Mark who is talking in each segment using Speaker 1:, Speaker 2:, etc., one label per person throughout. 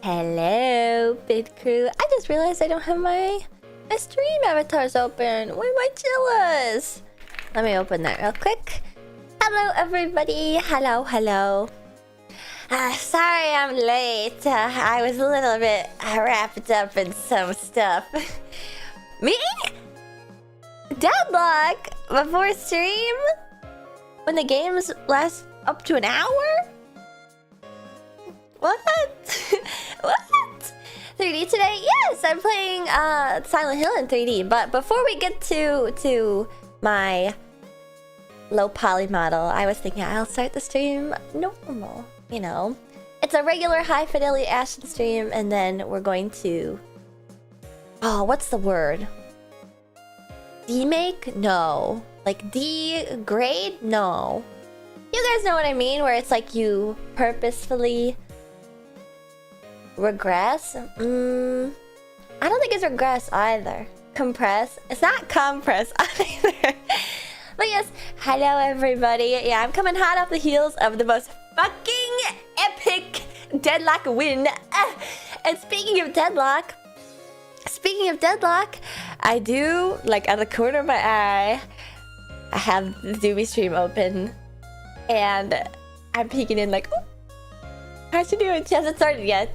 Speaker 1: Hello, Bid Crew. I just realized I don't have my stream avatars open. Where my chillas? Let me open that real quick. Hello, everybody. Hello. Sorry I'm late. I was a little bit wrapped up in some stuff. Me? Deadlock before stream? When the games last up to an hour? What? What? 3D today? Yes, I'm playing Silent Hill in 3D. But before we get to my low poly model, I was thinking I'll start the stream normal. You know, it's a regular high fidelity Ashen stream, and then we're going to... Oh, what's the word? Demake? No. Like degrade? No. You guys know what I mean? Where it's like you purposefully regress? I don't think it's regress either. Compress? It's not compress either. But yes, hello everybody. Yeah, I'm coming hot off the heels of the most fucking epic Deadlock win. And speaking of Deadlock, I do, like, out of the corner of my eye, I have the Doobie stream open, and I'm peeking in like, oh, how's she doing? She hasn't started yet.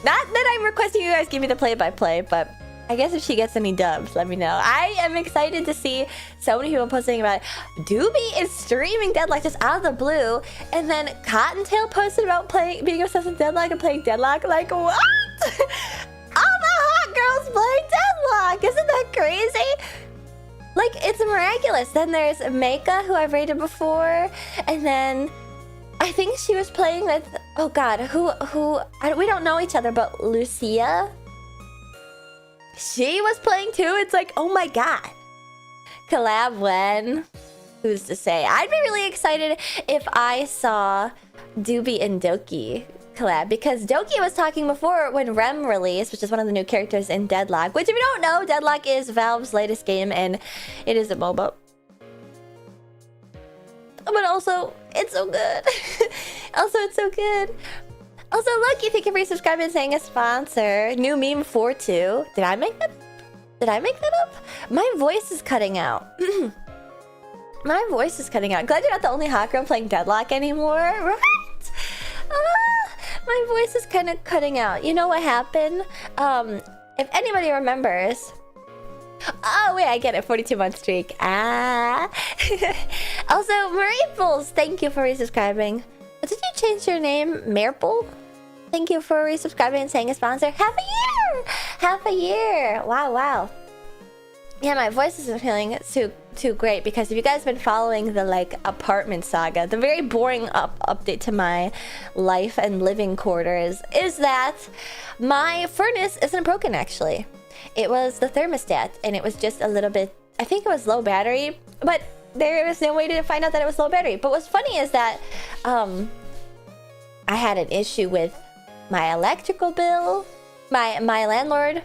Speaker 1: Not that I'm requesting you guys give me the play-by-play, but I guess if she gets any dubs, let me know. I am excited to see so many people posting about it. Doobie is streaming Deadlock just out of the blue, and then Cottontail posted about being obsessed with Deadlock and playing Deadlock. Like, what? All the hot girls playing Deadlock! Isn't that crazy? Like, it's miraculous. Then there's Meika, who I've rated before, and then I think she was playing with, oh god, we don't know each other, but Lucia? She was playing too. It's like, oh my god. Collab when? Who's to say? I'd be really excited if I saw Doobie and Doki collab, because Doki was talking before when Rem released, which is one of the new characters in Deadlock, which if you don't know, Deadlock is Valve's latest game and it is a MOBA. But also, it's so good. Also, Loki, thank you for subscribing and saying a sponsor. New meme 4-2. Did I make that up? My voice is cutting out. My voice is cutting out. Glad you're not the only hot girl playing Deadlock anymore, right? My voice is kind of cutting out. You know what happened? If anybody remembers... Oh, wait, I get it. 42-month streak. Also, Mareeples, thank you for resubscribing. Did you change your name? Mareple? Thank you for resubscribing and saying a sponsor. Half a year! Wow. Yeah, my voice isn't feeling too great, because if you guys have been following the, like, apartment saga, the very boring update to my life and living quarters is that my furnace isn't broken, actually. It was the thermostat, and it was just a little bit... I think it was low battery, but there was no way to find out that it was low battery. But what's funny is that I had an issue with my electrical bill. My landlord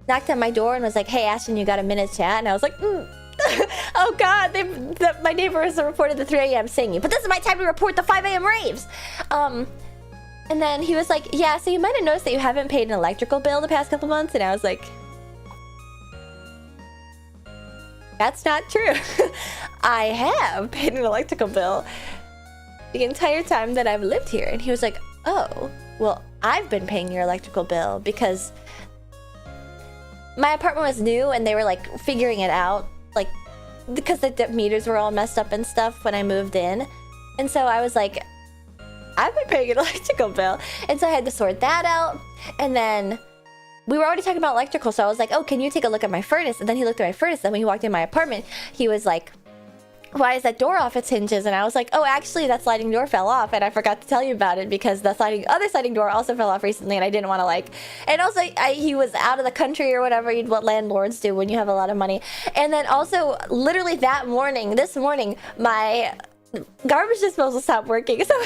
Speaker 1: knocked on my door and was like, "Hey, Ashton, you got a minute chat?" And I was like, oh god, my neighbors reported the 3 a.m. singing, but this is my time to report the 5 a.m. raves. And then he was like, "Yeah, so you might have noticed that you haven't paid an electrical bill the past couple months." And I was like, that's not true. I have paid an electrical bill the entire time that I've lived here. And he was like, "Oh, well, I've been paying your electrical bill because my apartment was new and they were like figuring it out, like because the meters were all messed up and stuff when I moved in." And so I was like, "I've been paying an electrical bill." And so I had to sort that out. And then we were already talking about electrical, so I was like, "Oh, can you take a look at my furnace?" And then he looked at my furnace. Then when he walked in my apartment, he was like, "Why is that door off its hinges?" And I was like, "Oh, actually, that sliding door fell off, and I forgot to tell you about it because the other sliding door also fell off recently, and I didn't want to like." And also, he was out of the country or whatever. What landlords do when you have a lot of money. And then also, literally this morning, my garbage disposal stopped working, so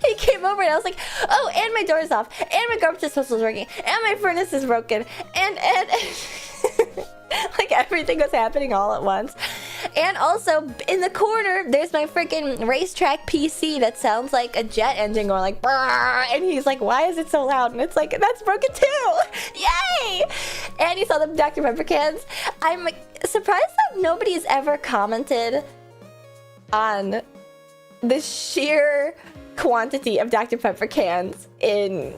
Speaker 1: he came over and I was like, "Oh, and my door's off, and my garbage disposal is working, and my furnace is broken," and like everything was happening all at once. And also, in the corner, there's my freaking racetrack PC that sounds like a jet engine going like, brrr, and he's like, why is it so loud? And it's like, that's broken too! Yay! And he saw the Dr. Pepper cans. I'm surprised that nobody's ever commented on the sheer quantity of Dr. Pepper cans in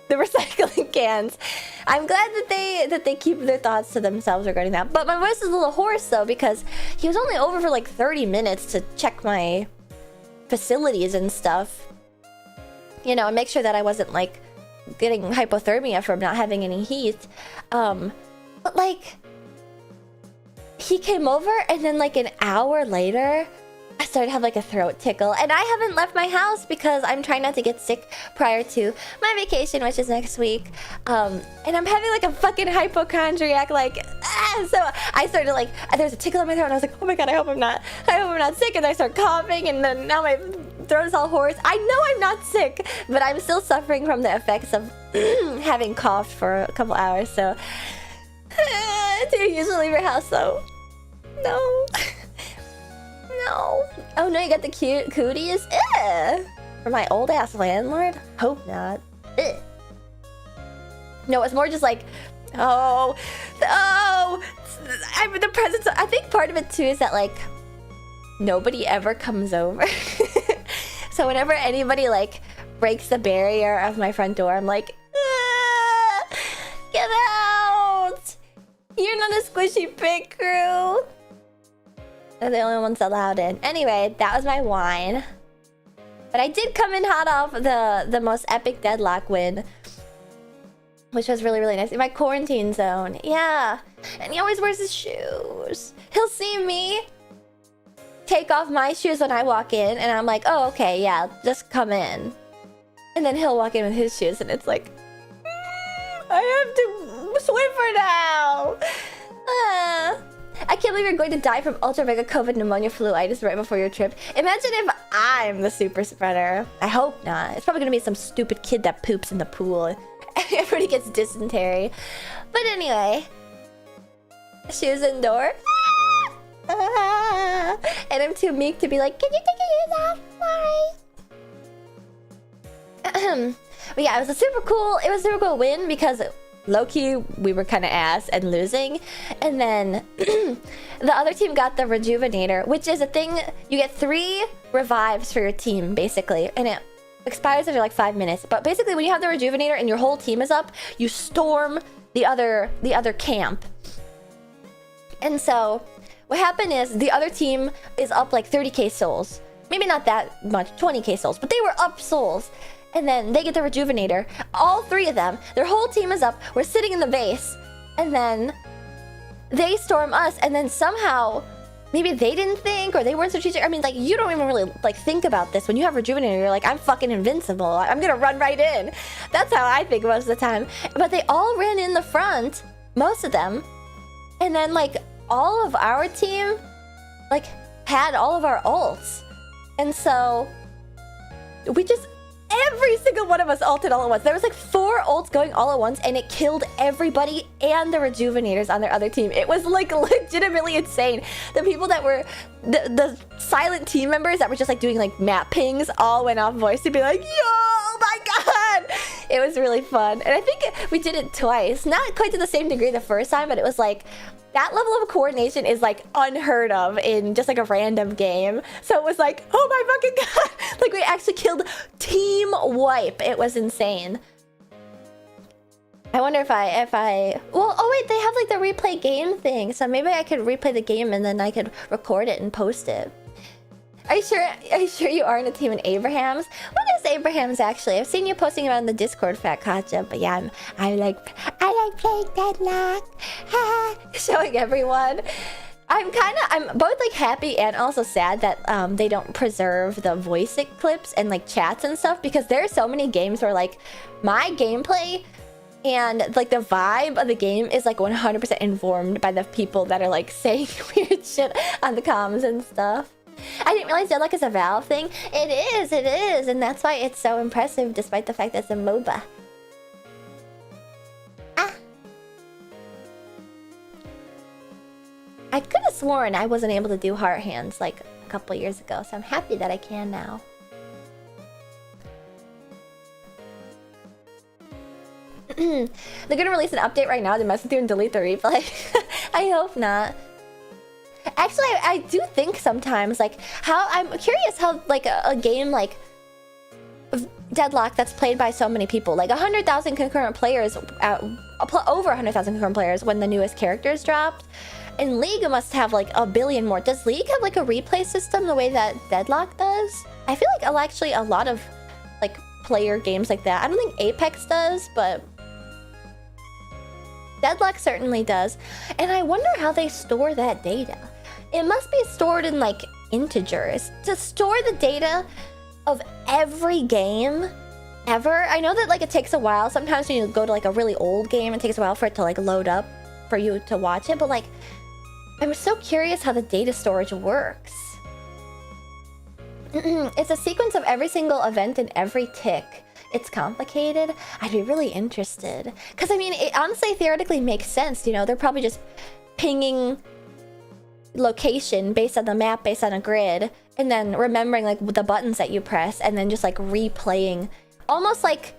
Speaker 1: the recycling cans. I'm glad that they keep their thoughts to themselves regarding that. But my voice is a little hoarse though, because he was only over for like 30 minutes to check my facilities and stuff. You know, and make sure that I wasn't like getting hypothermia from not having any heat. But like, he came over and then like an hour later, I started to have like a throat tickle, and I haven't left my house because I'm trying not to get sick prior to my vacation, which is next week. And I'm having like a fucking hypochondriac, like, so I started like, there's a tickle in my throat, and I was like, oh my god, I hope I'm not sick. And I start coughing, and then now my throat is all hoarse. I know I'm not sick, but I'm still suffering from the effects of having coughed for a couple hours. So, do you usually leave your house though? No. No. Oh no, you got the cute cooties? Ugh. For my old ass landlord? Hope not. Ugh. No, it's more just like, oh, I'm the presence. I think part of it too is that like nobody ever comes over. So whenever anybody like breaks the barrier of my front door, I'm like, get out! You're not a squishy pig crew. They're the only ones allowed in. Anyway, that was my wine. But I did come in hot off the most epic deadlock win, which was really, really nice. In my quarantine zone. Yeah. And he always wears his shoes. He'll see me take off my shoes when I walk in, and I'm like, oh, okay, yeah, just come in. And then he'll walk in with his shoes, and it's like, I have to Swiffer now. I can't believe you're going to die from ultra mega COVID pneumonia fluitis right before your trip. Imagine if I'm the super spreader. I hope not. It's probably gonna be some stupid kid that poops in the pool. Everybody gets dysentery. But anyway, shoes indoor. And I'm too meek to be like, can you take your shoes off? Sorry. But yeah, it was a super cool win because low-key, we were kind of ass and losing. And then the other team got the Rejuvenator, which is a thing. You get 3 revives for your team, basically. And it expires after like 5 minutes. But basically, when you have the Rejuvenator and your whole team is up, you storm the other camp. And so what happened is the other team is up like 30k souls. Maybe not that much, 20k souls. But they were up souls. And then they get the Rejuvenator. All 3 of them. Their whole team is up. We're sitting in the base. And then they storm us. And then somehow, maybe they didn't think, or they weren't strategic. I mean, like, you don't even really, like, think about this. When you have Rejuvenator, you're like, I'm fucking invincible. I'm gonna run right in. That's how I think most of the time. But they all ran in the front. Most of them. And then, like, all of our team, like, had all of our ults. And so, we just... Every single one of us ulted all at once. There was like 4 ults going all at once, and it killed everybody and the Rejuvenators on their other team. It was like legitimately insane. The people that were the silent team members that were just like doing like map pings all went off voice to be like, yo, oh my god! It was really fun. And I think we did it twice. Not quite to the same degree the first time, but it was like, that level of coordination is like unheard of in just like a random game. So it was like, oh my fucking god! Like we actually killed team wipe. It was insane. I wonder if I well, oh wait, they have like the replay game thing. So maybe I could replay the game and then I could record it and post it. Are you sure you are in a team in Abraham's? What is Abraham's actually? I've seen you posting about in the Discord, Fat Katja, but yeah, I like playing Deadlock. Showing everyone. I'm both like happy and also sad that they don't preserve the voice clips and like chats and stuff, because there are so many games where like my gameplay and like the vibe of the game is like 100% informed by the people that are like saying weird shit on the comms and stuff. I didn't realize Deadlock is a Valve thing. It is, and that's why it's so impressive despite the fact that it's a MOBA. I could have sworn I wasn't able to do heart hands like a couple years ago, so I'm happy that I can now. They're gonna release an update right now to mess with you and delete the replay. I hope not. Actually, I do think sometimes, like, how I'm curious how, like, a game like Deadlock that's played by so many people, like 100,000 concurrent players, over 100,000 concurrent players when the newest characters dropped. And League must have like a billion more. Does League have like a replay system the way that Deadlock does? I feel like actually a lot of like player games like that. I don't think Apex does, but Deadlock certainly does. And I wonder how they store that data. It must be stored in like integers. To store the data of every game ever. I know that like it takes a while. Sometimes when you go to like a really old game, it takes a while for it to like load up for you to watch it. But like, I'm so curious how the data storage works. It's a sequence of every single event and every tick. It's complicated. I'd be really interested. Because I mean, it honestly theoretically makes sense. You know, they're probably just pinging location based on the map, based on a grid, and then remembering like the buttons that you press, and then just like replaying, almost like,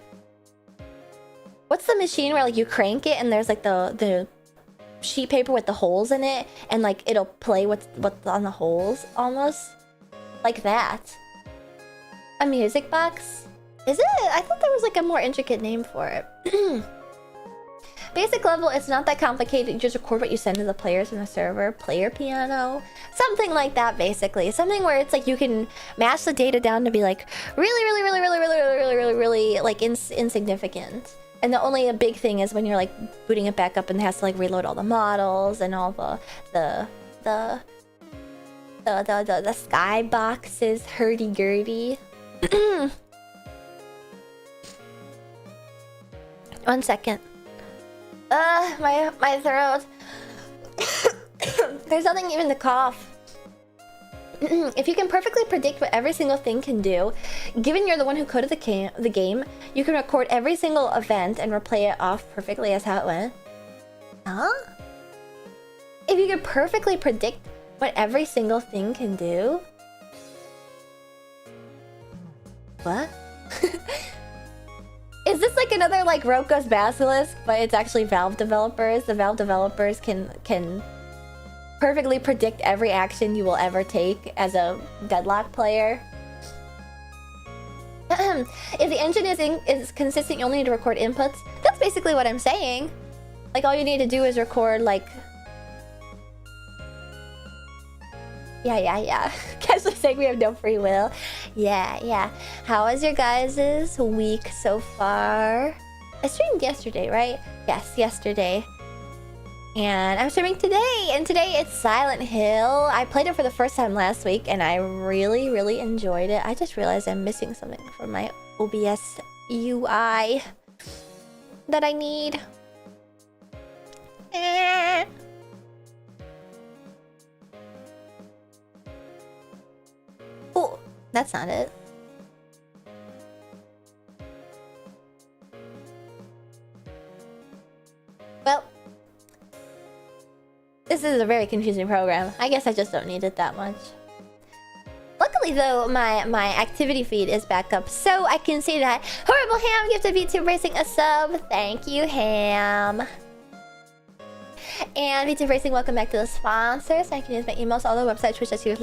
Speaker 1: what's the machine where like you crank it and there's like the sheet paper with the holes in it, and like it'll play what's on the holes, almost like that. A music box? Is it? I thought there was like a more intricate name for it. Basic level, it's not that complicated. You just record what you send to the players in the server. Player piano. Something like that, basically. Something where it's like you can mash the data down to be like really like insignificant. And the only big thing is when you're like booting it back up and it has to like reload all the models and all the sky boxes, hurdy-gurdy. 1 second. My throat. There's nothing even to cough. If you can perfectly predict what every single thing can do, given you're the one who coded the game, you can record every single event and replay it off perfectly as how it went. Huh? If you can perfectly predict what every single thing can do? What? Is this like another like Roko's Basilisk, but it's actually Valve developers? The Valve developers can perfectly predict every action you will ever take as a Deadlock player. If the engine is consistent, you only need to record inputs. That's basically what I'm saying. Like all you need to do is record like... Yeah. Casually saying we have no free will. Yeah. How was your guys' week so far? I streamed yesterday, right? Yes, yesterday. And I'm streaming today. And today it's Silent Hill. I played it for the first time last week and I really enjoyed it. I just realized I'm missing something from my OBS UI that I need. Oh, that's not it. Well, this is a very confusing program. I guess I just don't need it that much. Luckily though, my activity feed is back up, so I can see that. Horrible Ham gifted VTube Racing a sub. Thank you, Ham. And VTube Racing, welcome back to the sponsors. I can use my emails, all the websites, which I see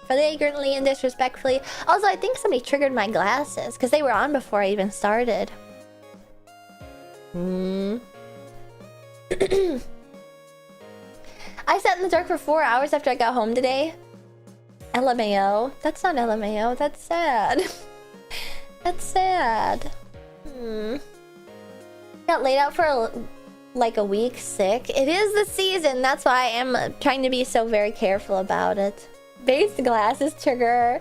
Speaker 1: flagrantly and disrespectfully. Also, I think somebody triggered my glasses because they were on before I even started. I sat in the dark for 4 hours after I got home today. LMAO. That's not LMAO. That's sad. That's sad. Got laid out for like a week sick. It is the season. That's why I am trying to be so very careful about it. Base glasses trigger.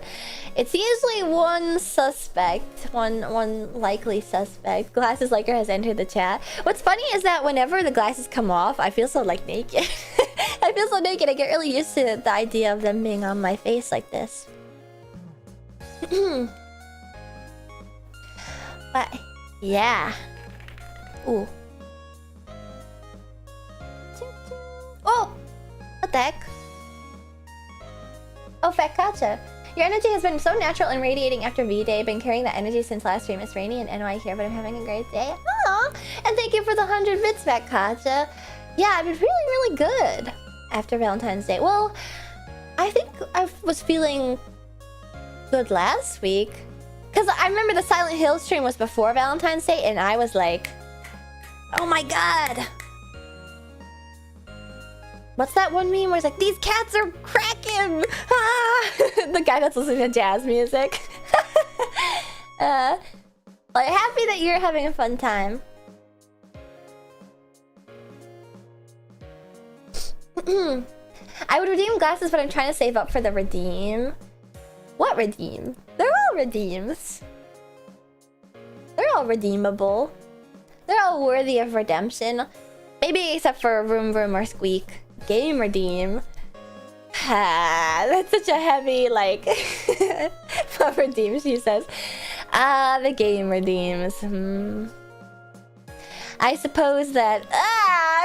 Speaker 1: It's usually one suspect. One likely suspect. Glasses liker has entered the chat. What's funny is that whenever the glasses come off, I feel so like naked. I feel so naked. I get really used to the idea of them being on my face like this. But yeah. Ooh. Oh! What the heck? Oh, Fat Gotcha. Your energy has been so natural and radiating after V-Day. Been carrying that energy since last stream. It's rainy and NY here, but I'm having a great day. Aww. And thank you for the 100 bits, Fat Gotcha. Yeah, I've been feeling really good after Valentine's Day. Well, I think I was feeling good last week. Because I remember the Silent Hill stream was before Valentine's Day, and I was like, oh my god. What's that one meme where it's like, these cats are cracking! Ah! The guy that's listening to jazz music. Like, happy that you're having a fun time. I would redeem glasses, but I'm trying to save up for the redeem. What redeem? They're all redeems. They're all redeemable. They're all worthy of redemption. Maybe except for Vroom Vroom or Squeak. Game redeem. That's such a heavy, like... redeem, she says. The game redeems. I suppose that...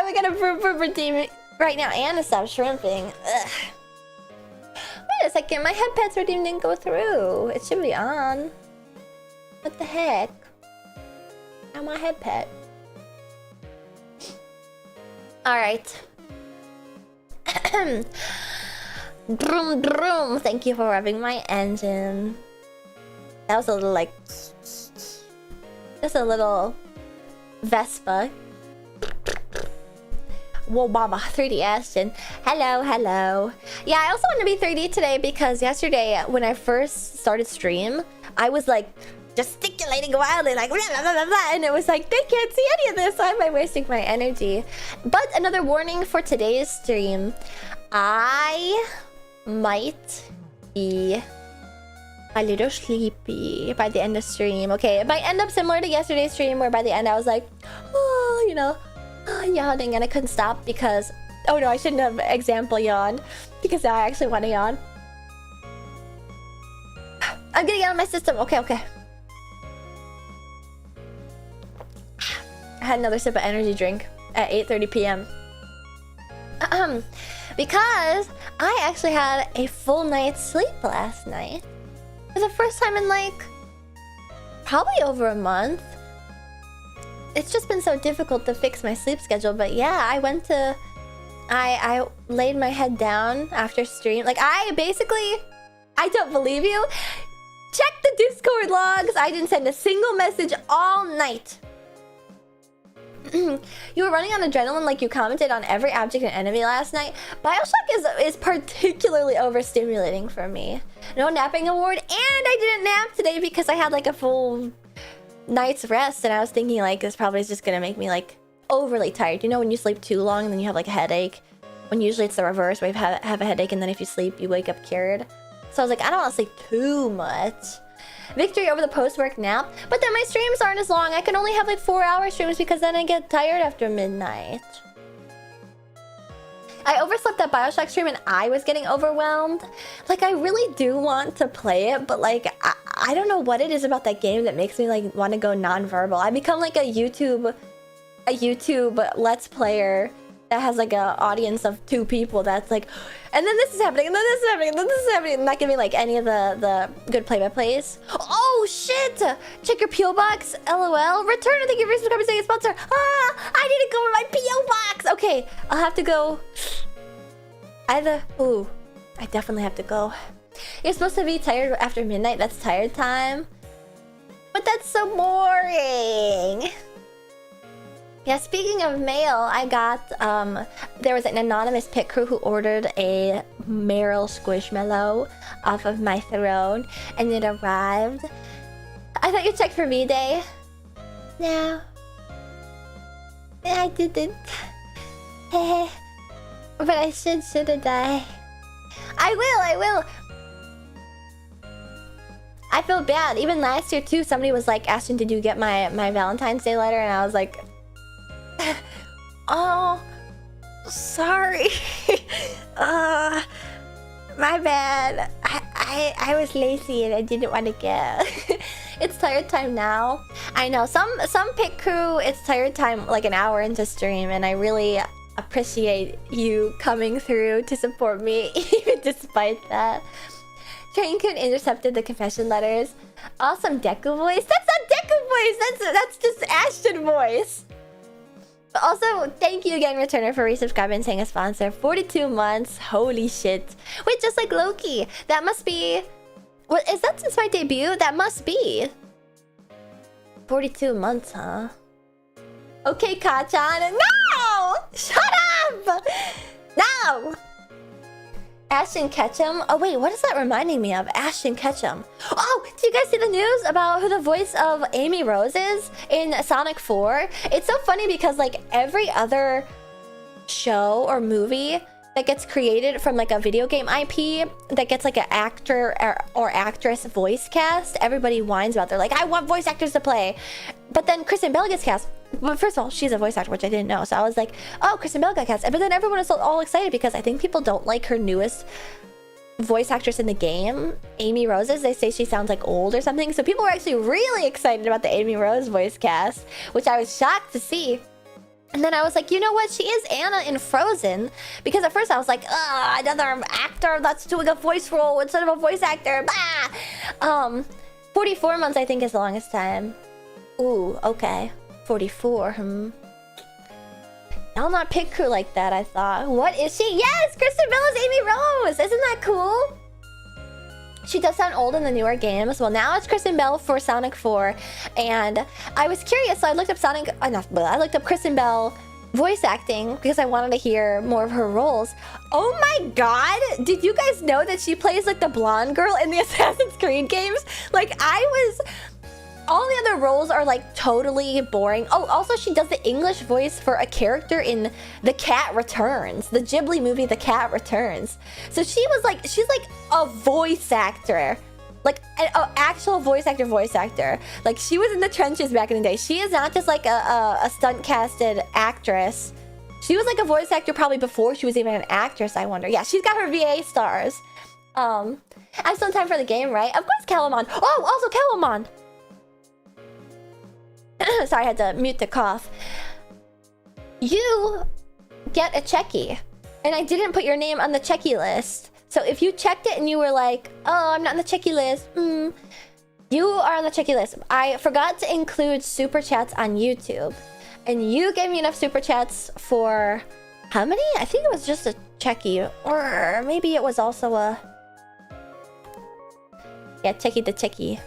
Speaker 1: we got a Vroom Vroom redeem right now and a stop shrimping. Ugh. Wait a second, my head pet's redeem didn't go through. It should be on. What the heck? Now my head pet. Alright. Droom droom. Thank you for revving my engine. That was a little like... just a little... Vespa. Whoa, Baba, 3D Ashton. Hello, hello. Yeah, I also want to be 3D today because yesterday when I first started stream, I was like gesticulating wildly, like blah, blah, blah, blah, and it was like they can't see any of this. Why am I wasting my energy? But another warning for today's stream: I might be a little sleepy by the end of stream. Okay, it might end up similar to yesterday's stream, where by the end I was like, oh, you know. Yawning, and I couldn't stop because... oh no, I shouldn't have example yawned because now I actually want to yawn. I'm getting out of my system. Okay, okay. I had another sip of energy drink at 8:30 p.m. Because I actually had a full night's sleep last night. For the first time in like... probably over a month. It's just been so difficult to fix my sleep schedule, but yeah, I went to... I laid my head down after stream. Like, I don't believe you. Check the Discord logs. I didn't send a single message all night. You were running on adrenaline like you commented on every object and enemy last night. Bioshock is particularly overstimulating for me. No napping award, and I didn't nap today because I had like a full... night's rest, and I was thinking like this probably is just gonna make me like overly tired. You know when you sleep too long and then you have like a headache? When usually it's the reverse, where you have a headache and then if you sleep you wake up cured. So I was like, I don't want to sleep too much. Victory over the post-work nap, but then my streams aren't as long. I can only have like 4-hour streams because then I get tired after midnight. I overslept that Bioshock stream and I was getting overwhelmed. Like, I really do want to play it, but like, I don't know what it is about that game that makes me like want to go non-verbal. I become like a YouTube Let's Player that has like an audience of 2 people that's like, and then this is happening, and then this is happening, and then this is happening, and not giving like any of the good play-by-plays. Oh shit! Check your P.O. box, LOL. Return and thank you for becoming a sponsor. I need to go to my P.O. box! Okay, I'll have to go. Ooh, I definitely have to go. You're supposed to be tired after midnight, that's tired time. But that's so boring. Yeah, speaking of mail, I got, there was an anonymous pit crew who ordered a Meryl Squishmallow off of my throne, and it arrived. I thought you checked for V-Day. No. I didn't. But I shouldn't I? I will! I feel bad. Even last year too, somebody was like, Ashton, did you get my Valentine's Day letter? And I was like... oh, sorry. My bad. I was lazy and I didn't want to get. It's tired time now. I know some pit crew, it's tired time like an hour into stream, and I really appreciate you coming through to support me, even despite that. Train Kun intercepted the confession letters. Awesome Deku voice. That's not Deku voice. That's just Ashton voice. But also, thank you again, Returner, for resubscribing and saying a sponsor. 42 months. Holy shit. Wait, just like Loki. That must be... What, is that since my debut? That must be. 42 months, huh? Okay, Kachan. No! Shut up! No! Ashton Ketchum. Oh, wait, what is that reminding me of? Ashton Ketchum. Oh, did you guys see the news about who the voice of Amy Rose is in Sonic 4? It's so funny because, like, every other show or movie that gets created from, like, a video game IP that gets, like, an actor or actress voice cast, everybody whines about. They're like, I want voice actors to play. But then Kristen Bell gets cast. But first of all, she's a voice actor, which I didn't know. So I was like, oh, Kristen Bell got cast. But then everyone is all excited because I think people don't like her newest voice actress in the game, Amy Rose's. They say she sounds like old or something. So people were actually really excited about the Amy Rose voice cast, which I was shocked to see. And then I was like, you know what? She is Anna in Frozen. Because at first I was like, another actor that's doing a voice role instead of a voice actor. Bah! 44 months, I think, is the longest time. Ooh, okay. 44, I'll not pick her like that, I thought. What is she? Yes! Kristen Bell is Amy Rose! Isn't that cool? She does sound old in the newer games. Well, now it's Kristen Bell for Sonic 4. And I was curious, so I looked up I looked up Kristen Bell voice acting because I wanted to hear more of her roles. Oh my god! Did you guys know that she plays like the blonde girl in the Assassin's Creed games? Like, all the other roles are like totally boring. Oh, also she does the English voice for a character in The Cat Returns, the Ghibli movie The Cat Returns. So she's like a voice actor, like an actual voice actor. Like, she was in the trenches back in the day. She is not just like a stunt casted actress. She was like a voice actor probably before she was even an actress, I wonder. Yeah, she's got her VA stars. I'm still in time for the game, right? Of course, Calamon. Oh, also Calamon. Sorry, I had to mute the cough. You get a checky, and I didn't put your name on the checky list. So if you checked it and you were like, oh, I'm not on the checky list, you are on the checky list. I forgot to include super chats on YouTube, and you gave me enough super chats for how many? I think it was just a checky, or maybe it was also a checky the checky.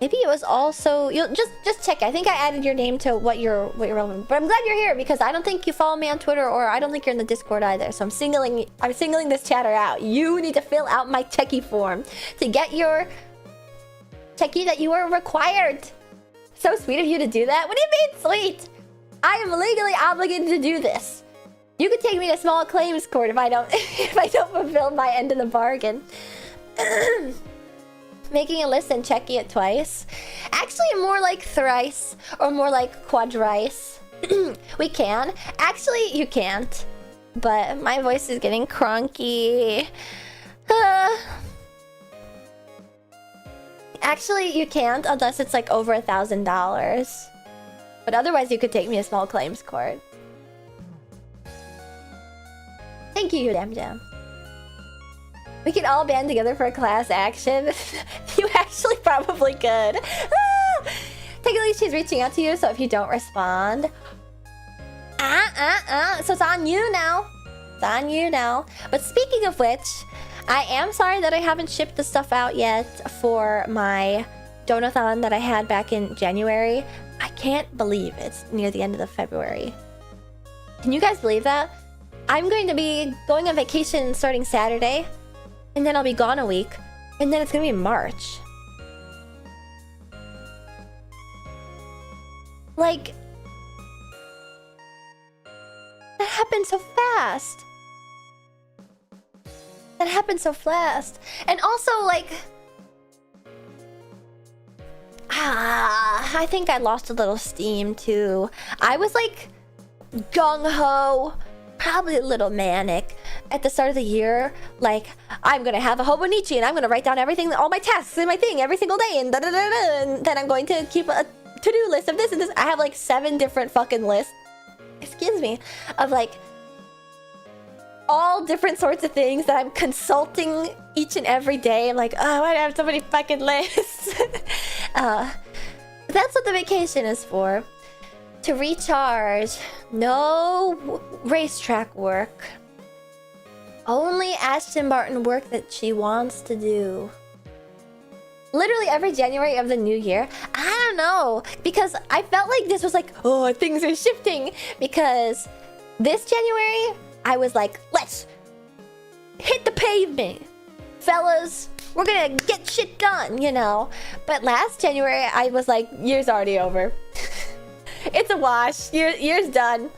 Speaker 1: Maybe it was also... You'll just check. I think I added your name to what you're relevant. But I'm glad you're here because I don't think you follow me on Twitter, or I don't think you're in the Discord either. So I'm singling this chatter out. You need to fill out my techie form to get your techie that you are required. So sweet of you to do that. What do you mean sweet? I am legally obligated to do this. You could take me to small claims court if I don't fulfill my end of the bargain. Making a list and checking it twice. Actually, more like thrice or more like quadrice. We can. Actually, you can't. But my voice is getting cronky. Actually, you can't unless it's like over $1,000. But otherwise, you could take me to small claims court. Thank you, Damn Jam. We can all band together for a class action. You actually probably could. Technically, she's reaching out to you, so if you don't respond... So it's on you now. It's on you now. But speaking of which, I am sorry that I haven't shipped the stuff out yet for my donathon that I had back in January. I can't believe it's near the end of the February. Can you guys believe that? I'm going to be going on vacation starting Saturday. And then I'll be gone a week. And then it's gonna be March. Like... That happened so fast. That happened so fast. And also, like... I think I lost a little steam, too. I was, like, gung-ho. Probably a little manic at the start of the year. Like, I'm gonna have a Hobonichi and I'm gonna write down everything, all my tasks and my thing every single day, and and then I'm going to keep a to-do list of this and this. I have like 7 different fucking lists excuse me, of like all different sorts of things that I'm consulting each and every day. I'm like, oh, why do I have so many fucking lists? That's what the vacation is for. To recharge. No racetrack work. Only Aston Martin work that she wants to do. Literally every January of the new year. I don't know. Because I felt like this was like, oh, things are shifting. Because this January, I was like, let's hit the pavement. Fellas, we're gonna get shit done, you know? But last January, I was like, year's already over. It's a wash. Year's done.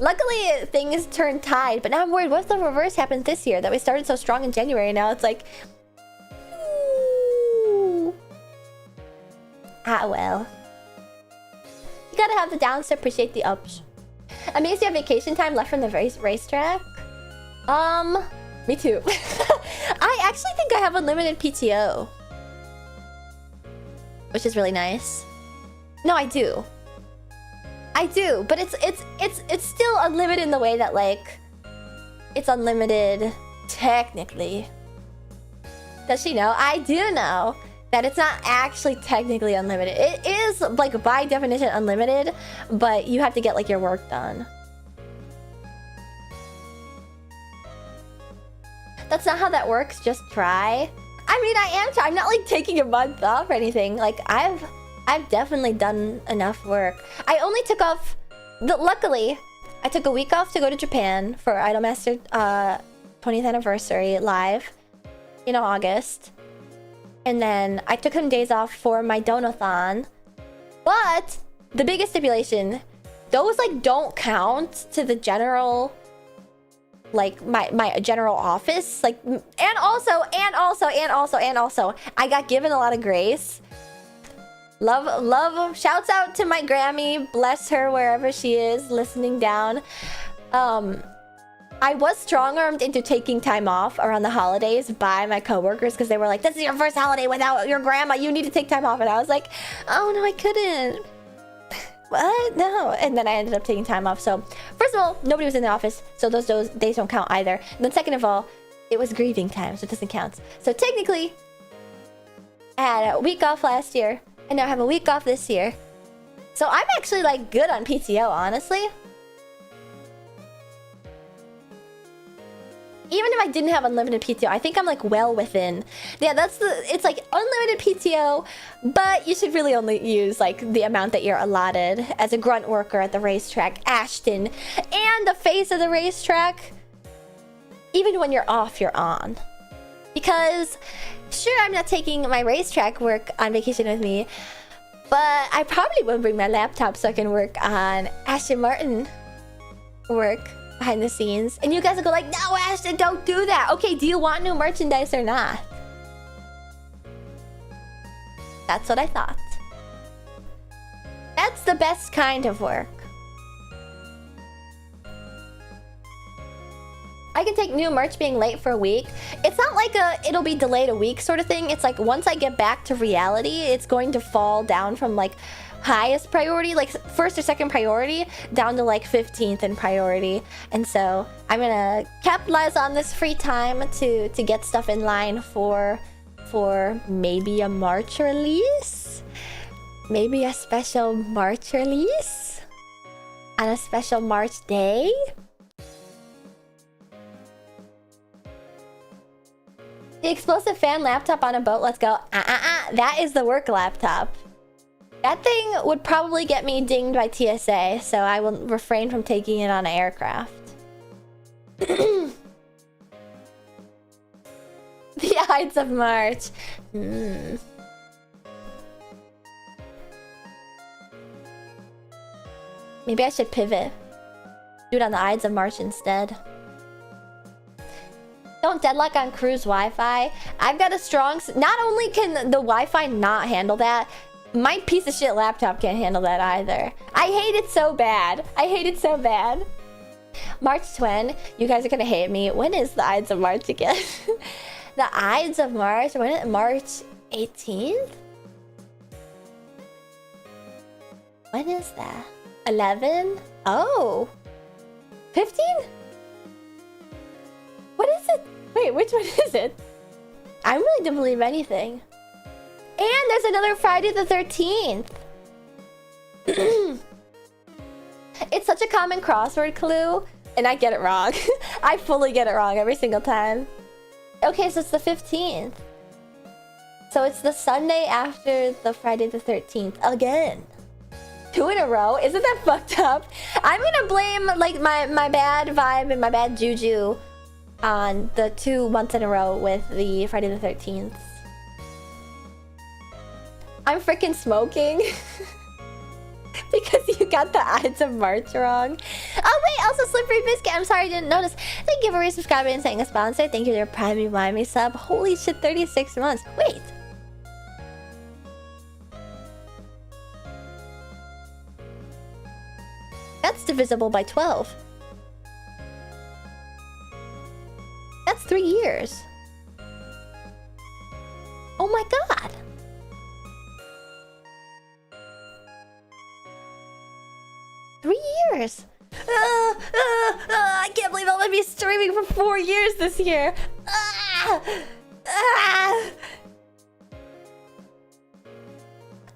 Speaker 1: Luckily, things turned tide, but now I'm worried. What if the reverse happens this year? That we started so strong in January, and now it's like... Ooh. Ah, well. You gotta have the downs to appreciate the ups. Amazed you have vacation time left from the racetrack? Me too. I actually think I have unlimited PTO. Which is really nice. No, I do. I do, but it's still unlimited in the way that like it's unlimited technically. Does she know? I do know that it's not actually technically unlimited. It is like by definition unlimited, but you have to get like your work done. That's not how that works. Just try. I mean, I am trying. I'm not like taking a month off or anything. Like I've definitely done enough work. I only took off... Luckily, I took a week off to go to Japan for Idolmaster 20th anniversary live in August. And then I took some days off for my Donathon. But the biggest stipulation, those like don't count to the general... like my general office. Like, and also, I got given a lot of grace. Love, shouts out to my Grammy, bless her wherever she is listening down. I was strong-armed into taking time off around the holidays by my coworkers because they were like, this is your first holiday without your grandma, you need to take time off. And I was like, oh no, I couldn't. What? No. And then I ended up taking time off. So first of all, nobody was in the office, so those days don't count either. And then second of all, it was grieving time, so it doesn't count. So technically, I had a week off last year. And now I have a week off this year. So I'm actually like good on PTO, honestly. Even if I didn't have unlimited PTO, I think I'm like well within. Yeah, it's like unlimited PTO, but you should really only use like the amount that you're allotted as a grunt worker at the racetrack, Ashton, and the face of the racetrack. Even when you're off, you're on. Because sure, I'm not taking my racetrack work on vacation with me, but I probably will bring my laptop so I can work on Aston Martin work behind the scenes. And you guys will go like, no, Ashton, don't do that. Okay, do you want new merchandise or not? That's what I thought. That's the best kind of work. I can take new merch being late for a week. It's not like it'll be delayed a week sort of thing. It's like once I get back to reality, it's going to fall down from like highest priority, like first or second priority, down to like 15th in priority. And so I'm gonna capitalize on this free time to get stuff in line for maybe a March release. Maybe a special March release on a special March day. The explosive fan laptop on a boat, let's go. That is the work laptop. That thing would probably get me dinged by TSA, so I will refrain from taking it on an aircraft. The Ides of March. Maybe I should pivot. Do it on the Ides of March instead. Don't deadlock on cruise Wi-Fi. I've got a strong... Not only can the Wi-Fi not handle that, my piece of shit laptop can't handle that either. I hate it so bad. I hate it so bad. March 20. You guys are gonna hate me. When is the Ides of March again? The Ides of March? When is it? March 18th? When is that? 11? Oh. 15? What is it? Wait, which one is it? I'm willing to believe anything. And there's another Friday the 13th. It's such a common crossword clue, and I get it wrong. I fully get it wrong every single time. Okay, so it's the 15th. So it's the Sunday after the Friday the 13th again. 2 in a row? Isn't that fucked up? I'm gonna blame like my bad vibe and my bad juju on the 2 months in a row with the Friday the 13th. I'm freaking smoking. Because you got the Ides of March wrong. Oh wait, also Slippery Biscuit. I'm sorry I didn't notice. Thank you for resubscribing and saying a sponsor. Thank you to Prime Me sub. Holy shit, 36 months. Wait. That's divisible by 12. That's 3 years. Oh my god. Years. I can't believe I'm gonna be streaming for 4 years this year.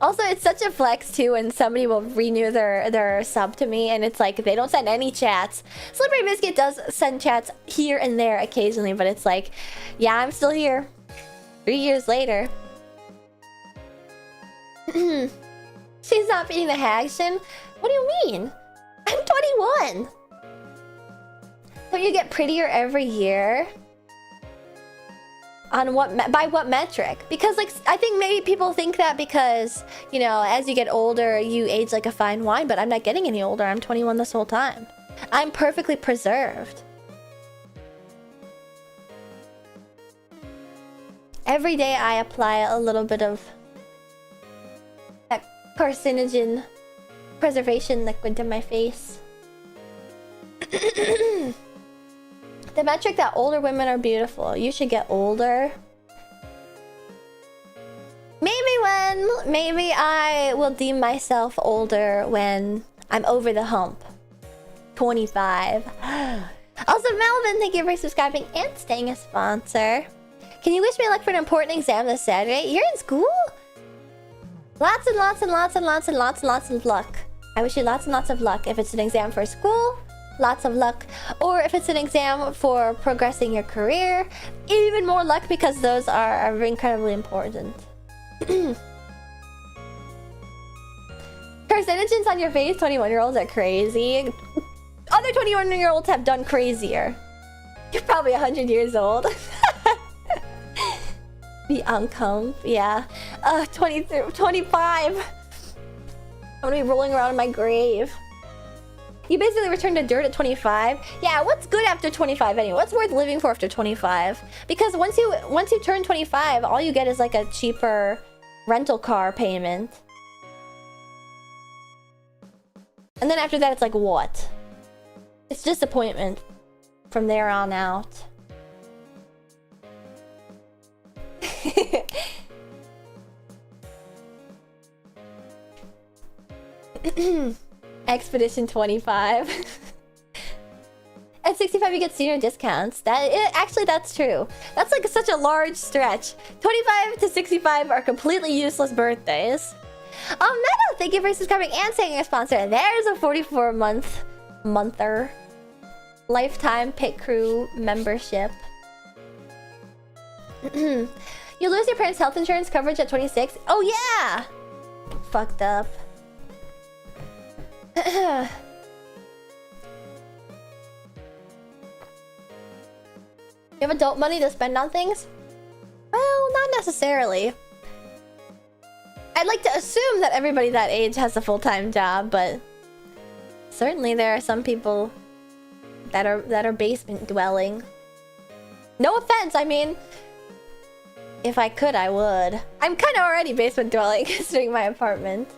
Speaker 1: Also, it's such a flex too when somebody will renew their sub to me and it's like they don't send any chats. Slippery Biscuit does send chats here and there occasionally, but it's like, yeah, I'm still here. 3 years later. She's not being the Hagshin? What do you mean? I'm 21. Don't you get prettier every year? On what by what metric? Because like I think maybe people think that because, you know, as you get older, you age like a fine wine, but I'm not getting any older. I'm 21 this whole time. I'm perfectly preserved. Every day I apply a little bit of that carcinogen preservation liquid to my face. The metric that older women are beautiful. You should get older. Maybe I will deem myself older when I'm over the hump. 25. Also, Melvin, thank you for subscribing and staying a sponsor. Can you wish me luck for an important exam this Saturday? You're in school? Lots and lots and lots and lots and lots and lots of luck. I wish you lots and lots of luck. If it's an exam for school, lots of luck. Or if it's an exam for progressing your career, even more luck because those are incredibly important. Carcinogens on your face, 21-year-olds are crazy. Other 21-year-olds have done crazier. You're probably 100 years old. Be uncomf, yeah. 25. I'm gonna be rolling around in my grave. You basically return to dirt at 25. Yeah, what's good after 25 anyway? What's worth living for after 25? Because once you turn 25, all you get is like a cheaper rental car payment. And then after that, it's like what? It's disappointment from there on out. Expedition 25. At 65 you get senior discounts. Actually that's true. That's like such a large stretch. 25 to 65 are completely useless birthdays. Meadow, thank you for subscribing and saying a sponsor. There's a 44-monther lifetime pit crew membership. You lose your parents' health insurance coverage at 26. Oh yeah! Fucked up. You have adult money to spend on things? Well, not necessarily. I'd like to assume that everybody that age has a full-time job, but certainly there are some people that are basement dwelling. No offense, I mean, if I could, I would. I'm kind of already basement dwelling considering my apartment.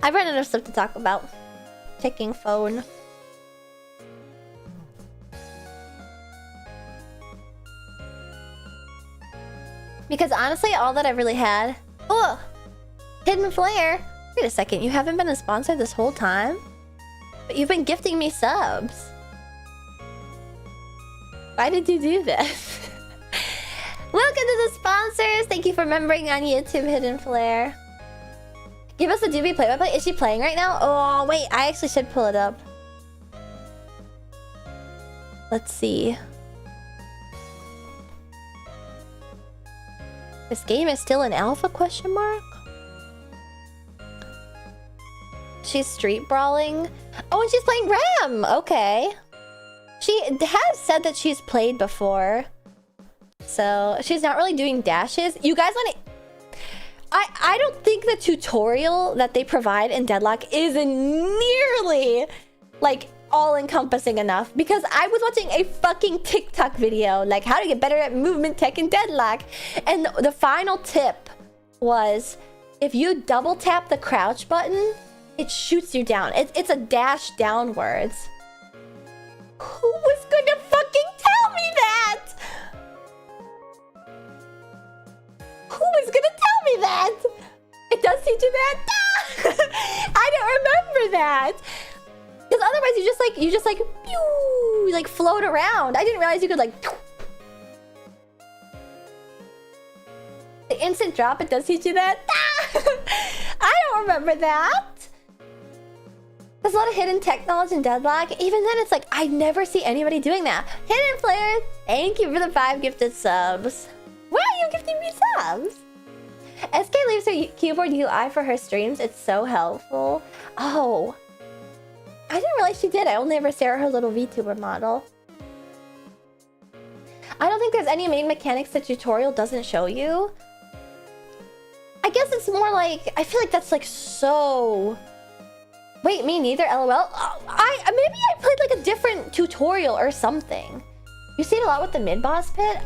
Speaker 1: I've run out of stuff to talk about. Checking phone. Because honestly, all that I've really had... Oh! Hidden Flare. Wait a second, you haven't been a sponsor this whole time? But you've been gifting me subs. Why did you do this? Welcome to the sponsors. Thank you for remembering on YouTube, Hidden Flare. Give us a doobie play-by-play. Is she playing right now? Oh, wait. I actually should pull it up. Let's see. This game is still in alpha, question mark? She's street brawling. Oh, and she's playing Ram. Okay. She has said that she's played before. So, she's not really doing dashes. You guys want to... I don't think the tutorial that they provide in Deadlock is nearly, like, all-encompassing enough. Because I was watching a fucking TikTok video, like, how to get better at movement tech in Deadlock. And the final tip was, if you double-tap the crouch button, it shoots you down. It's a dash downwards. Who was gonna fucking tell me that? Who was gonna tell me that? It does teach you that? I don't remember that. Because otherwise you just like pew, like float around. I didn't realize you could like pew. The instant drop, it does teach you that? I don't remember that. There's a lot of hidden tech knowledge in Deadlock. Even then, it's like, I never see anybody doing that. Hidden Flare, thank you for the 5 gifted subs. Why are you gifting me subs? SK leaves her keyboard UI for her streams. It's so helpful. Oh. I didn't realize she did. I only ever stare at her little VTuber model. I don't think there's any main mechanics the tutorial doesn't show you. I guess it's more like, I feel like that's like so... Wait, me neither, LOL. Maybe I played like a different tutorial or something. You see it a lot with the mid-boss pit.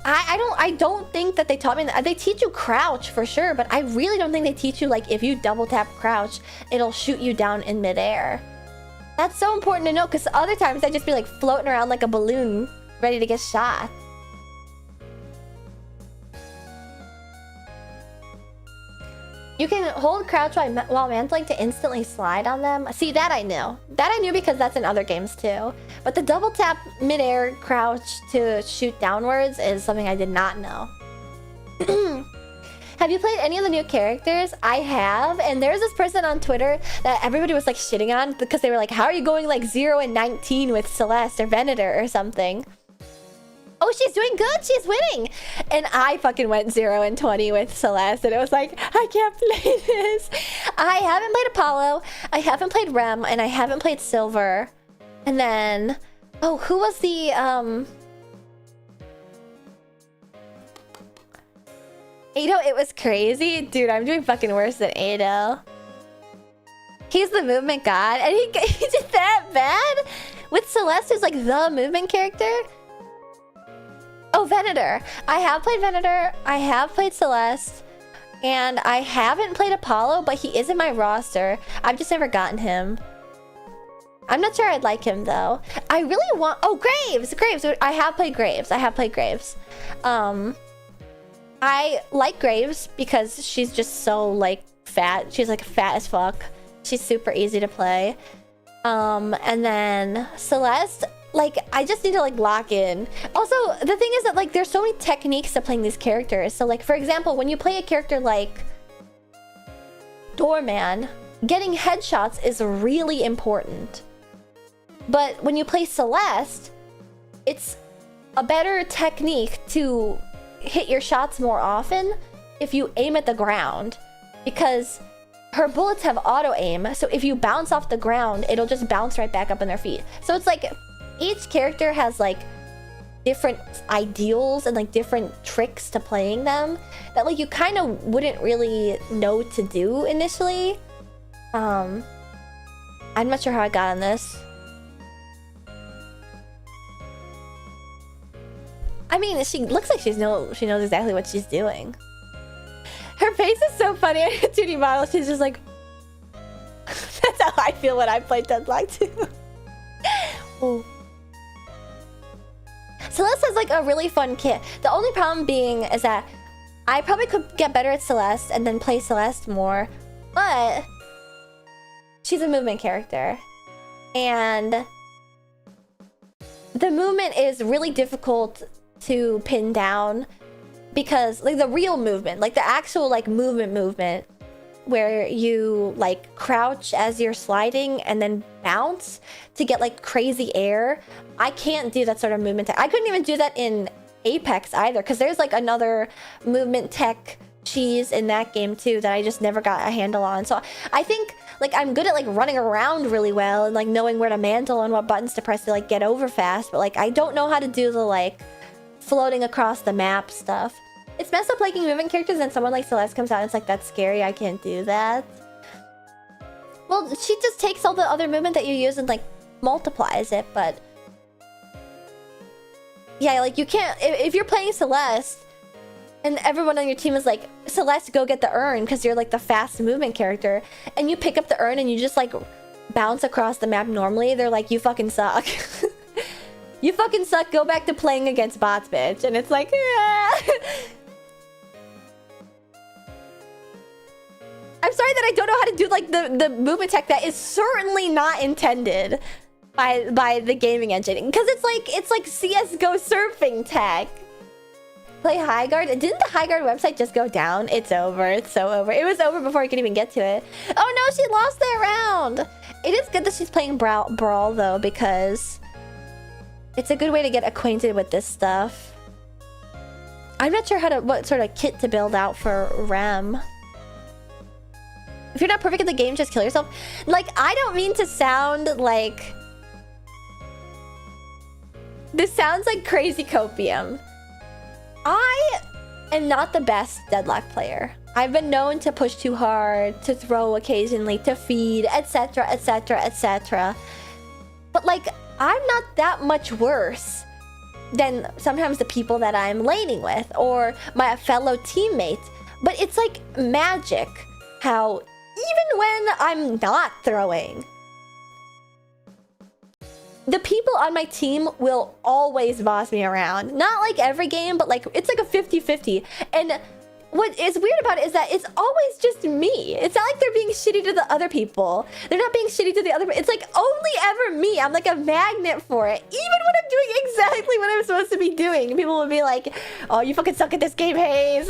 Speaker 1: I don't think that they taught me that. They teach you crouch for sure, but I really don't think they teach you like if you double tap crouch, it'll shoot you down in midair. That's so important to know because other times I'd just be like floating around like a balloon ready to get shot. You can hold crouch while mantling to instantly slide on them. See, that I knew. That I knew because that's in other games too. But the double tap midair crouch to shoot downwards is something I did not know. Have you played any of the new characters? I have, and there's this person on Twitter that everybody was like shitting on because they were like, how are you going like 0 and 19 with Celeste or Venator or something? Oh, she's doing good. She's winning. And I fucking went 0 and 20 with Celeste. And it was like, I can't play this. I haven't played Apollo. I haven't played Rem. And I haven't played Silver. And then... Oh, who was the... Ado, it was crazy. Dude, I'm doing fucking worse than Ado. He's the movement god. And he did that bad? With Celeste, who's like the movement character? Oh, Venator. I have played Venator. I have played Celeste. And I haven't played Apollo, but he is in my roster. I've just never gotten him. I'm not sure I'd like him, though. I really want... Oh, Graves! Graves! I have played Graves. I have played Graves. I like Graves because she's just so, like, fat. She's, like, fat as fuck. She's super easy to play. And then Celeste... Like, I just need to, like, lock in. Also, the thing is that, like, there's so many techniques to playing these characters. So, like, for example, when you play a character like Doorman, getting headshots is really important. But when you play Celeste, it's a better technique to hit your shots more often if you aim at the ground. Because her bullets have auto-aim, so if you bounce off the ground, it'll just bounce right back up on their feet. So it's like... Each character has like different ideals and like different tricks to playing them that like you kind of wouldn't really know to do initially. I'm not sure how I got on this. I mean, she looks like she knows exactly what she's doing. Her face is so funny. In a 2D model, she's just like... That's how I feel when I play Deadlock too. Oh. Celeste has like a really fun kit. The only problem being is that I probably could get better at Celeste and then play Celeste more, but she's a movement character. And the movement is really difficult to pin down because like the real movement, like the actual like movement where you like crouch as you're sliding and then bounce to get like crazy air. I can't do that sort of movement. I couldn't even do that in Apex either because there's like another movement tech cheese in that game too that I just never got a handle on. So I think like I'm good at like running around really well and like knowing where to mantle and what buttons to press to like get over fast, but like I don't know how to do the like floating across the map stuff. It's messed up liking movement characters and someone like Celeste comes out and it's like, that's scary, I can't do that. Well, she just takes all the other movement that you use and like multiplies it, but yeah, like you can't, if you're playing Celeste and everyone on your team is like, Celeste, go get the urn because you're like the fast movement character, and you pick up the urn and you just like bounce across the map normally, they're like, you fucking suck. You fucking suck, go back to playing against bots, bitch. And it's like, I'm sorry that I don't know how to do like the movement tech that is certainly not intended by the gaming engine, because it's like CS:GO surfing tech. Play Highguard. Didn't the Highguard website just go down? It's over. It's so over. It was over before I could even get to it. Oh no, she lost that round. It is good that she's playing Brawl though, because it's a good way to get acquainted with this stuff. I'm not sure what sort of kit to build out for Rem. If you're not perfect at the game, just kill yourself. Like, I don't mean to sound like... This sounds like crazy copium. I am not the best Deadlock player. I've been known to push too hard, to throw occasionally, to feed, etc, etc, etc. But like, I'm not that much worse than sometimes the people that I'm laning with or my fellow teammates. But it's like magic how even when I'm not throwing, the people on my team will always boss me around. Not like every game, but like it's like a 50-50. And what is weird about it is that it's always just me. It's not like they're being shitty to the other people. They're not being shitty to the other. It's like only ever me. I'm like a magnet for it. Even when I'm doing exactly what I'm supposed to be doing, people will be like, "Oh, you fucking suck at this game, Hayes."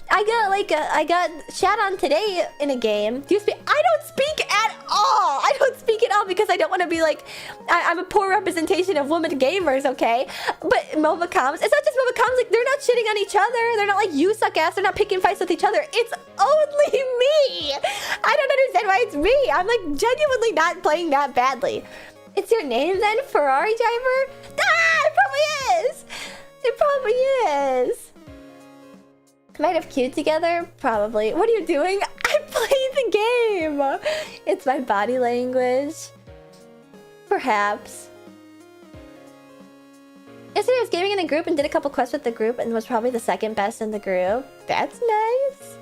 Speaker 1: I got shat on today in a game. Do you speak? I don't speak at all. I don't speak at all because I don't want to be like, I'm a poor representation of women gamers, okay? But MOBA comms, it's not just MOBA comms. Like they're not shitting on each other. They're not like, you suck ass. They're not picking fights with each other. It's only me. I don't understand why it's me. I'm like genuinely not playing that badly. It's your name then, Ferrari driver? Ah, it probably is. It probably is. Might have queued together? Probably. What are you doing? I played the game. It's my body language. Perhaps. Yesterday I was gaming in a group and did a couple quests with the group and was probably the second best in the group. That's nice.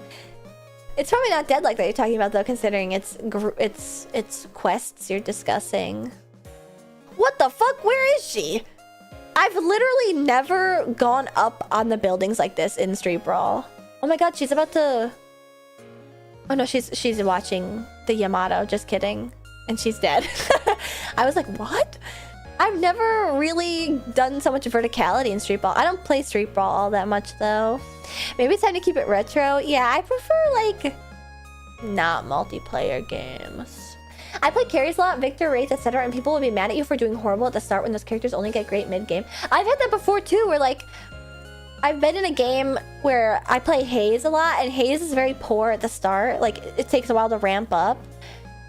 Speaker 1: It's probably not Deadlock that you're talking about though, considering it's quests you're discussing. What the fuck? Where is she? I've literally never gone up on the buildings like this in Street Brawl. Oh my god, she's about to... Oh no, she's watching the Yamato. Just kidding. And she's dead. I was like, what? I've never really done so much verticality in Street Brawl. I don't play Street Brawl all that much though. Maybe it's time to keep it retro. Yeah, I prefer like not multiplayer games. I play carries a lot, Victor, Wraith, etc. and people will be mad at you for doing horrible at the start when those characters only get great mid-game. I've had that before too, where like I've been in a game where I play Hayes a lot and Hayes is very poor at the start. Like it takes a while to ramp up.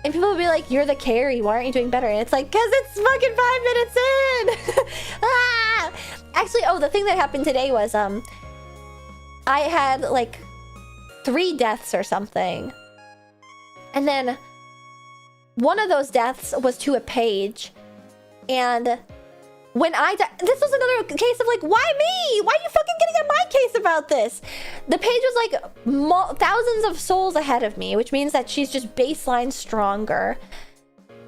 Speaker 1: And people will be like, you're the carry, why aren't you doing better? And it's like, cause it's fucking 5 minutes in! Ah! Actually, oh, the thing that happened today was, I had like 3 deaths or something. And then one of those deaths was to a page. And when I died, this was another case of like, why me? Why are you fucking getting on my case about this? The page was like thousands of souls ahead of me, which means that she's just baseline stronger.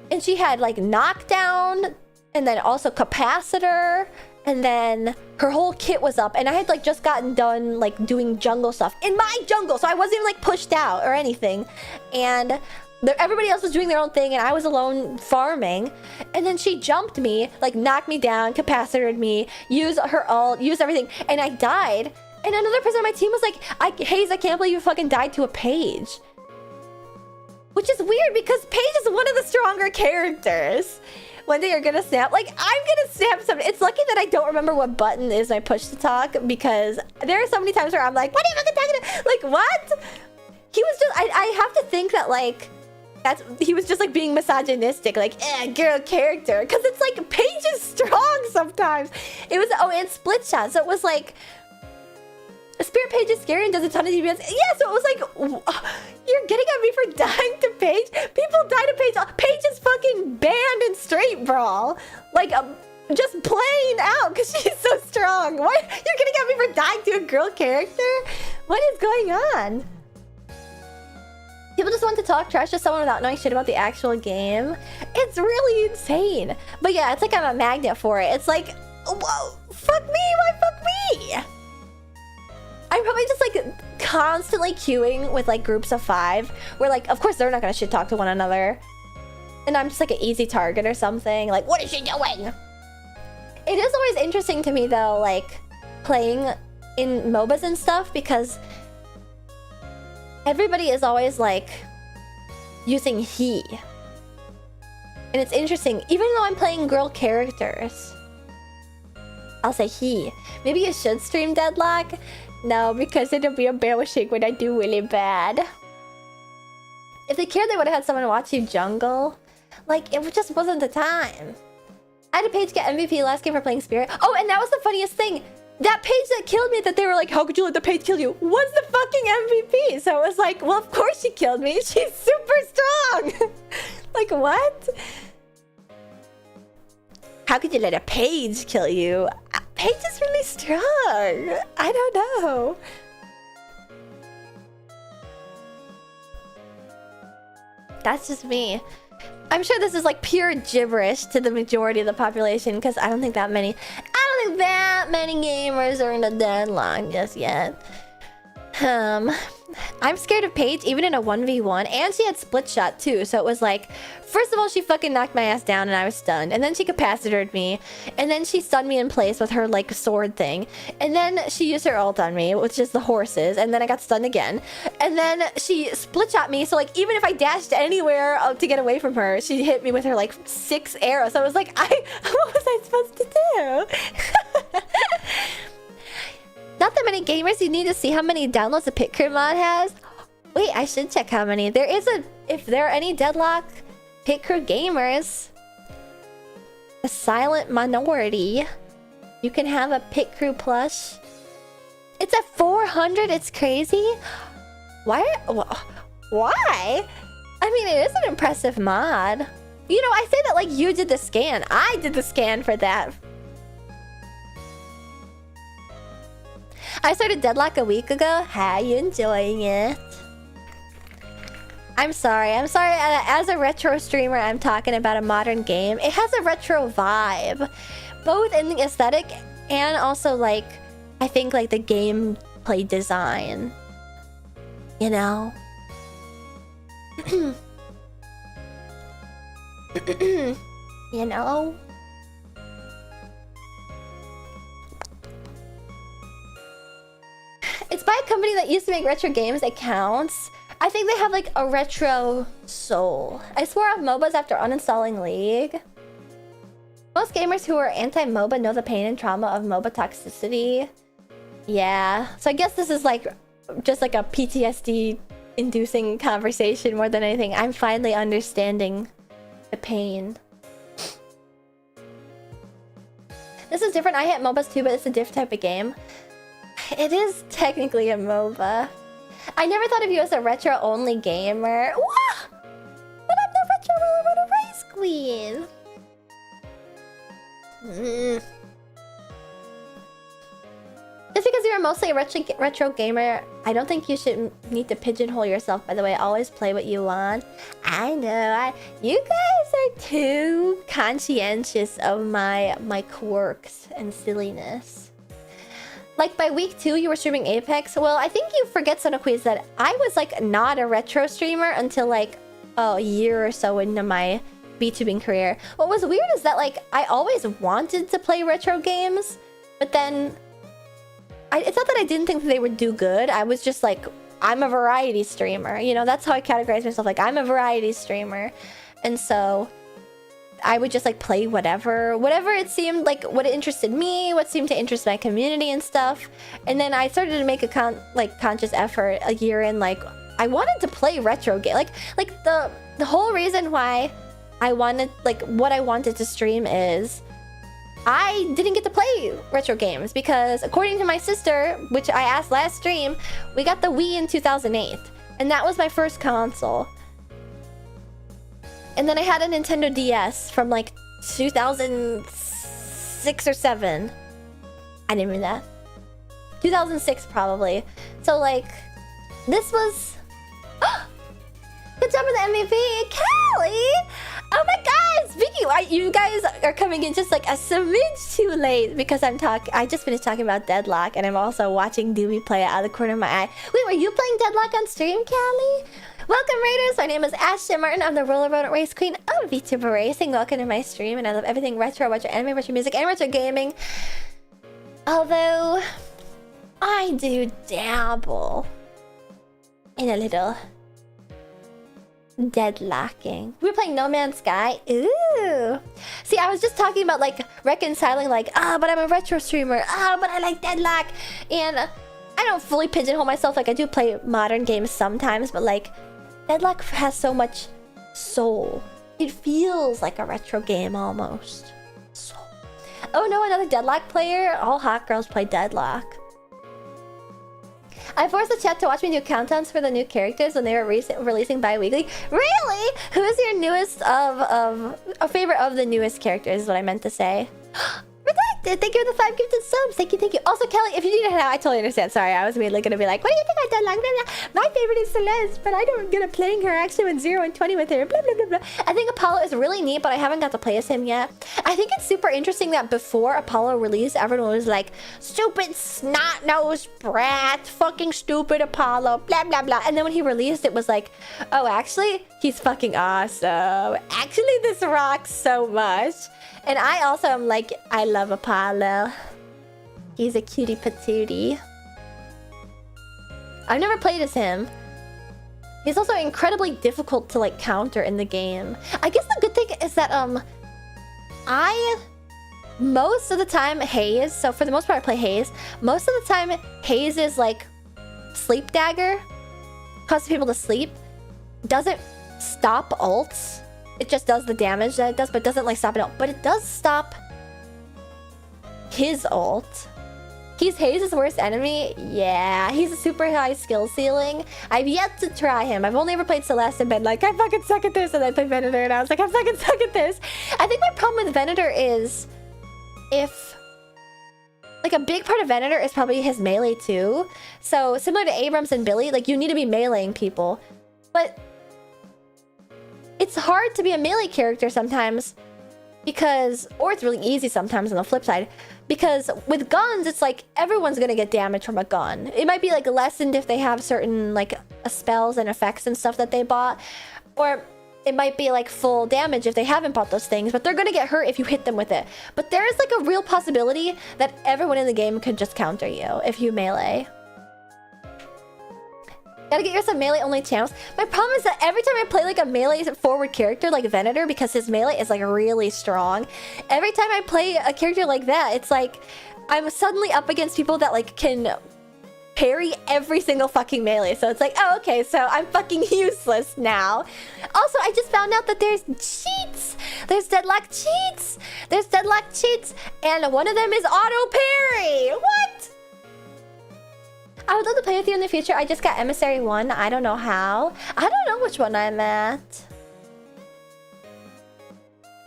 Speaker 1: And she had like knockdown and then also capacitor, and then her whole kit was up, and I had like just gotten done like doing jungle stuff in my jungle, so I wasn't even like pushed out or anything, and everybody else was doing their own thing, and I was alone farming. And then she jumped me, like knocked me down, capacitored me, used her ult, used everything, and I died. And another person on my team was like, Hayes, I can't believe you fucking died to a page. Which is weird because Paige is one of the stronger characters. One day you're gonna snap. Like, I'm gonna snap something. It's lucky that I don't remember what button is my push to talk, because there are so many times where I'm like, what are you fucking talking about? Like, what? He was just, I have to think that, like, he was just like being misogynistic, like, girl character. Because it's like, Paige is strong sometimes. It was, oh, and split shot. So it was like, Spirit Paige is scary and does a ton of DPS. Yeah, so it was like, you're getting at me for dying to Paige? People die to Paige. Paige is fucking banned in straight brawl. Like, just playing out because she's so strong. What? You're getting at me for dying to a girl character? What is going on? People just want to talk trash to someone without knowing shit about the actual game. It's really insane. But yeah, it's like I'm a magnet for it. It's like, whoa, fuck me, why fuck me? I'm probably just like constantly queuing with like groups of 5 where like, of course they're not gonna shit talk to one another. And I'm just like an easy target or something. Like, what is she doing? It is always interesting to me though, like playing in MOBAs and stuff, because everybody is always like using he. And it's interesting, even though I'm playing girl characters, I'll say he. Maybe you should stream Deadlock. No, because it'll be embarrassing when I do really bad. If they cared, they would have had someone watch you jungle. Like, it just wasn't the time. I had a page get MVP last game for playing Spirit. Oh, and that was the funniest thing. That page that killed me, that they were like, how could you let the page kill you, was the fucking MVP. So it was like, well, of course she killed me. She's super strong. Like, what? How could you let a page kill you? Paige is really strong. I don't know. That's just me. I'm sure this is like pure gibberish to the majority of the population, because I don't think that many gamers are in the deadlock just yet. I'm scared of Paige even in a 1v1, and she had split shot too, so it was like, first of all, she fucking knocked my ass down and I was stunned, and then she capacitored me, and then she stunned me in place with her like sword thing, and then she used her ult on me, which is the horses, and then I got stunned again, and then she split shot me, so like even if I dashed anywhere to get away from her, she hit me with her like 6 arrows. So I was like, what was I supposed to do? Not that many gamers. You need to see how many downloads the Pit Crew mod has. Wait, I should check how many. There is if there are any Deadlock Pit Crew gamers, a silent minority, you can have a Pit Crew plush. It's at 400. It's crazy. Why? Why? I mean, it is an impressive mod. You know, I say that like you did the scan. I did the scan for that. I started Deadlock a week ago. How you enjoying it? I'm sorry. As a retro streamer, I'm talking about a modern game. It has a retro vibe, both in the aesthetic and also like, I think like the gameplay design. You know? You know? It's by a company that used to make retro games. It counts. I think they have like a retro soul. I swore off MOBAs after uninstalling League. Most gamers who are anti-MOBA know the pain and trauma of MOBA toxicity. Yeah. So I guess this is like just like a PTSD inducing conversation more than anything. I'm finally understanding the pain. This is different. I hit MOBAs too, but it's a different type of game. It is technically a MOBA. I never thought of you as a retro-only gamer. Wah! But I'm the retro race queen. Just because you're mostly a retro gamer, I don't think you should need to pigeonhole yourself, by the way. Always play what you want. I know, you guys are too conscientious of my quirks and silliness. Like, by week 2, you were streaming Apex. Well, I think you forget, Sonoquiz, that I was, like, not a retro streamer until, like, a year or so into my VTubing career. What was weird is that, like, I always wanted to play retro games, but then... it's not that I didn't think that they would do good. I was just like, I'm a variety streamer. You know, that's how I categorize myself. Like, I'm a variety streamer. And so I would just like play whatever it seemed like, what interested me, what seemed to interest my community and stuff. And then I started to make a conscious effort a year in, like, I wanted to play retro game. Like the whole reason why I wanted, like, what I wanted to stream is I didn't get to play retro games because, according to my sister, which I asked last stream, we got the Wii in 2008. And that was my first console. And then I had a Nintendo DS from like 2006 or 7. I didn't mean that. 2006 probably. So like, this was... Good job with the MVP, Callie! Oh my god, Vicky, you guys are coming in just like a smidge too late because I just finished talking about Deadlock and I'm also watching Dewey play it out of the corner of my eye. Wait, were you playing Deadlock on stream, Callie? Welcome, Raiders. My name is Ashton Martin. I'm the roller rodent race queen of VTuber Racing. Welcome to my stream, and I love everything retro anime, retro music, and retro gaming. Although, I do dabble in a little deadlocking. We were playing No Man's Sky. Ooh. See, I was just talking about like reconciling, like, but I'm a retro streamer. But I like Deadlock. And I don't fully pigeonhole myself. Like, I do play modern games sometimes, but like, Deadlock has so much soul. It feels like a retro game almost. Soul. Oh no, another Deadlock player? All hot girls play Deadlock. I forced the chat to watch me do countdowns for the new characters when they were releasing bi-weekly. Really? Who is your newest a favorite of the newest characters is what I meant to say. Redacted! Thank you for the 5 gifted subs. Thank you, thank you. Also, Kelly, if you need to head out, I totally understand. Sorry, I was immediately gonna be like, what do you think I've done long? Blah, blah. My favorite is Celeste, but I don't get a playing her actually when 0 and 20 with her. Blah, blah, blah, blah. I think Apollo is really neat, but I haven't got to play as him yet. I think it's super interesting that before Apollo released, everyone was like, stupid snot-nosed brat, fucking stupid Apollo, blah, blah, blah. And then when he released, it was like, oh, actually, he's fucking awesome. Actually, this rocks so much. And I also am like, I love Apollo. He's a cutie patootie. I've never played as him. He's also incredibly difficult to like counter in the game. I guess the good thing is that most of the time Haze, so for the most part I play Haze. Most of the time Haze is like sleep dagger. Causes people to sleep. Doesn't stop ults. It just does the damage that it does, but it doesn't like stop it ult. But it does stop his ult. He's Haze's worst enemy. Yeah, he's a super high skill ceiling. I've yet to try him. I've only ever played Celeste and been like, I fucking suck at this. And then I played Venator and I was like, I fucking suck at this. I think my problem with Venator is if... like a big part of Venator is probably his melee too. So similar to Abrams and Billy, like you need to be meleeing people. But... it's hard to be a melee character sometimes because, or it's really easy sometimes on the flip side, because with guns, it's like everyone's gonna get damage from a gun. It might be like lessened if they have certain like spells and effects and stuff that they bought, or it might be like full damage if they haven't bought those things, but they're gonna get hurt if you hit them with it. But there is like a real possibility that everyone in the game could just counter you if you melee. Gotta get yourself melee-only champs. My problem is that every time I play like a melee-forward character like Venator, because his melee is like really strong, every time I play a character like that, it's like I'm suddenly up against people that like can parry every single fucking melee. So it's like, oh, okay, so I'm fucking useless now. Also, I just found out that there's cheats. There's Deadlock cheats. There's Deadlock cheats, and one of them is auto-parry. What? I would love to play with you in the future. I just got Emissary 1. I don't know how. I don't know which one I'm at.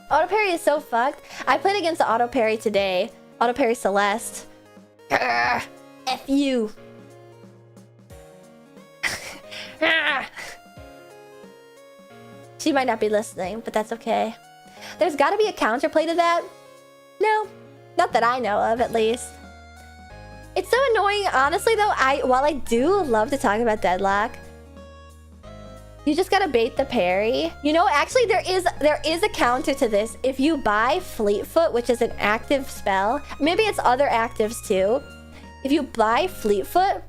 Speaker 1: Auto parry is so fucked. I played against the auto parry today. Auto parry Celeste. Grr. F you. She might not be listening, but that's okay. There's gotta be a counterplay to that. No, not that I know of, at least. It's so annoying, honestly, though. While I do love to talk about Deadlock, you just gotta bait the parry. You know, actually, there is a counter to this. If you buy Fleetfoot, which is an active spell, maybe it's other actives too. If you buy Fleetfoot,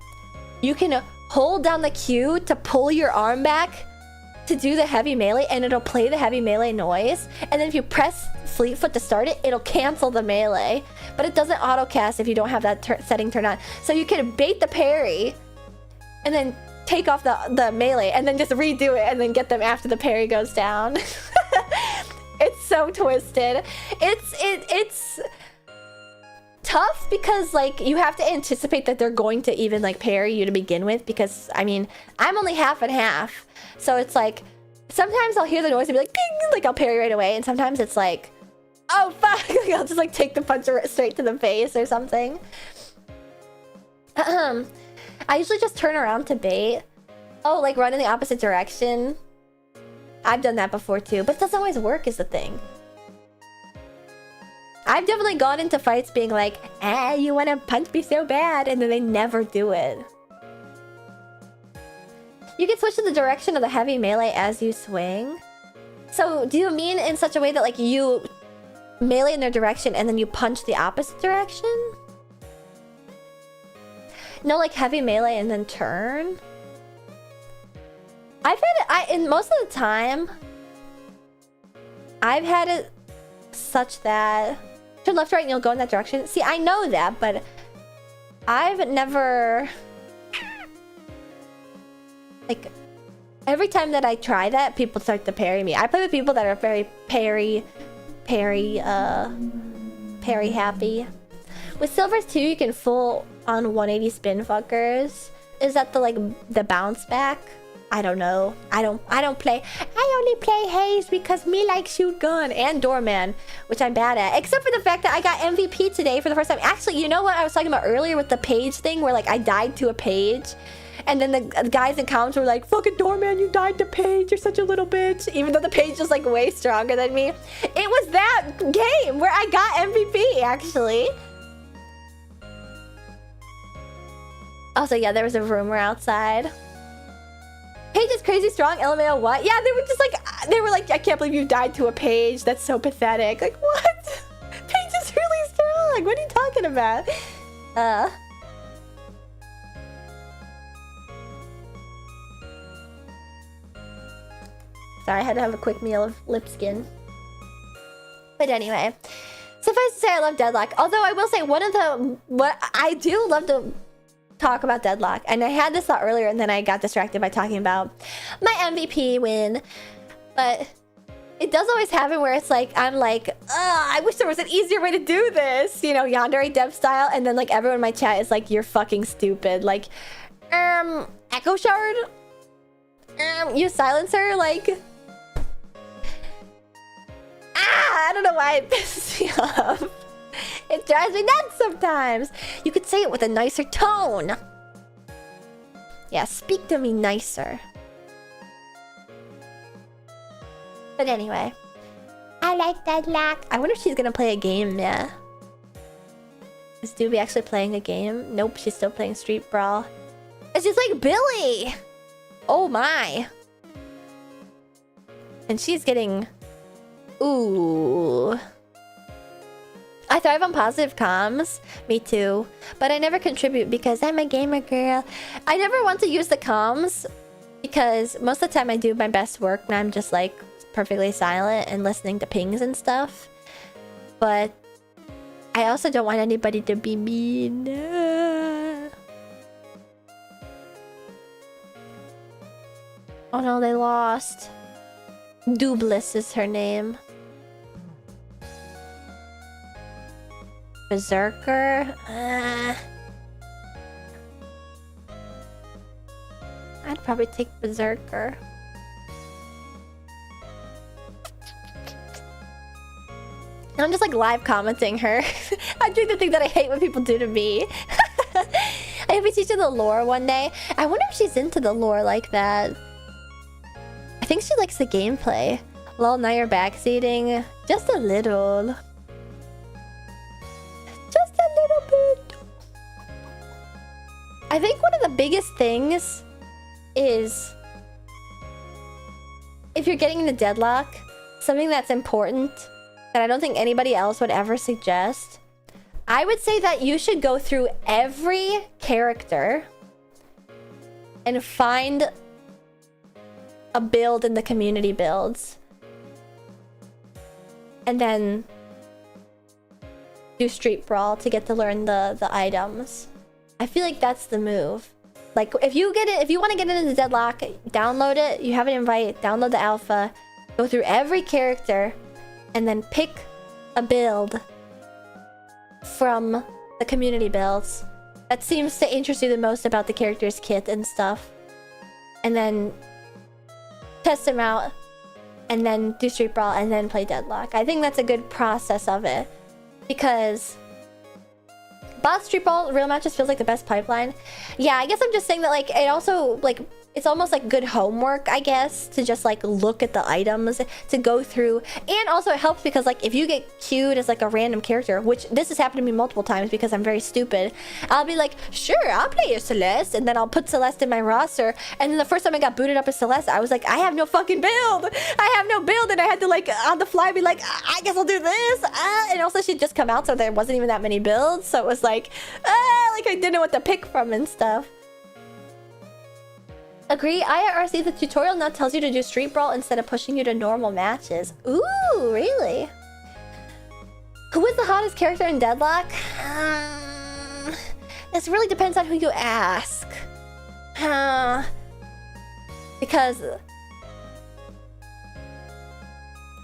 Speaker 1: you can hold down the Q to pull your arm back to do the heavy melee, and it'll play the heavy melee noise. And then if you press Fleetfoot to start it, it'll cancel the melee. But it doesn't auto-cast if you don't have that setting turned on. So you can bait the parry, and then take off the melee, and then just redo it, and then get them after the parry goes down. It's so twisted. It's tough because, like, you have to anticipate that they're going to even, like, parry you to begin with, because, I mean, I'm only half and half. So it's like, sometimes I'll hear the noise and be like, ding, like, I'll parry right away, and sometimes it's like, oh, fuck, I'll just, like, take the punch straight to the face or something. I usually just turn around to bait. Oh, like, run in the opposite direction. I've done that before, too, but it doesn't always work is the thing. I've definitely gone into fights being like, you want to punch me so bad, and then they never do it. You can switch to the direction of the heavy melee as you swing. So, do you mean in such a way that, like, you melee in their direction and then you punch the opposite direction? No, like, heavy melee and then turn? I've had it, in most of the time, I've had it such that turn left, right, and you'll go in that direction. See, I know that, but I've never, like, every time that I try that, people start to parry me. I play with people that are very parry happy. With silvers too, you can full on 180 spin fuckers. Is that the bounce back? I don't know. I don't play. I only play Haze because me like shoot gun and doorman, which I'm bad at. Except for the fact that I got MVP today for the first time. Actually, you know what I was talking about earlier with the page thing, where, like, I died to a page, and then the guys in comments were like, "Fucking doorman, you died to page. You're such a little bitch." Even though the page is, like, way stronger than me. It was that game where I got MVP, actually. Also, yeah, there was a rumor outside. Page is crazy strong, LMAO what? Yeah, they were like, I can't believe you died to a page. That's so pathetic. Like, what? Page is really strong. What are you talking about? Sorry, I had to have a quick meal of lip skin. But anyway, suffice to say, I love Deadlock. Although I will say, what I do love to talk about Deadlock, and I had this thought earlier, and then I got distracted by talking about my MVP win. But it does always happen where it's like, I'm like, I wish there was an easier way to do this, you know, Yandere Dev style, and then, like, everyone in my chat is like, you're fucking stupid. Like, Echo Shard? Use Silencer? Like, I don't know why it pisses me off. It drives me nuts sometimes. You could say it with a nicer tone. Yeah, speak to me nicer. But anyway, I like Deadlock. I wonder if she's gonna play a game. Yeah. Is Doobie actually playing a game? Nope, she's still playing Street Brawl. It's just like Billy. Oh my. And she's getting... Ooh. I thrive on positive comms. Me too. But I never contribute because I'm a gamer girl. I never want to use the comms because most of the time I do my best work when I'm just, like, perfectly silent and listening to pings and stuff. But I also don't want anybody to be mean. Oh no, they lost. Dublis is her name. Berserker? I'd probably take Berserker. I'm just, like, live commenting her. I'm doing the thing that I hate when people do to me. I hope we teach her the lore one day. I wonder if she's into the lore like that. I think she likes the gameplay. Lol, now you're backseating. Just a little. Just a little bit. I think one of the biggest things is if you're getting into deadlock, something that's important that I don't think anybody else would ever suggest, I would say that you should go through every character and find a build in the community builds. And then do Street Brawl to get to learn the items. I feel like that's the move. Like, if you want to get into Deadlock, download it. You have an invite, download the alpha, go through every character, and then pick a build from the community builds that seems to interest you the most about the character's kit and stuff. And then test them out, and then do Street Brawl, and then play Deadlock. I think that's a good process of it. Because Bot Street Brawl real matches feels like the best pipeline. Yeah, I guess I'm just saying that, like, it also, like, it's almost like good homework, I guess, to just like look at the items, to go through. And also it helps because, like, if you get queued as like a random character, which this has happened to me multiple times because I'm very stupid, I'll be like, sure, I'll play as Celeste, and then I'll put Celeste in my roster. And then the first time I got booted up as Celeste, I was like, I have no fucking build. I have no build, and I had to, like, on the fly be like, I guess I'll do this. And also she'd just come out, so there wasn't even that many builds. So it was like I didn't know what to pick from and stuff. Agree. IRC, the tutorial now tells you to do Street Brawl instead of pushing you to normal matches. Ooh, really? Who is the hottest character in Deadlock? This really depends on who you ask. Because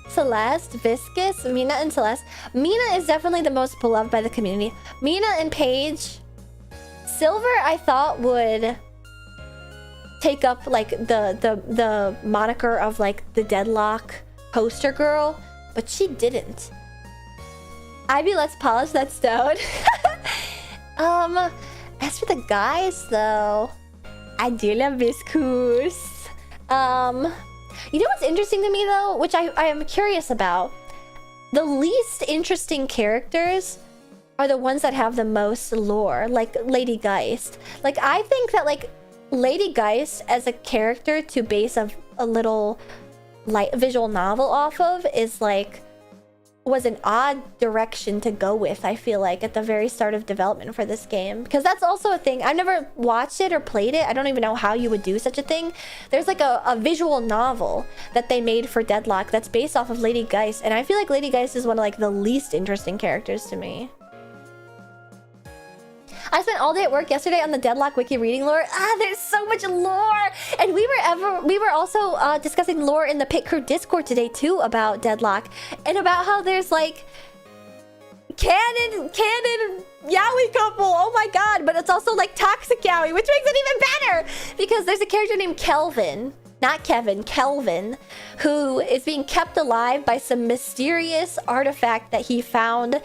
Speaker 1: Celeste, Viscous, Mina, and Celeste. Mina is definitely the most beloved by the community. Mina and Paige. Silver, I thought, would take up like the moniker of like the Deadlock poster girl, but she didn't. Ivy, let's polish that stone. As for the guys though, I do love Viscous. You know what's interesting to me though, which I am curious about? The least interesting characters are the ones that have the most lore, like Lady Geist. Like, I think that, like, Lady Geist as a character to base a little light visual novel off of is like was an odd direction to go with, I feel like, at the very start of development for this game, because that's also a thing. I've never watched it or played it. I don't even know how you would do such a thing. There's like a visual novel that they made for Deadlock that's based off of Lady Geist, and I feel like Lady Geist is one of like the least interesting characters to me. I spent all day at work yesterday on the Deadlock wiki reading lore. There's so much lore! And we were also discussing lore in the Pit Crew Discord today too about Deadlock. And about how there's like canon yaoi couple, oh my god, but it's also like toxic yaoi, which makes it even better! Because there's a character named Kelvin, not Kevin, Kelvin, who is being kept alive by some mysterious artifact that he found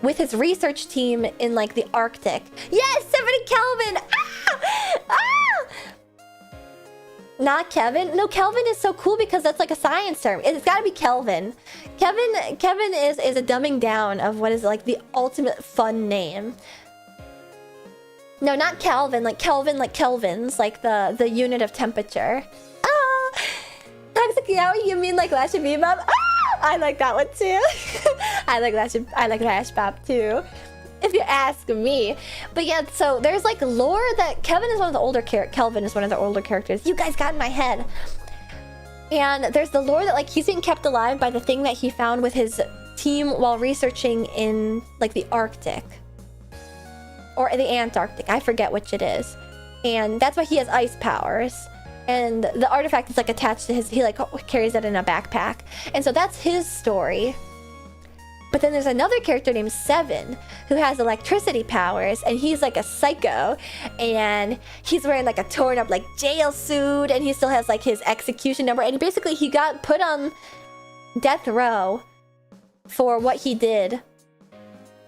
Speaker 1: with his research team in like the Arctic. Yes, 70 Kelvin! Not Kevin. No, Kelvin is so cool because that's like a science term. It's gotta be Kelvin. Kevin is a dumbing down of what is like the ultimate fun name. No, not Kelvin, like Kelvins, like the unit of temperature. Toxic yaoi, you mean like Lash and Bebop? I like that one too. I like Lash Bop too, if you ask me. But yeah, so there's like lore that Kevin is one of the older Kelvin is one of the older characters. You guys got in my head. And there's the lore that like he's being kept alive by the thing that he found with his team while researching in like the Arctic or the Antarctic. I forget which it is. And that's why he has ice powers. And the artifact is like attached to his, he like carries it in a backpack. And so that's his story. But then there's another character named Seven who has electricity powers, and he's like a psycho, and he's wearing like a torn up like jail suit, and he still has like his execution number, and basically he got put on death row for what he did.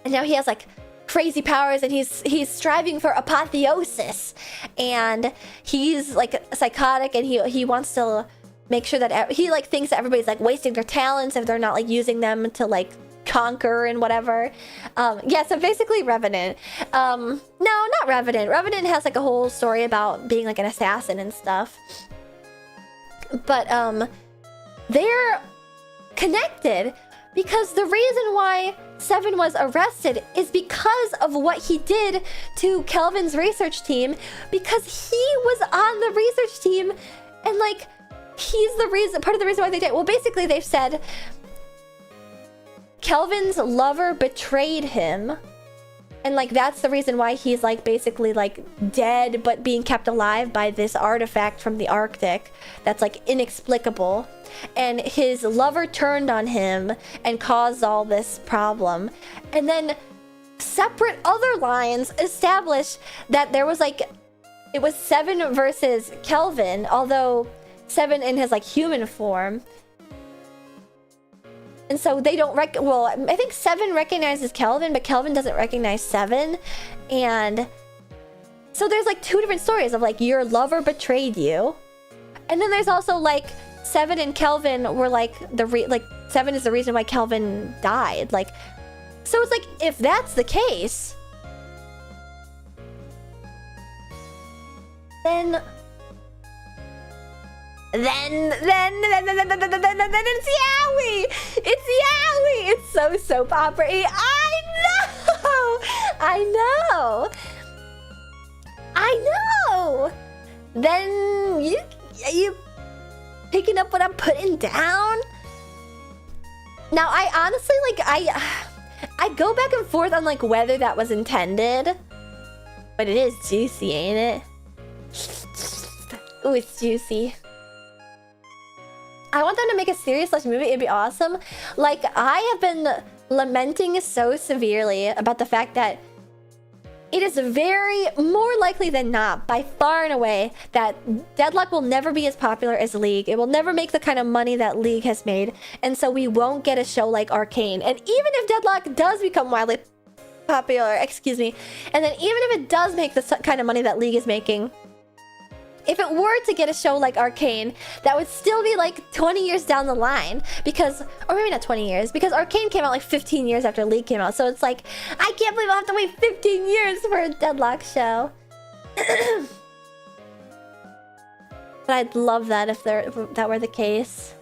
Speaker 1: And now he has like crazy powers, and he's striving for apotheosis, and he's like psychotic, and he wants to make sure that he like thinks that everybody's like wasting their talents if they're not like using them to like conquer and whatever. Yeah, so basically Revenant. No, not Revenant. Revenant has like a whole story about being like an assassin and stuff. But they're connected because the reason why Seven was arrested is because of what he did to Kelvin's research team, because he was on the research team, and like he's the reason, part of the reason why they did. Well, basically they've said Kelvin's lover betrayed him, and like that's the reason why he's like basically like dead but being kept alive by this artifact from the Arctic that's like inexplicable, and his lover turned on him and caused all this problem. And then separate other lines establish that there was like, it was Seven versus Kelvin, although Seven in his like human form. And so they don't well, I think Seven recognizes Kelvin, but Kelvin doesn't recognize Seven. And so there's like two different stories of like your lover betrayed you. And then there's also like Seven and Kelvin were like like Seven is the reason why Kelvin died. Like, so it's like, if that's the case, then it's Yowie! It's Yowie! It's so soap opera-y. I know! Then you picking up what I'm putting down? Now, I honestly, like, I go back and forth on, like, whether that was intended. But it is juicy, ain't it? Ooh, it's juicy. I want them to make a series / movie. It'd be awesome. Like, I have been lamenting so severely about the fact that it is very more likely than not, by far and away, that Deadlock will never be as popular as League. It will never make the kind of money that League has made, and so we won't get a show like Arcane. And even if Deadlock does become wildly popular, excuse me, and then even if it does make the kind of money that League is making, if it were to get a show like Arcane, that would still be like 20 years down the line, because, or maybe not 20 years, because Arcane came out like 15 years after League came out, so it's like, I can't believe I'll have to wait 15 years for a Deadlock show. But I'd love that if that were the case.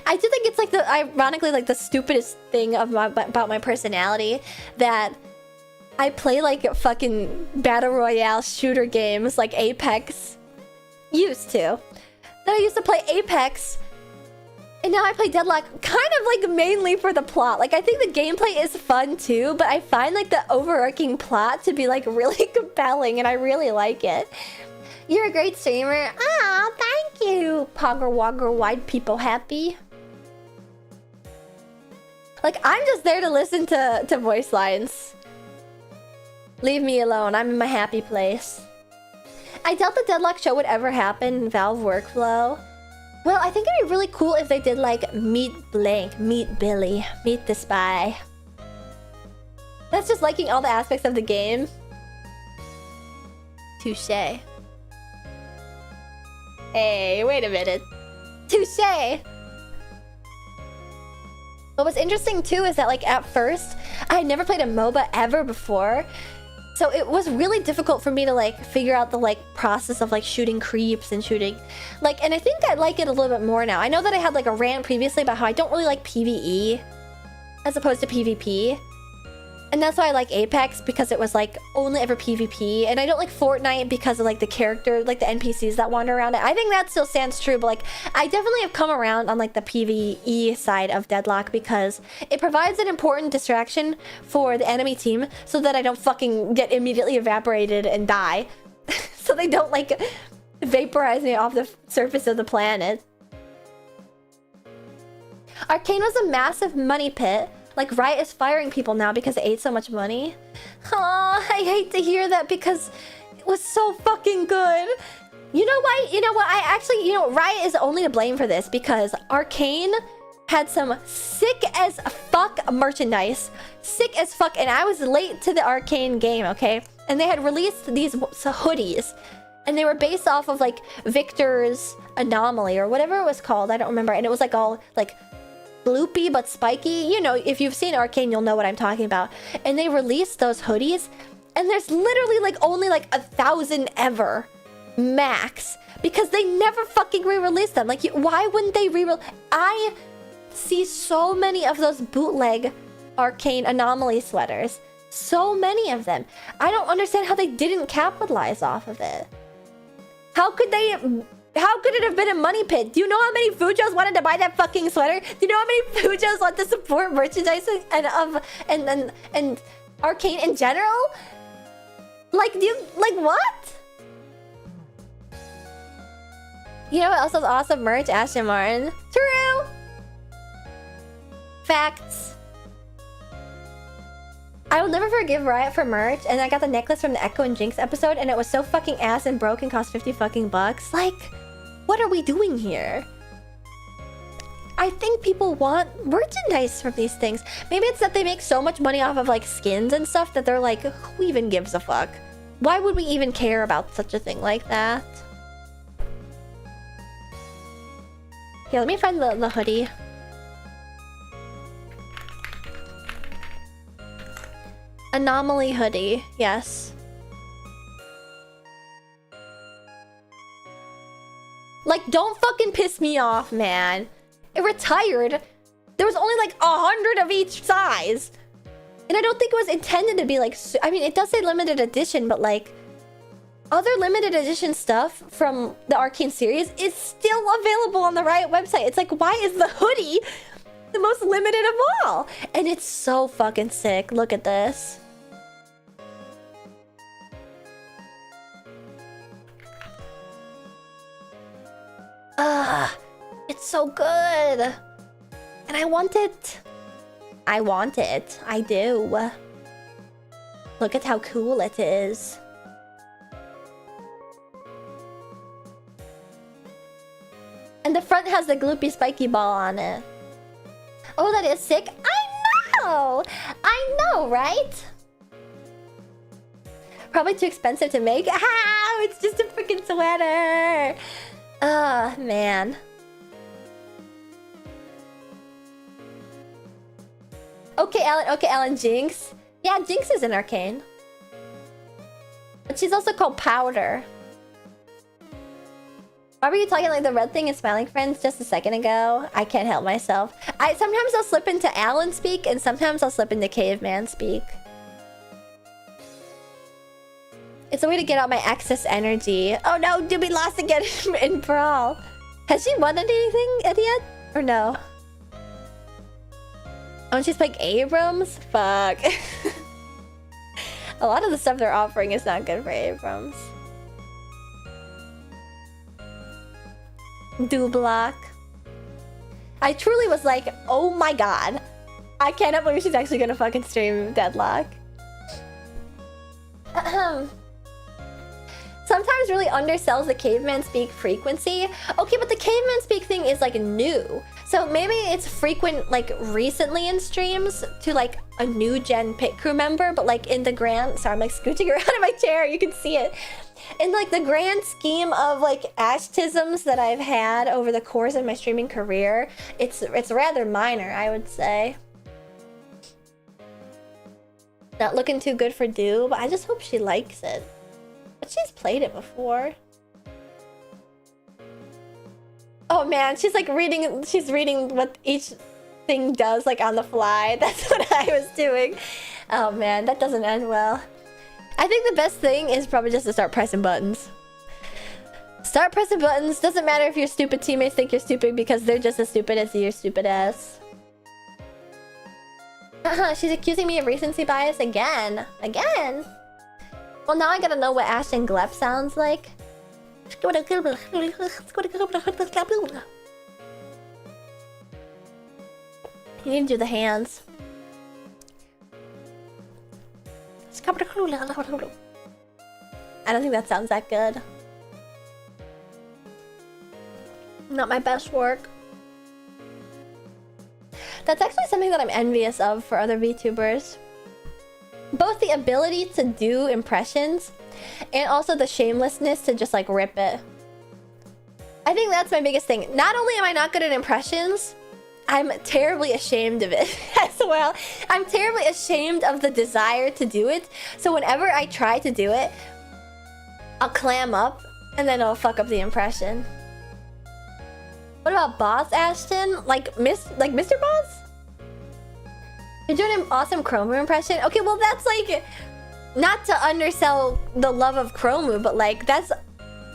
Speaker 1: I do think it's like the, ironically, like the stupidest thing about my personality, that I play like fucking battle royale shooter games like Apex. Used to. Then I used to play Apex, and now I play Deadlock kind of like mainly for the plot. Like, I think the gameplay is fun too, but I find like the overarching plot to be like really compelling, and I really like it. You're a great streamer. Ah, thank you. Pogger Wogger Wide People Happy. Like, I'm just there to listen to voice lines. Leave me alone. I'm in my happy place. I doubt the Deadlock show would ever happen in Valve workflow. Well, I think it'd be really cool if they did like Meet Blank, Meet Billy, Meet the Spy. That's just liking all the aspects of the game. Touché. Hey, wait a minute. Touché! What was interesting too is that like at first, I had never played a MOBA ever before. So it was really difficult for me to like figure out the like process of like shooting creeps and shooting like, and I think I like it a little bit more now. I know that I had like a rant previously about how I don't really like PvE as opposed to PvP. And that's why I like Apex, because it was like only ever PvP. And I don't like Fortnite because of like the character, like the NPCs that wander around it. I think that still stands true, but like I definitely have come around on like the PvE side of Deadlock, because it provides an important distraction for the enemy team so that I don't fucking get immediately evaporated and die. So they don't like vaporize me off the surface of the planet. Arcane was a massive money pit. Like, Riot is firing people now because it ate so much money. Aw, I hate to hear that because it was so fucking good. You know why? You know what? I actually, Riot is only to blame for this because Arcane had some sick as fuck merchandise. Sick as fuck. And I was late to the arcane game, okay? And they had released these hoodies. And they were based off of like Victor's Anomaly or whatever it was called. I don't remember. And it was like all like gloopy but spiky. You know, if you've seen Arcane, you'll know what I'm talking about. And they released those hoodies. And there's literally like only like 1,000 ever. Max. Because they never fucking re-released them. Like, why wouldn't they re-release? I see so many of those bootleg Arcane Anomaly sweaters. So many of them. I don't understand how they didn't capitalize off of it. How could it have been a money pit? Do you know how many Fujos wanted to buy that fucking sweater? Do you know how many Fujos want to support merchandising and Arcane in general? Like, what? You know what else is awesome merch? Aston Martin. True. Facts. I will never forgive Riot for merch, and I got the necklace from the Echo and Jinx episode, and it was so fucking ass and broke and cost 50 fucking bucks. Like, what are we doing here? I think people want merchandise from these things. Maybe it's that they make so much money off of like skins and stuff that they're like, who even gives a fuck? Why would we even care about such a thing like that? Yeah, let me find the hoodie. Anomaly hoodie, yes. Like, don't fucking piss me off, man. It retired. There was only like 100 of each size. And I don't think it was intended to be like... I mean, it does say limited edition, but like... Other limited edition stuff from the Arcane series is still available on the Riot website. It's like, why is the hoodie the most limited of all? And it's so fucking sick. Look at this. It's so good. And I want it. I want it. I do. Look at how cool it is. And the front has the gloopy spiky ball on it. Oh, that is sick. I know! I know, right? Probably too expensive to make. Ah, it's just a freaking sweater. Man. Okay, Alan, Jinx. Yeah, Jinx is in Arcane. But she's also called Powder. Why were you talking like the red thing in Smiling Friends just a second ago? I can't help myself. Sometimes I'll slip into Alan speak, and sometimes I'll slip into Caveman speak. It's a way to get out my excess energy. Oh no, Doobie lost again in Brawl. Has she won anything yet? Or no? Oh, she's playing Abrams? Fuck. A lot of the stuff they're offering is not good for Abrams. Block. I truly was like, oh my god. I cannot believe she's actually gonna fucking stream Deadlock. Sometimes really undersells the Caveman Speak frequency. Okay, but the Caveman Speak thing is like new. So maybe it's frequent like recently in streams to like a new gen pit crew member, but like in the grand... Sorry, I'm like scooching around in my chair, you can see it. In like the grand scheme of like ashtisms that I've had over the course of my streaming career, it's rather minor, I would say. Not looking too good for Do, but I just hope she likes it. But she's played it before. Oh man, she's like reading what each thing does like on the fly. That's what I was doing. Oh man, that doesn't end well. I think the best thing is probably just to start pressing buttons. Start pressing buttons. Doesn't matter if your stupid teammates think you're stupid because they're just as stupid as your stupid ass. She's accusing me of recency bias again. Again? Well, now I gotta know what Ashton Glep sounds like. You need to do the hands. I don't think that sounds that good. Not my best work. That's actually something that I'm envious of for other VTubers. Both the ability to do impressions and also the shamelessness to just like rip it. I think that's my biggest thing. Not only am I not good at impressions, I'm terribly ashamed of it as well. I'm terribly ashamed of the desire to do it. So whenever I try to do it, I'll clam up and then I'll fuck up the impression. What about Boss Ashton? Like Mr. Boss? You're doing an awesome Chromu impression? Okay, well that's like, not to undersell the love of Chromu, but like that's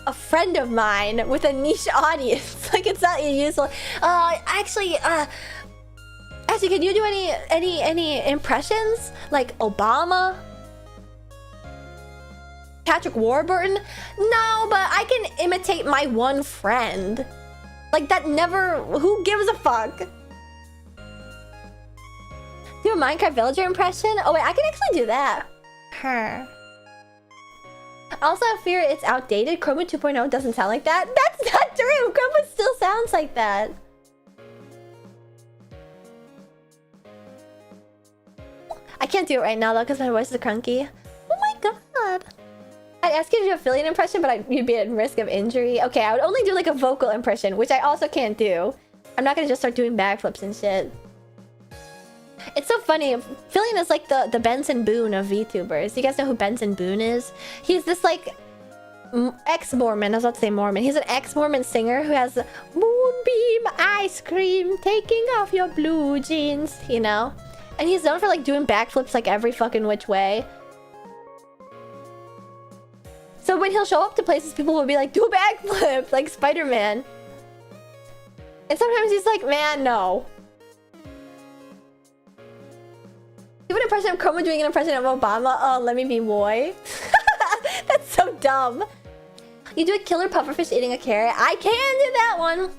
Speaker 1: a friend of mine with a niche audience. Like it's not useful. Actually, can you do any impressions? Like Obama? Patrick Warburton? No, but I can imitate my one friend. Like that never, who gives a fuck? Do a Minecraft villager impression? Oh wait, I can actually do that. Her. I also have fear it's outdated. Chroma 2.0 doesn't sound like that. That's not true. Chroma still sounds like that. I can't do it right now though because my voice is crunky. Oh my god. I'd ask you to do a affiliate impression, but you'd be at risk of injury. Okay, I would only do like a vocal impression, which I also can't do. I'm not gonna just start doing backflips and shit. It's so funny. Fillion is like the Benson Boone of VTubers. You guys know who Benson Boone is? He's this like ex-Mormon. I was about to say Mormon. He's an ex-Mormon singer who has moonbeam ice cream taking off your blue jeans, you know? And he's known for like doing backflips like every fucking which way. So when he'll show up to places, people will be like, do a backflip, like Spider-Man. And sometimes he's like, man, no. Do an impression of Chroma doing an impression of Obama. Oh, let me be boy. That's so dumb. You do a killer pufferfish eating a carrot. I can do that one.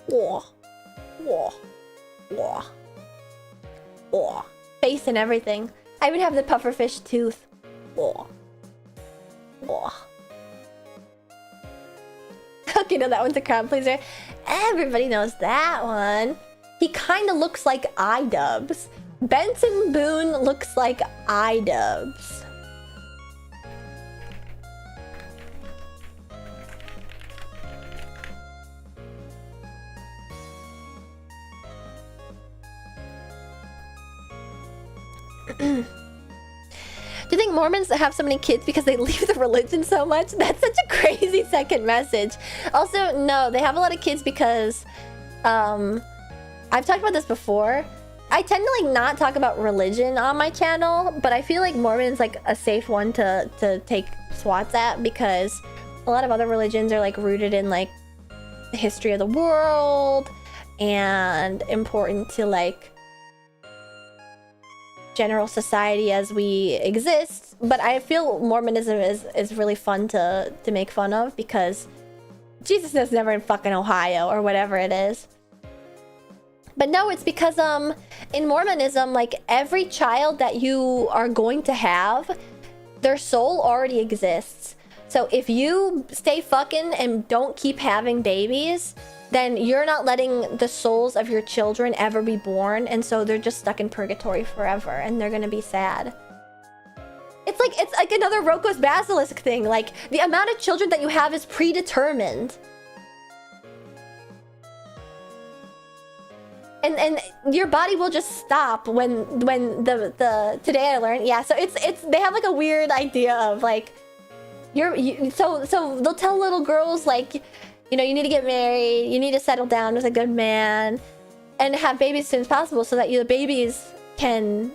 Speaker 1: Whoa. Whoa. Whoa. Whoa. Face and everything. I even have the pufferfish tooth. Whoa. Whoa. Okay, no, that one's a crowd pleaser. Everybody knows that one. He kind of looks like iDubbbz. Benson Boone looks like iDubbbz. Do you think Mormons have so many kids because they leave the religion so much? That's such a crazy second message. Also, no, they have a lot of kids because I've talked about this before. I tend to like not talk about religion on my channel, but I feel like Mormon is like a safe one to take swats at because a lot of other religions are like rooted in like the history of the world and important to like general society as we exist. But I feel Mormonism is really fun to make fun of because Jesus was never in fucking Ohio or whatever it is. But no, it's because in Mormonism, like every child that you are going to have, their soul already exists. So if you stay fucking and don't keep having babies, then you're not letting the souls of your children ever be born, and so they're just stuck in purgatory forever, and they're gonna be sad. It's like another Roko's basilisk thing. Like the amount of children that you have is predetermined. And your body will just stop when the today I learned, yeah. So it's they have like a weird idea of like so they'll tell little girls like, you know, you need to get married, you need to settle down with a good man, and have babies as soon as possible so that the babies can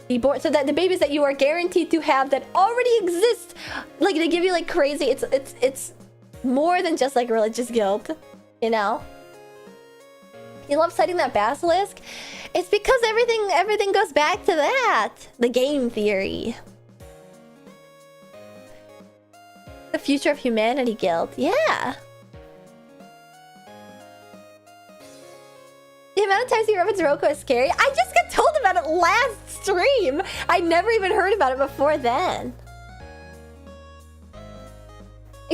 Speaker 1: be born, so that the babies that you are guaranteed to have that already exist, like they give you like crazy. It's more than just like religious guilt, you know. You love citing that basilisk? It's because everything goes back to that. The game theory. The future of humanity guilt. Yeah. The amount of times you reference Roko is scary. I just got told about it last stream. I never even heard about it before then.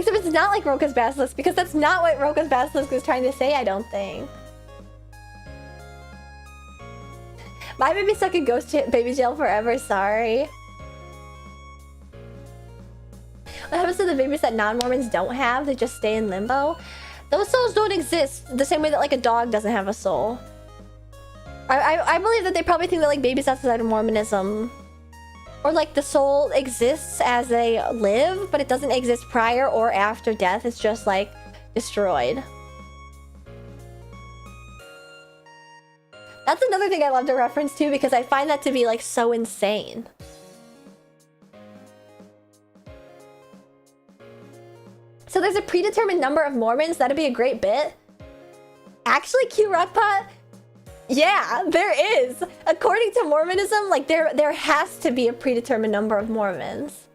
Speaker 1: Except it's not like Roka's Basilisk, because that's not what Roka's Basilisk is trying to say, I don't think. My baby's stuck in baby jail forever, sorry. What happens to the babies that non-Mormons don't have? They just stay in limbo? Those souls don't exist the same way that like a dog doesn't have a soul. I believe that they probably think that like babies outside of Mormonism, or like the soul exists as they live, but it doesn't exist prior or after death. It's just like destroyed. That's another thing I love to reference too, because I find that to be like so insane. So there's a predetermined number of Mormons. That'd be a great bit. Actually, Q Rockpot, yeah, there is. According to Mormonism, like there has to be a predetermined number of Mormons.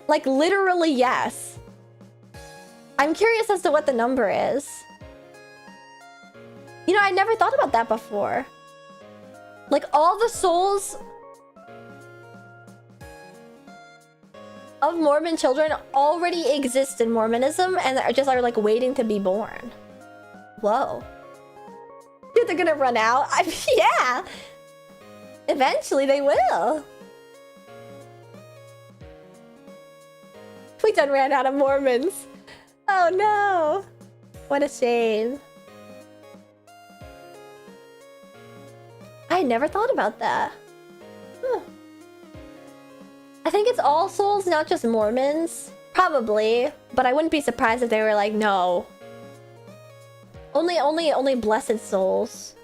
Speaker 1: Like literally, yes. I'm curious as to what the number is. You know, I never thought about that before. Like all the souls of Mormon children already exist in Mormonism and are like waiting to be born. Whoa. Dude, they're gonna run out? Yeah! Eventually they will. We done ran out of Mormons. Oh no. What a shame. I never thought about that. Huh. I think it's all souls, not just Mormons. Probably, but I wouldn't be surprised if they were like, no. Only blessed souls.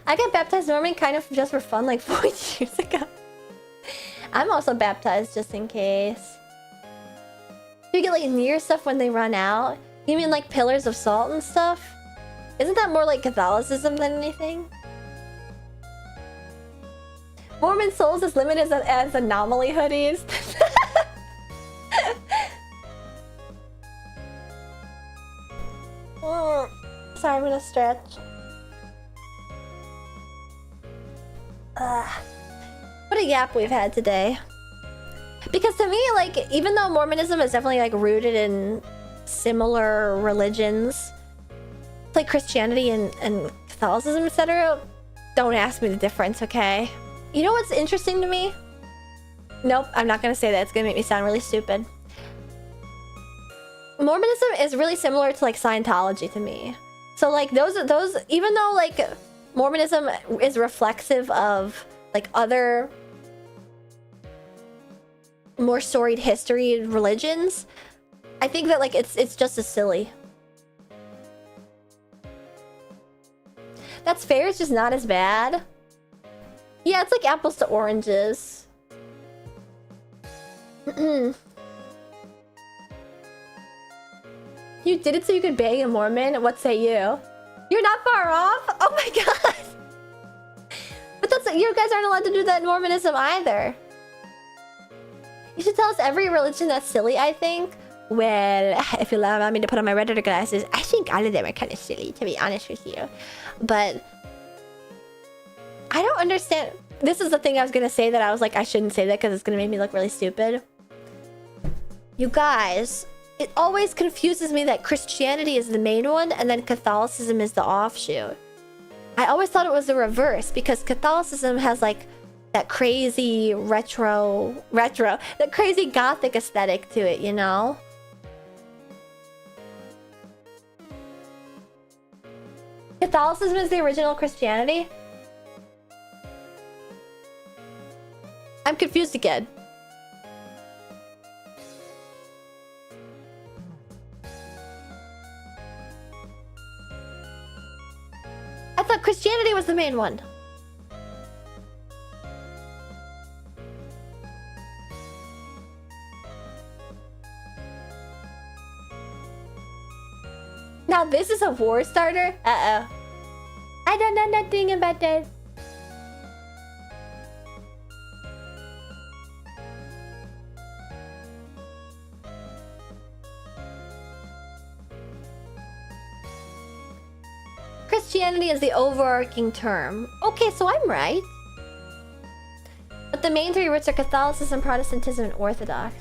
Speaker 1: I got baptized Mormon kind of just for fun like 4 years ago. I'm also baptized just in case. You get like near stuff when they run out? You mean like pillars of salt and stuff? Isn't that more like Catholicism than anything? Mormon souls is limited as anomaly hoodies. Sorry, I'm gonna stretch. What a yap we've had today. Because to me, like, even though Mormonism is definitely like rooted in similar religions, like Christianity and Catholicism, etc., don't ask me the difference, okay? You know what's interesting to me? Nope, I'm not gonna say that. It's gonna make me sound really stupid. Mormonism is really similar to like Scientology to me. So like those, even though like Mormonism is reflexive of like other more storied history religions, I think that like it's just as silly. That's fair, it's just not as bad. Yeah, it's like apples to oranges. You did it so you could bang a Mormon? What say you? You're not far off? Oh my god! But that's, you guys aren't allowed to do that in Mormonism either. You should tell us every religion that's silly, I think. Well, if you allow me to put on my Redditor glasses, I think all of them are kind of silly, to be honest with you. But I don't understand. This is the thing I was gonna say that I was like, I shouldn't say that because it's gonna make me look really stupid. You guys, it always confuses me that Christianity is the main one and then Catholicism is the offshoot. I always thought it was the reverse because Catholicism has like that crazy that crazy gothic aesthetic to it, you know? Catholicism is the original Christianity? I'm confused again. I thought Christianity was the main one. Now this is a war starter? Uh-oh. I don't know nothing about that. Christianity is the overarching term. Okay, so I'm right. But the main three roots are Catholicism, Protestantism, and Orthodox.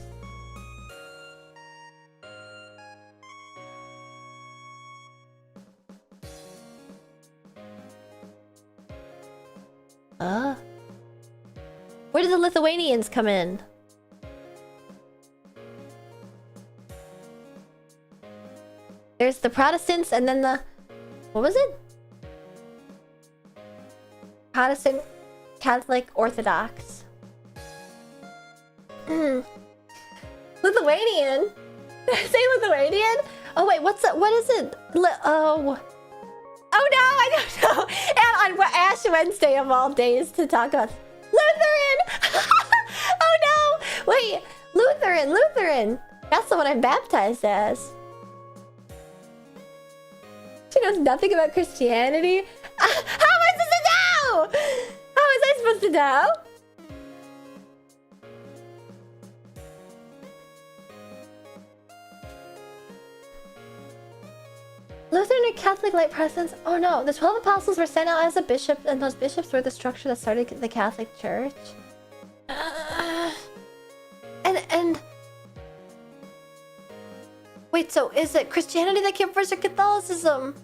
Speaker 1: Where did the Lithuanians come in? There's the Protestants and then the... What was it? Protestant, Catholic, Orthodox. Lithuanian? Did I say Lithuanian? Oh wait, what's that? What is it? Oh no, I don't know. And on Ash Wednesday of all days to talk about Lutheran. Oh no! Wait, Lutheran. That's the one I'm baptized as. She knows nothing about Christianity. How am I supposed to know? How was I supposed to know? Lutheran and Catholic light Protestants. Oh no, the 12 apostles were sent out as a bishop, and those bishops were the structure that started the Catholic Church. And wait, so is it Christianity that came first or Catholicism?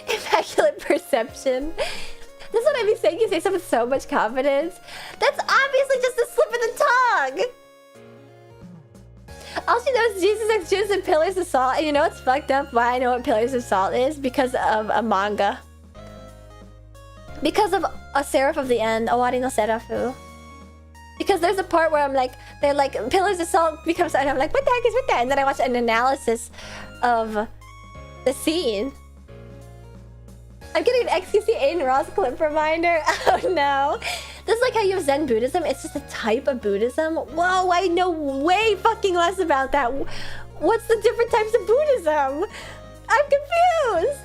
Speaker 1: Immaculate perception. This is what I be saying. You say something with so much confidence. That's obviously just a slip of the tongue. All she knows is Jesus X Judas and Pillars of Salt. And you know what's fucked up? Why I know what Pillars of Salt is? Because of a manga. Because of a seraph of the end. Owari no Serafu. Because there's a part where I'm like, they're like, Pillars of Salt becomes, and I'm like, what the heck is with that? And then I watch an analysis of the scene. I'm getting an XQC Aiden Ross clip reminder. Oh no. This is like how you have Zen Buddhism. It's just a type of Buddhism. Whoa, I know way fucking less about that. What's the different types of Buddhism? I'm confused.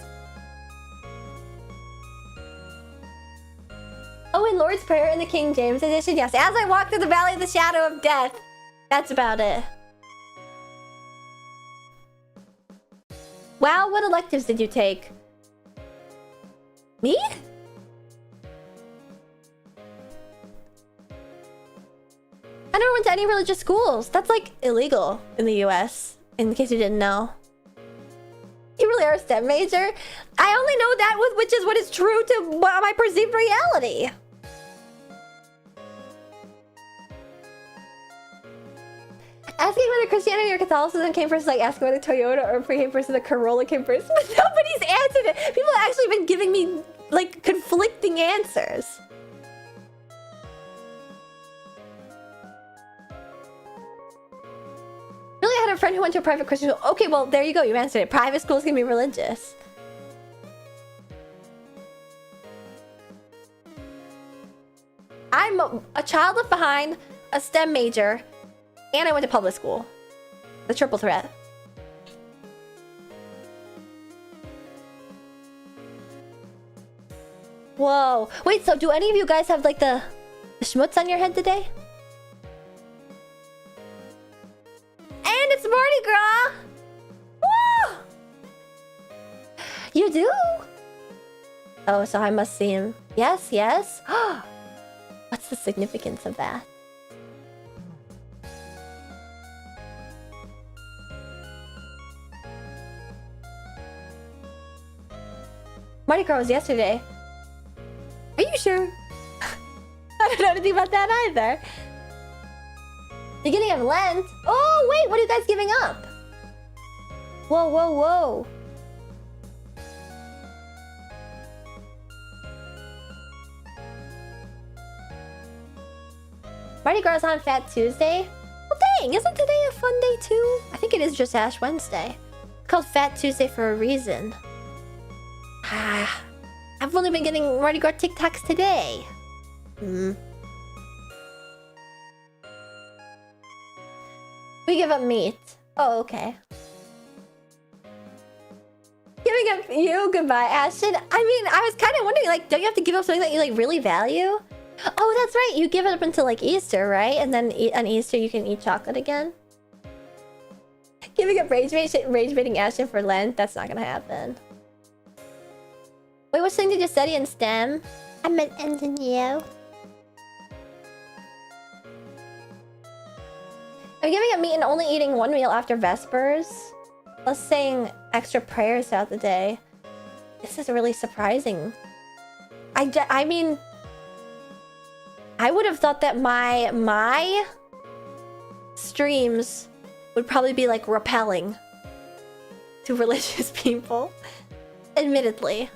Speaker 1: Oh, in Lord's Prayer in the King James edition, yes. As I walk through the valley of the shadow of death. That's about it. Wow, what electives did you take? Me? I never went to any religious schools. That's like illegal in the US, in case you didn't know. You really are a STEM major? I only know that which is what is true to my perceived reality. Asking whether Christianity or Catholicism came first, like asking whether Toyota or came first, the Corolla came first. But nobody's answered it. People have actually been giving me like conflicting answers. Really, I had a friend who went to a private Christian school. Okay, well, there you go. You answered it. Private schools can be religious. I'm a child left behind, a STEM major, and I went to public school. The triple threat. Whoa. Wait, so do any of you guys have like the schmutz on your head today? And it's Mardi Gras! Woo! You do? Oh, so I must see him. Yes, yes. What's the significance of that? Mardi Gras was yesterday. Are you sure? I don't know anything about that either. Beginning of Lent? Oh, wait, what are you guys giving up? Whoa, whoa, whoa. Mardi Gras on Fat Tuesday? Well, dang, isn't today a fun day too? I think it is just Ash Wednesday. It's called Fat Tuesday for a reason. I've only been getting Mardi Gras TikToks today. We give up meat. Oh, okay. Giving up you, goodbye, Ashton. I mean, I was kind of wondering, like, don't you have to give up something that you, like, really value? Oh, that's right. You give it up until, like, Easter, right? And then on Easter, you can eat chocolate again. Giving up rage baiting Ashton for Lent? That's not gonna happen. Wait, which thing did you study in STEM? I'm an engineer. I'm giving up meat and only eating one meal after Vespers. Plus saying extra prayers throughout the day. This is really surprising. I mean... I would have thought that my streams would probably be like repelling to religious people. Admittedly.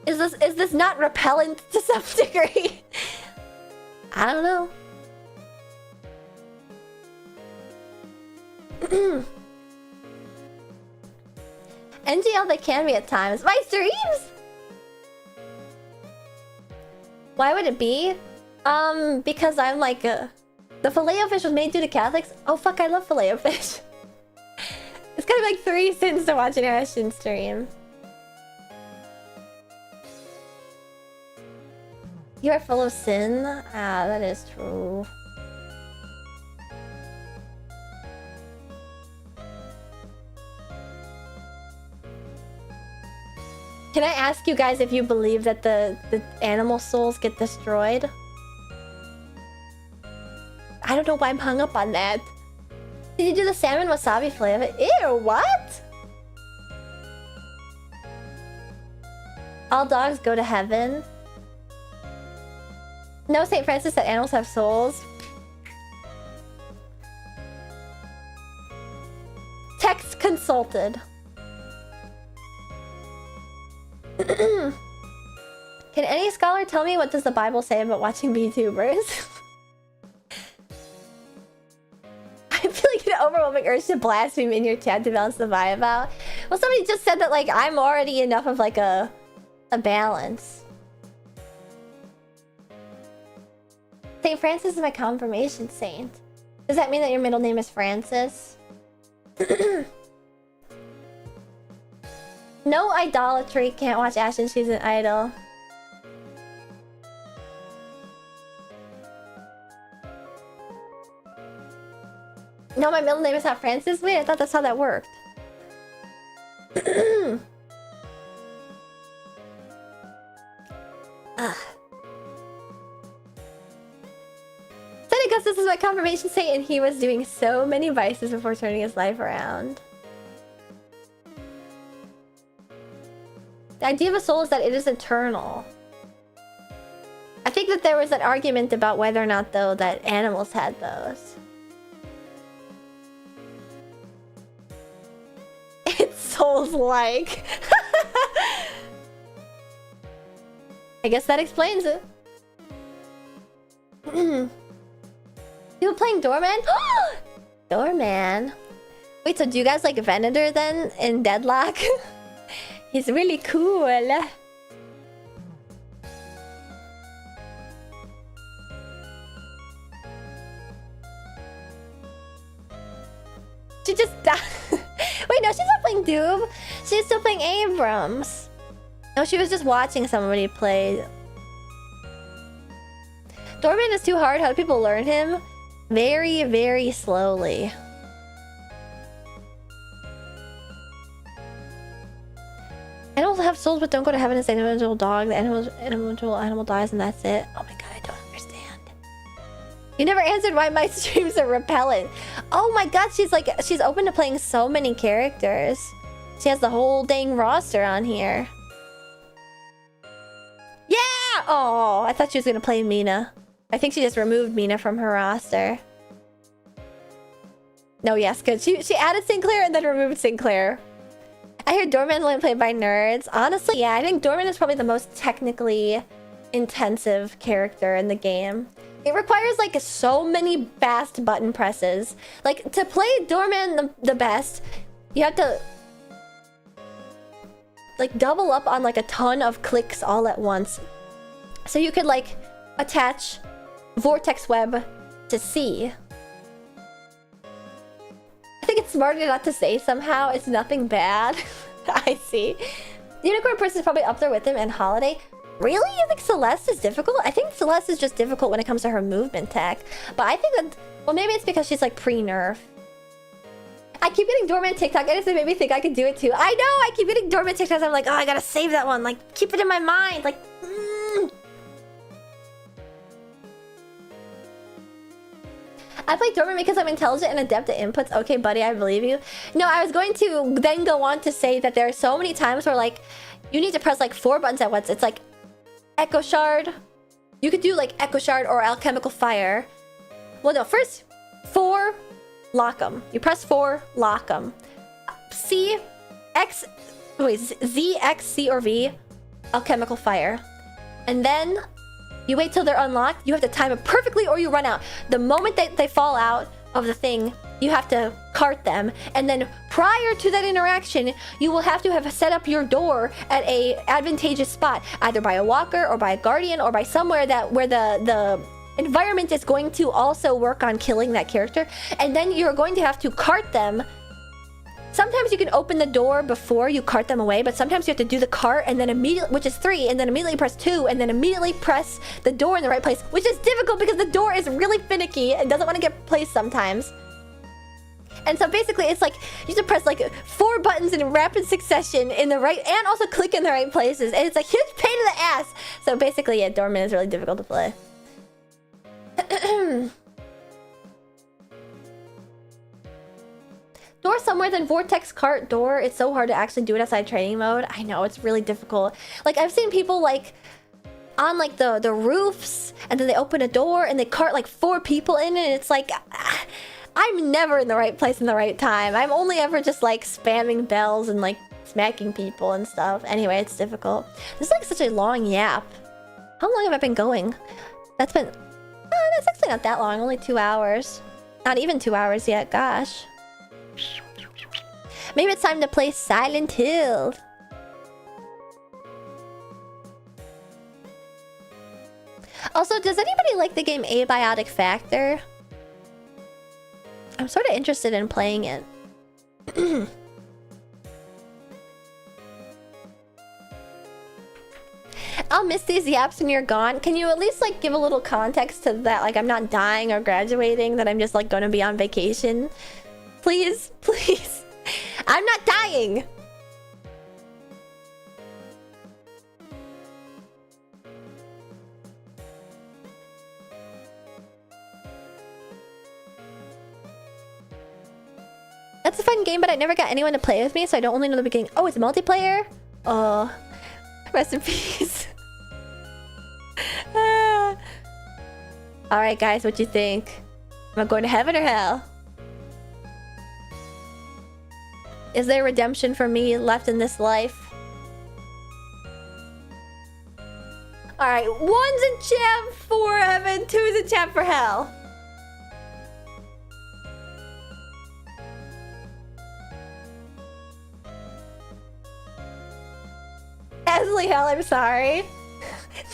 Speaker 1: Is this not repellent to some degree? I don't know. NGL they can be at times. My streams! Why would it be? Because I'm like the Filet-O-Fish was made due to Catholics. Oh fuck, I love Filet-O-Fish. It's gonna be like 3 sins to watch an Ashton stream. You are full of sin? Ah, that is true. Can I ask you guys if you believe that the animal souls get destroyed? I don't know why I'm hung up on that. Did you do the salmon wasabi flavor? Ew, what? All dogs go to heaven. No, St. Francis said animals have souls. Text consulted. Can any scholar tell me what does the Bible say about watching VTubers? I feel like an overwhelming urge to blaspheme in your chat to balance the vibe out. Well, somebody just said that like I'm already enough of like a balance. St. Francis is my confirmation saint. Does that mean that your middle name is Francis? No idolatry. Can't watch Ashton. She's an idol. No, my middle name is not Francis? Wait, I thought that's how that worked. Said Augustus is my confirmation saint and he was doing so many vices before turning his life around. The idea of a soul is that it is eternal. I think that there was an argument about whether or not, though, that animals had those. It's souls-like. I guess that explains it. People playing Doorman? Doorman. Wait, so do you guys like Venator then in Deadlock? He's really cool. She just died. Wait, no, she's not playing Doob. She's still playing Abrams. No, she was just watching somebody play. Doorman is too hard. How do people learn him? Very, very slowly. Animals have souls but don't go to heaven as an individual dog. The animal dies and that's it. Oh my god, I don't understand. You never answered why my streams are repellent. Oh my god, she's open to playing so many characters. She has the whole dang roster on here. Yeah! Oh, I thought she was gonna play Mina. I think she just removed Mina from her roster. No, yes, good. She added Sinclair and then removed Sinclair. I heard Doorman's only played by nerds. Honestly, yeah, I think Doorman is probably the most technically intensive character in the game. It requires like so many fast button presses. Like to play Doorman the best, you have to like double up on like a ton of clicks all at once. So you could like attach Vortex Web to C. I think it's smarter not to say somehow. It's nothing bad. I see. Unicorn Person is probably up there with him and Holiday. Really? You think Celeste is difficult? I think Celeste is just difficult when it comes to her movement tech. But I think that... Well, maybe it's because she's like pre-nerf. I keep getting Dormant TikTok and it made me think I could do it too. I know! I keep getting Dormant TikToks. I'm like, oh, I gotta save that one. Like, keep it in my mind. Like, I play Dorman because I'm intelligent and adept at inputs. Okay, buddy, I believe you. No, I was going to then go on to say that there are so many times where, like, you need to press, like, 4 buttons at once. It's like Echo Shard. You could do, like, Echo Shard or Alchemical Fire. Well, no, first 4, lock 'em. You press 4, lock 'em. Z, X, C, or V, Alchemical Fire. And then you wait till they're unlocked. You have to time it perfectly or you run out. The moment that they fall out of the thing, you have to cart them. And then prior to that interaction, you will have to have set up your door at a advantageous spot, either by a walker or by a guardian or by somewhere that where the environment is going to also work on killing that character. And then you're going to have to cart them. Sometimes you can open the door before you cart them away, but sometimes you have to do the cart and then immediately, which is 3, and then immediately press 2, and then immediately press the door in the right place, which is difficult because the door is really finicky and doesn't want to get placed sometimes. And so basically it's like you have to press like 4 buttons in rapid succession in the right, and also click in the right places, and it's a huge pain in the ass. So basically, yeah, Dorman is really difficult to play. Door somewhere, then Vortex Cart door. It's so hard to actually do it outside training mode. I know, it's really difficult. Like, I've seen people, like, on, like, the roofs, and then they open a door, and they cart, like, 4 people in, and it's like... I'm never in the right place in the right time. I'm only ever just, like, spamming bells and, like, smacking people and stuff. Anyway, it's difficult. This is, like, such a long yap. How long have I been going? That's been... Oh, that's actually not that long. Only 2 hours. Not even 2 hours yet. Gosh. Maybe it's time to play Silent Hill. Also, does anybody like the game Abiotic Factor? I'm sort of interested in playing it. I'll miss these yaps when you're gone. Can you at least, like, give a little context to that? Like, I'm not dying or graduating, that I'm just, like, going to be on vacation. Please, please. I'm not dying! That's a fun game, but I never got anyone to play with me, so I don't only know the beginning. Oh, it's multiplayer? Oh. Rest in peace. Alright, guys, what you think? Am I going to heaven or hell? Is there redemption for me left in this life? Alright, 1's in chat for heaven, 2's in chat for hell. Absolutely hell, I'm sorry.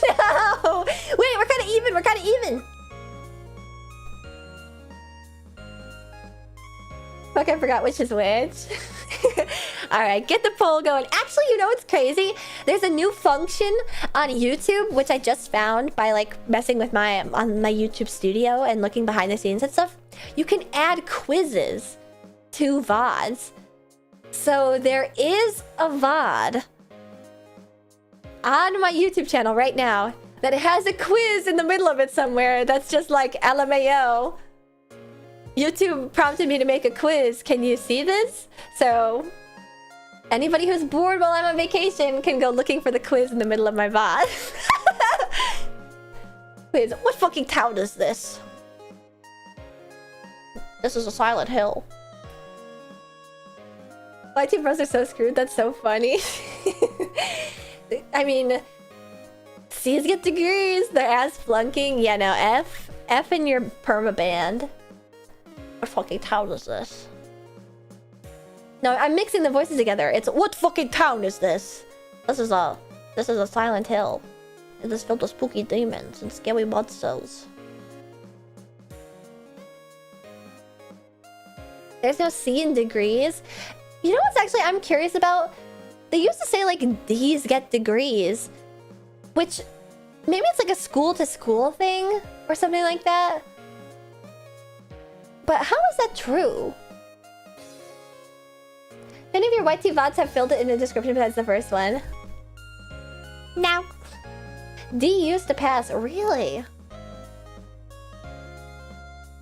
Speaker 1: No! Wait, we're kind of even, we're kind of even! Fuck, I forgot which is which. Alright, get the poll going. Actually, you know what's crazy? There's a new function on YouTube, which I just found by, like, messing with my YouTube studio and looking behind the scenes and stuff. You can add quizzes to VODs. So there is a VOD on my YouTube channel right now that has a quiz in the middle of it somewhere that's just like LMAO. YouTube prompted me to make a quiz. Can you see this? So anybody who's bored while I'm on vacation can go looking for the quiz in the middle of my VOD. Quiz. What fucking town is this? This is a Silent Hill. My two bros are so screwed. That's so funny. I mean, C's get degrees. They're ass flunking. Yeah, no, F in your permaband. What fucking town is this? No, I'm mixing the voices together. It's what fucking town is this? This is a Silent Hill. It is filled with spooky demons and scary monsters. There's no C in degrees. You know what's actually I'm curious about? They used to say, like, D's get degrees. Which, maybe it's like a school-to-school thing? Or something like that? But how is that true? If any of your YT VODs have filled it in the description besides the first one. No. D used to pass. Really?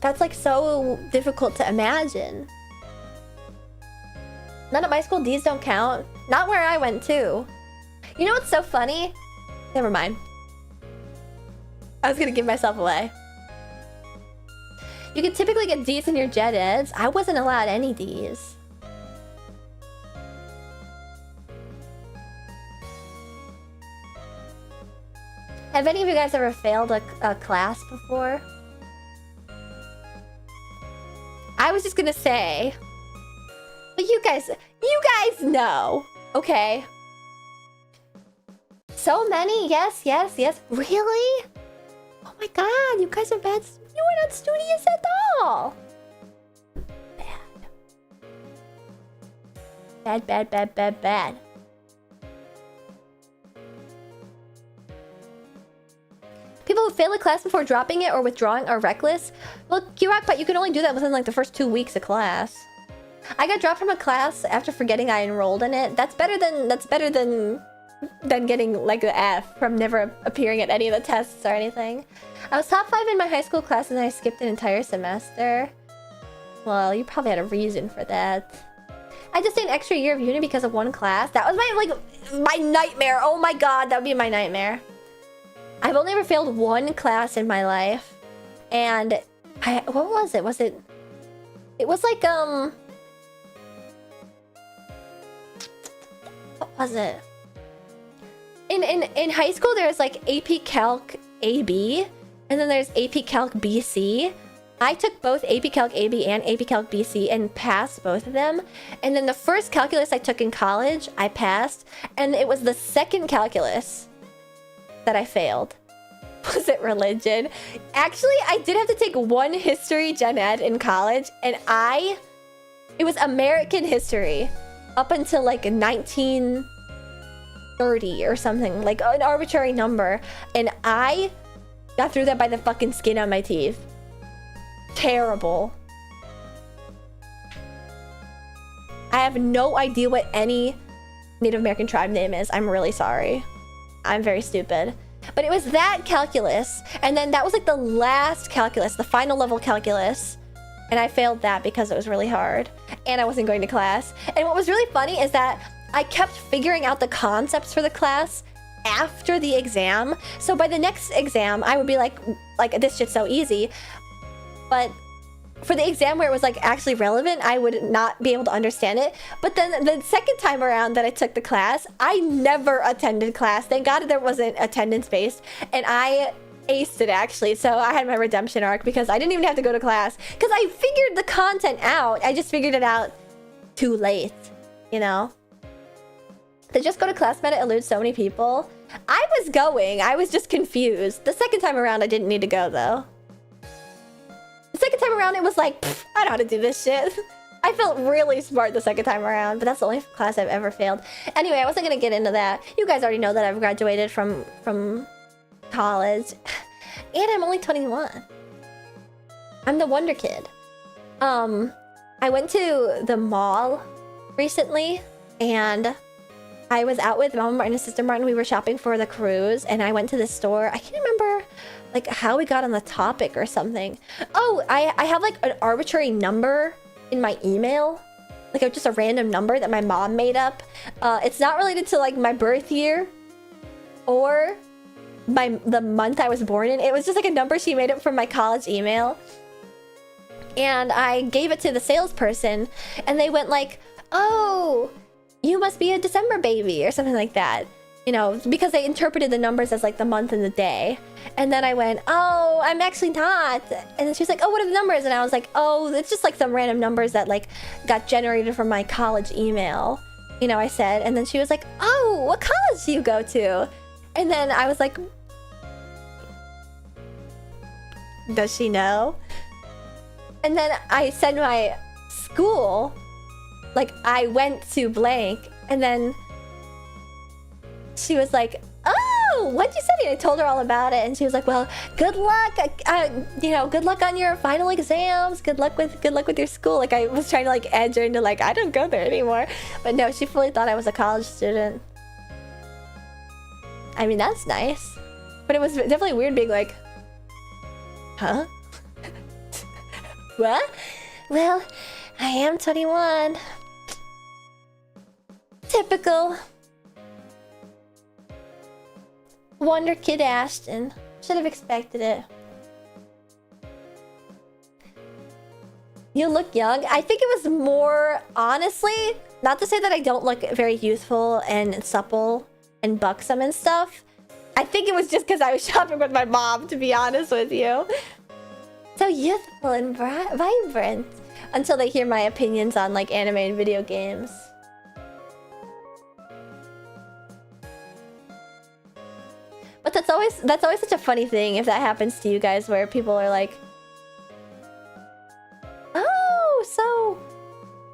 Speaker 1: That's like so difficult to imagine. None at my school, D's don't count. Not where I went to. You know what's so funny? Never mind. I was gonna give myself away. You can typically get D's in your gen eds. I wasn't allowed any D's. Have any of you guys ever failed a class before? I was just gonna say, but you guys know, okay? So many, yes. Really? Oh my god, you guys are bad. You were not studious at all. Bad. People who fail a class before dropping it or withdrawing are reckless. Well, Kirak, but you can only do that within like the first 2 weeks of class. I got dropped from a class after forgetting I enrolled in it. That's better than getting like the F from never appearing at any of the tests or anything. I was top 5 in my high school class and I skipped an entire semester. Well, you probably had a reason for that. I just did an extra year of uni because of one class. That was my nightmare. Oh my god, that would be my nightmare. I've only ever failed one class in my life. And what was it? It was like what was it? In high school there's like AP Calc AB and then there's AP Calc BC. I took both AP Calc AB and AP Calc BC and passed both of them. And then the first calculus I took in college, I passed, and it was the second calculus that I failed. Was it religion? Actually, I did have to take one history gen ed in college, and it was American history up until like 1930 or something, like an arbitrary number, and I got through that by the fucking skin on my teeth. Terrible. I have no idea what any Native American tribe name is. I'm really sorry. I'm very stupid. But it was that calculus, and then that was like the last calculus, the final level calculus, and I failed that because it was really hard, and I wasn't going to class. And what was really funny is that I kept figuring out the concepts for the class after the exam, so by the next exam, I would be like this shit's so easy, but for the exam where it was like actually relevant, I would not be able to understand it. But then the second time around that I took the class, I never attended class. Thank God there wasn't attendance based, and I aced it actually. So I had my redemption arc because I didn't even have to go to class because I figured the content out. I just figured it out too late, you know? To just go to class meta eludes so many people. I was just confused. The second time around, I didn't need to go though. The second time around, it was like, I know how to do this shit. I felt really smart the second time around, but that's the only class I've ever failed. Anyway, I wasn't gonna get into that. You guys already know that I've graduated from college, and I'm only 21. I'm the Wonder Kid. I went to the mall recently, and I was out with Mama Martin and Sister Martin. We were shopping for the cruise, and I went to this store. I can't remember like how we got on the topic or something. Oh, I have like an arbitrary number in my email, like just a random number that my mom made up. It's not related to like my birth year or the month I was born in. It was just like a number she made up from my college email, and I gave it to the salesperson, and they went like, "Oh, you must be a December baby," or something like that, you know, because they interpreted the numbers as like the month and the day. And then I went, "Oh, I'm actually not." And then she was like, "Oh, what are the numbers?" And I was like, "Oh, it's just like some random numbers that like got generated from my college email," you know, I said. And then she was like, "Oh, what college do you go to?" And then I was like, does she know? And then I said my school, like I went to blank, and then she was like, "Oh, what'd you study?" And I told her all about it, and she was like, "Well, good luck, you know, good luck on your final exams. Good luck with your school." Like I was trying to like edge her into like, I don't go there anymore, but no, she fully thought I was a college student. I mean, that's nice, but it was definitely weird being like, huh? What? Well, I am 21. Typical. Wonder Kid Ashton. Should have expected it. You look young. I think it was more, honestly, not to say that I don't look very youthful and supple and buxom and stuff. I think it was just because I was shopping with my mom, to be honest with you. So youthful and vibrant. Until they hear my opinions on like anime and video games. But that's always such a funny thing if that happens to you guys, where people are like, "Oh, so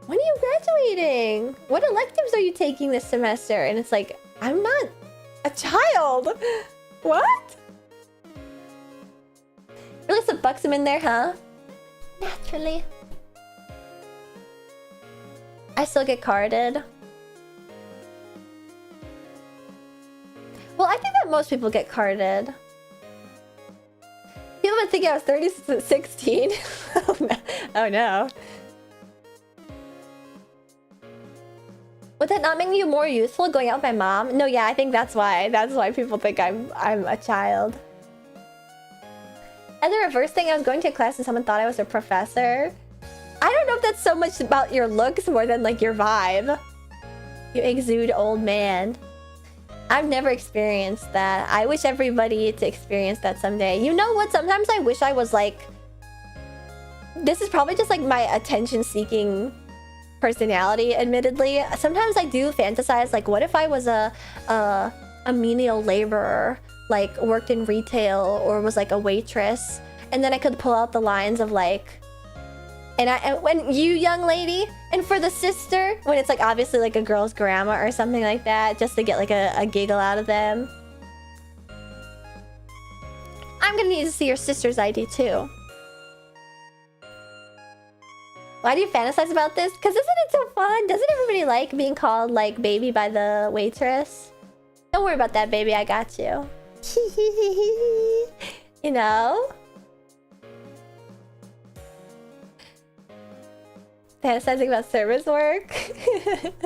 Speaker 1: when are you graduating? What electives are you taking this semester?" And it's like, I'm not a child. What? Really some buxom in there, huh? Naturally. I still get carded. Well, I think that most people get carded. People have been thinking I was 30 since 16. Oh no. Oh no. Would that not make you more youthful going out with my mom? No, yeah, I think that's why. That's why people think I'm a child. And the reverse thing, I was going to a class and someone thought I was a professor. I don't know if that's so much about your looks more than like your vibe. You exude old man. I've never experienced that. I wish everybody to experience that someday. You know what? Sometimes I wish I was like... This is probably just like my attention-seeking personality, admittedly. Sometimes I do fantasize, like, what if I was a menial laborer, like worked in retail or was like a waitress, and then I could pull out the lines of like, and when you young lady, and for the sister, when it's like obviously like a girl's grandma or something like that, just to get like a giggle out of them. I'm gonna need to see your sister's ID too. Why do you fantasize about this? Because isn't it so fun? Doesn't everybody like being called like baby by the waitress? Don't worry about that, baby, I got you. You know? Fantasizing about service work. People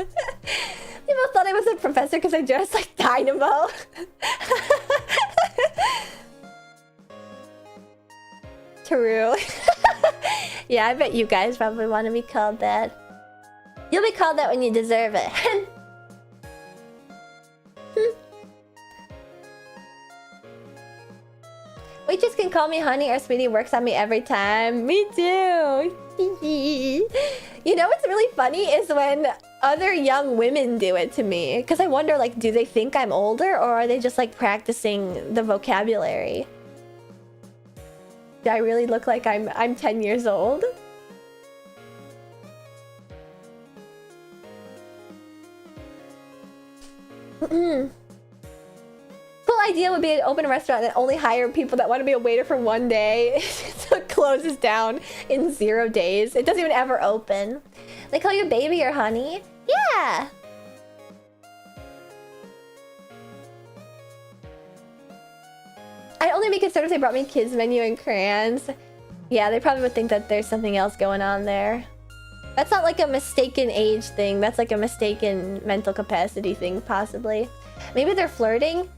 Speaker 1: thought I was a professor because I dressed like Dynamo. True. Yeah, I bet you guys probably want to be called that. You'll be called that when you deserve it. Waitress can call me honey or sweetie, works on me every time. Me too. You know what's really funny is when other young women do it to me. Because I wonder, like, do they think I'm older or are they just like practicing the vocabulary? Do I really look like I'm 10 years old? Cool idea would be to open a restaurant and only hire people that want to be a waiter for one day. So it closes down in 0 days. It doesn't even ever open. They call you baby or honey? Yeah! I'd only be concerned if they brought me kids menu and crayons. Yeah, they probably would think that there's something else going on there. That's not like a mistaken age thing. That's like a mistaken mental capacity thing, possibly. Maybe they're flirting?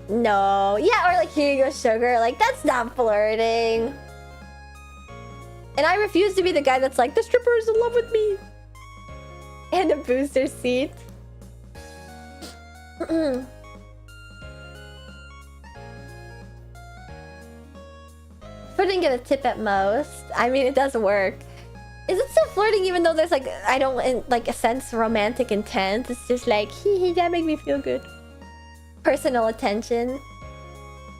Speaker 1: No. Yeah, or like, here you go, sugar. Like, that's not flirting. And I refuse to be the guy that's like, the stripper is in love with me. And a booster seat. Flirting, get a tip at most. I mean, it does work. Is it still flirting even though there's like, I don't like sense romantic intent? It's just like, hee, that make me feel good. Personal attention.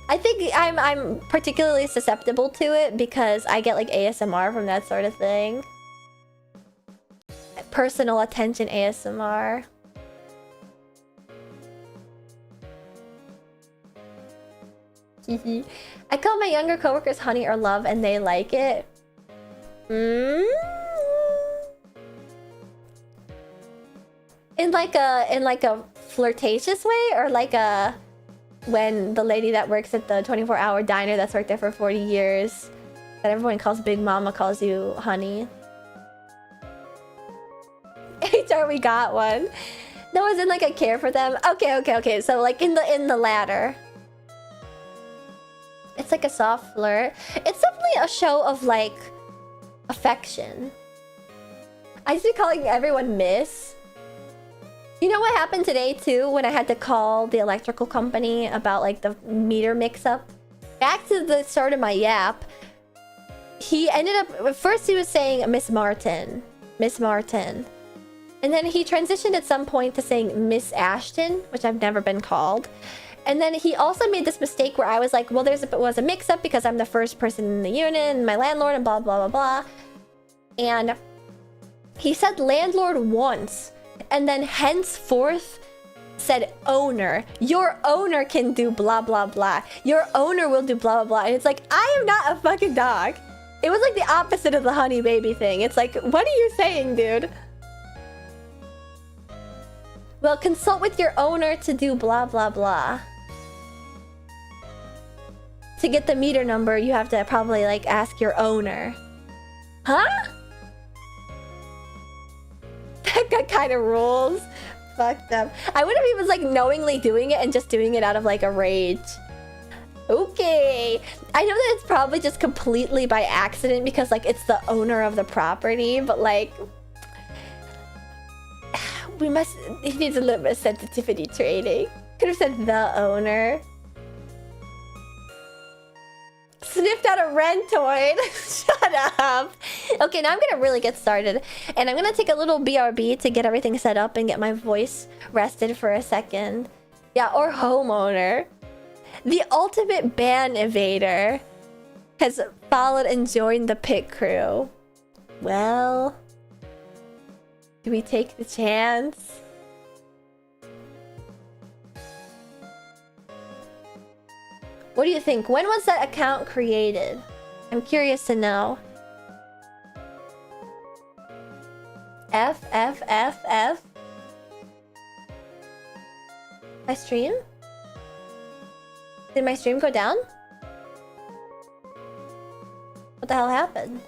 Speaker 1: I think I'm particularly susceptible to it because I get like ASMR from that sort of thing. Personal attention ASMR. I call my younger coworkers honey or love and they like it. In like a flirtatious way, or like when the lady that works at the 24-hour diner that's worked there for 40 years that everyone calls Big Mama calls you honey. HR, we got one. No, as in like I care for them. Okay. So like in the ladder. It's like a soft flirt. It's definitely a show of like affection. I used to be calling everyone Miss. You know what happened today too when I had to call the electrical company about like the meter mix-up? Back to the start of my yap. He ended up... At first he was saying Miss Martin. Miss Martin. And then he transitioned at some point to saying Miss Ashton, which I've never been called. And then he also made this mistake where I was like, well, there was a mix-up because I'm the first person in the unit and my landlord and blah, blah, blah, blah. And he said landlord once. And then henceforth said owner. Your owner can do blah, blah, blah. Your owner will do blah, blah, blah. And it's like, I am not a fucking dog. It was like the opposite of the honey baby thing. It's like, what are you saying, dude? Well, consult with your owner to do blah, blah, blah. To get the meter number, you have to probably, like, ask your owner. Huh? That kind of rules. Fuck them. I wonder if he was, like, knowingly doing it and just doing it out of, like, a rage. Okay. I know that it's probably just completely by accident because, like, it's the owner of the property, but, like... He needs a little bit of sensitivity training. Could have said the owner. Sniffed out a Rentoid. Shut up. Okay, now I'm gonna really get started. And I'm gonna take a little BRB to get everything set up and get my voice rested for a second. Yeah, or homeowner. The ultimate ban evader has followed and joined the pit crew. Well... do we take the chance? What do you think? When was that account created? I'm curious to know. F. My stream? Did my stream go down? What the hell happened?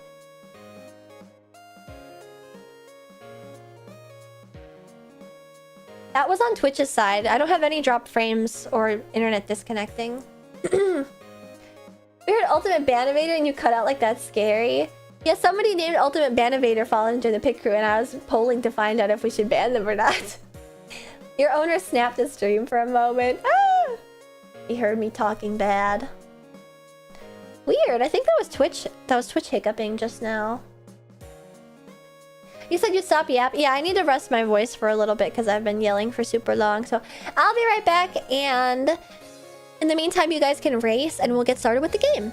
Speaker 1: That was on Twitch's side. I don't have any drop frames or internet disconnecting. We heard Ultimate Banivator and you cut out like that's scary. Yeah, somebody named Ultimate Banivator followed into the pit crew and I was polling to find out if we should ban them or not. Your owner snapped his stream for a moment. Ah! He heard me talking bad. Weird, I think that was Twitch hiccuping just now. You said you'd stop yap? Yeah, I need to rest my voice for a little bit because I've been yelling for super long. So I'll be right back, and in the meantime, you guys can race and we'll get started with the game.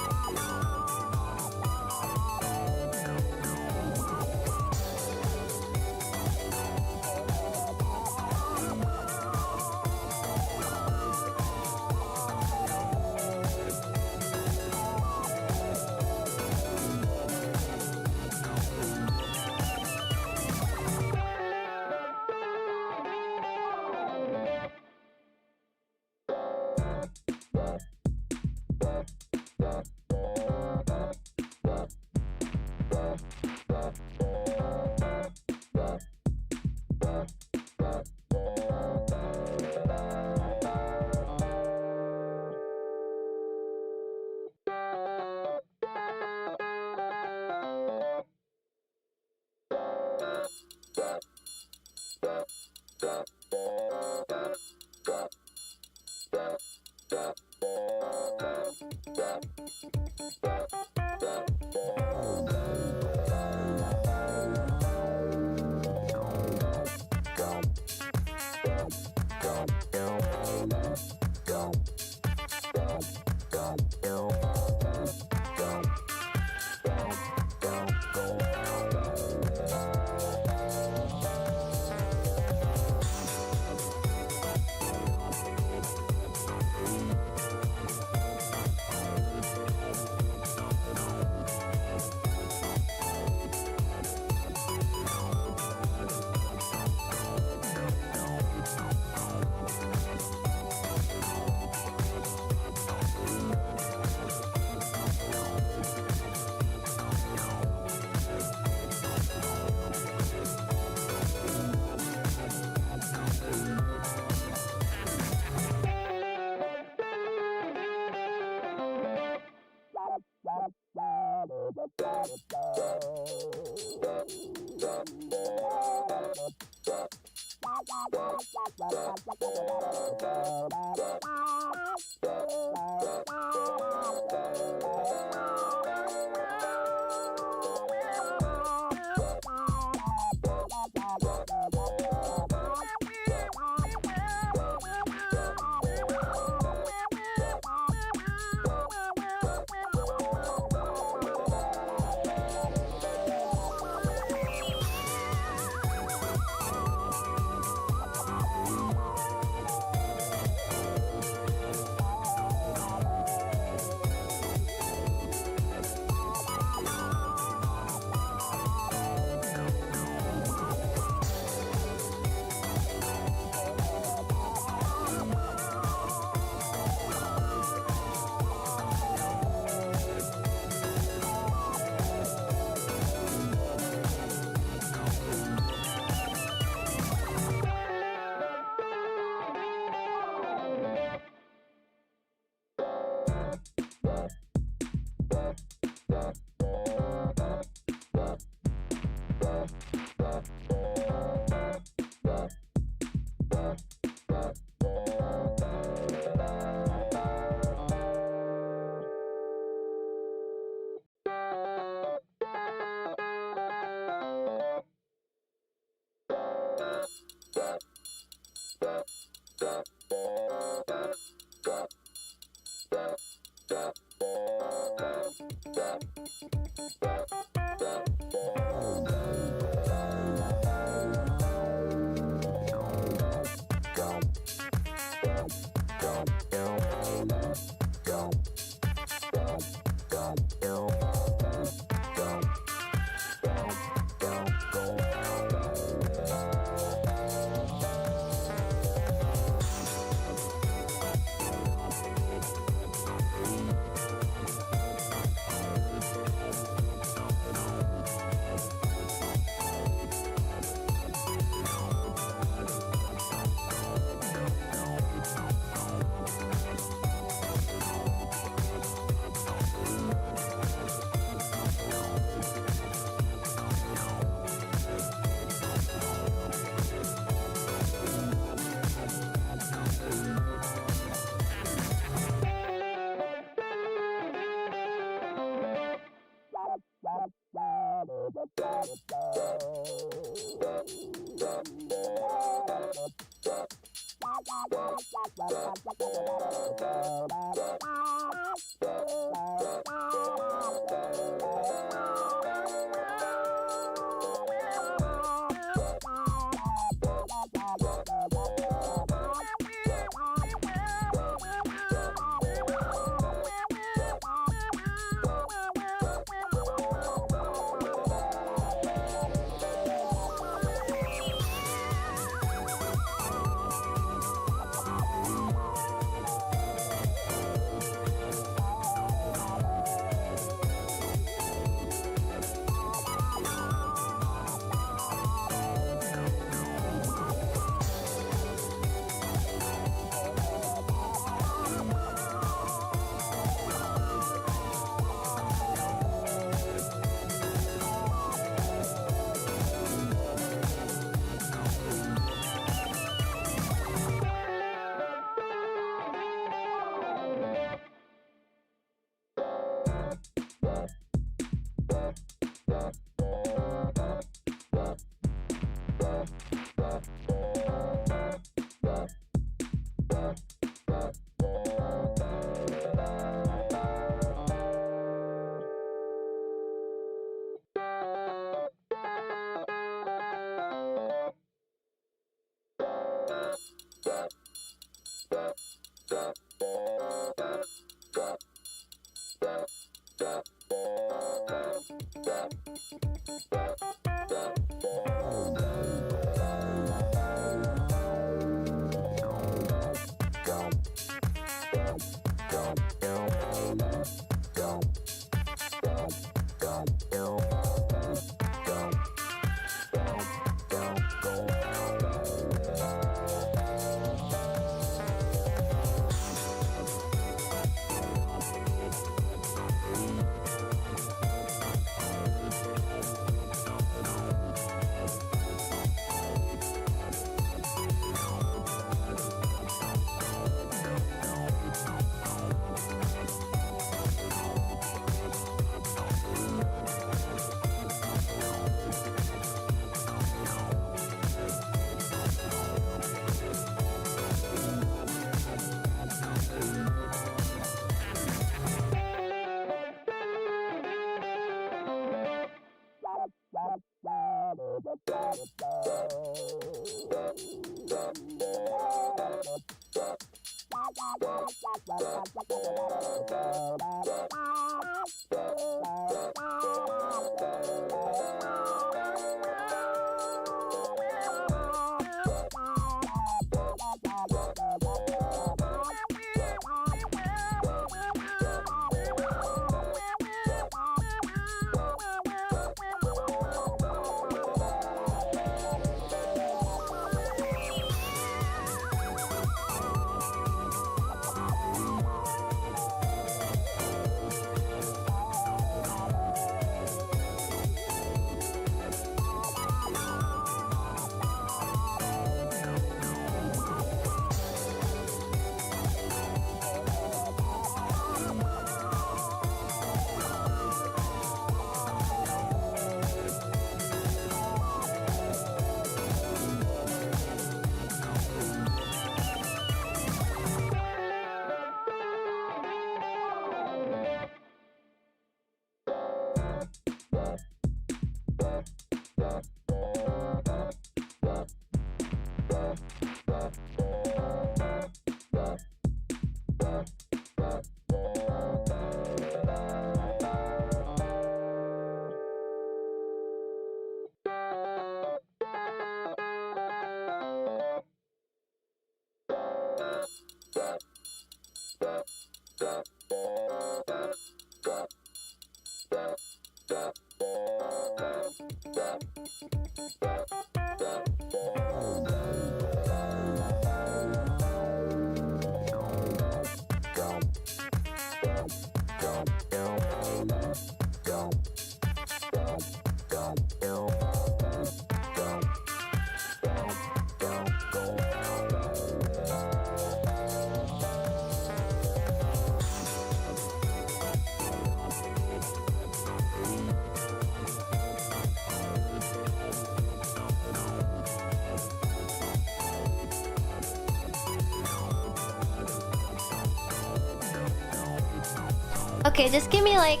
Speaker 1: Okay, just give me like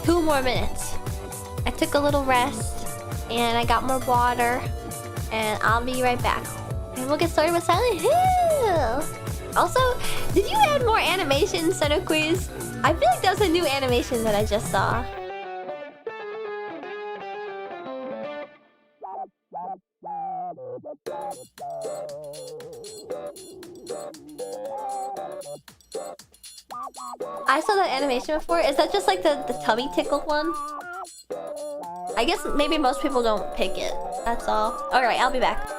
Speaker 1: 2 more minutes. I took a little rest and I got more water and I'll be right back. And we'll get started with Silent Hill. Also, did you add more animations, Quiz? I feel like that was a new animation that I just saw. I saw that animation before. Is that just like the tummy tickle one? I guess maybe most people don't pick it. That's all. Alright, I'll be back.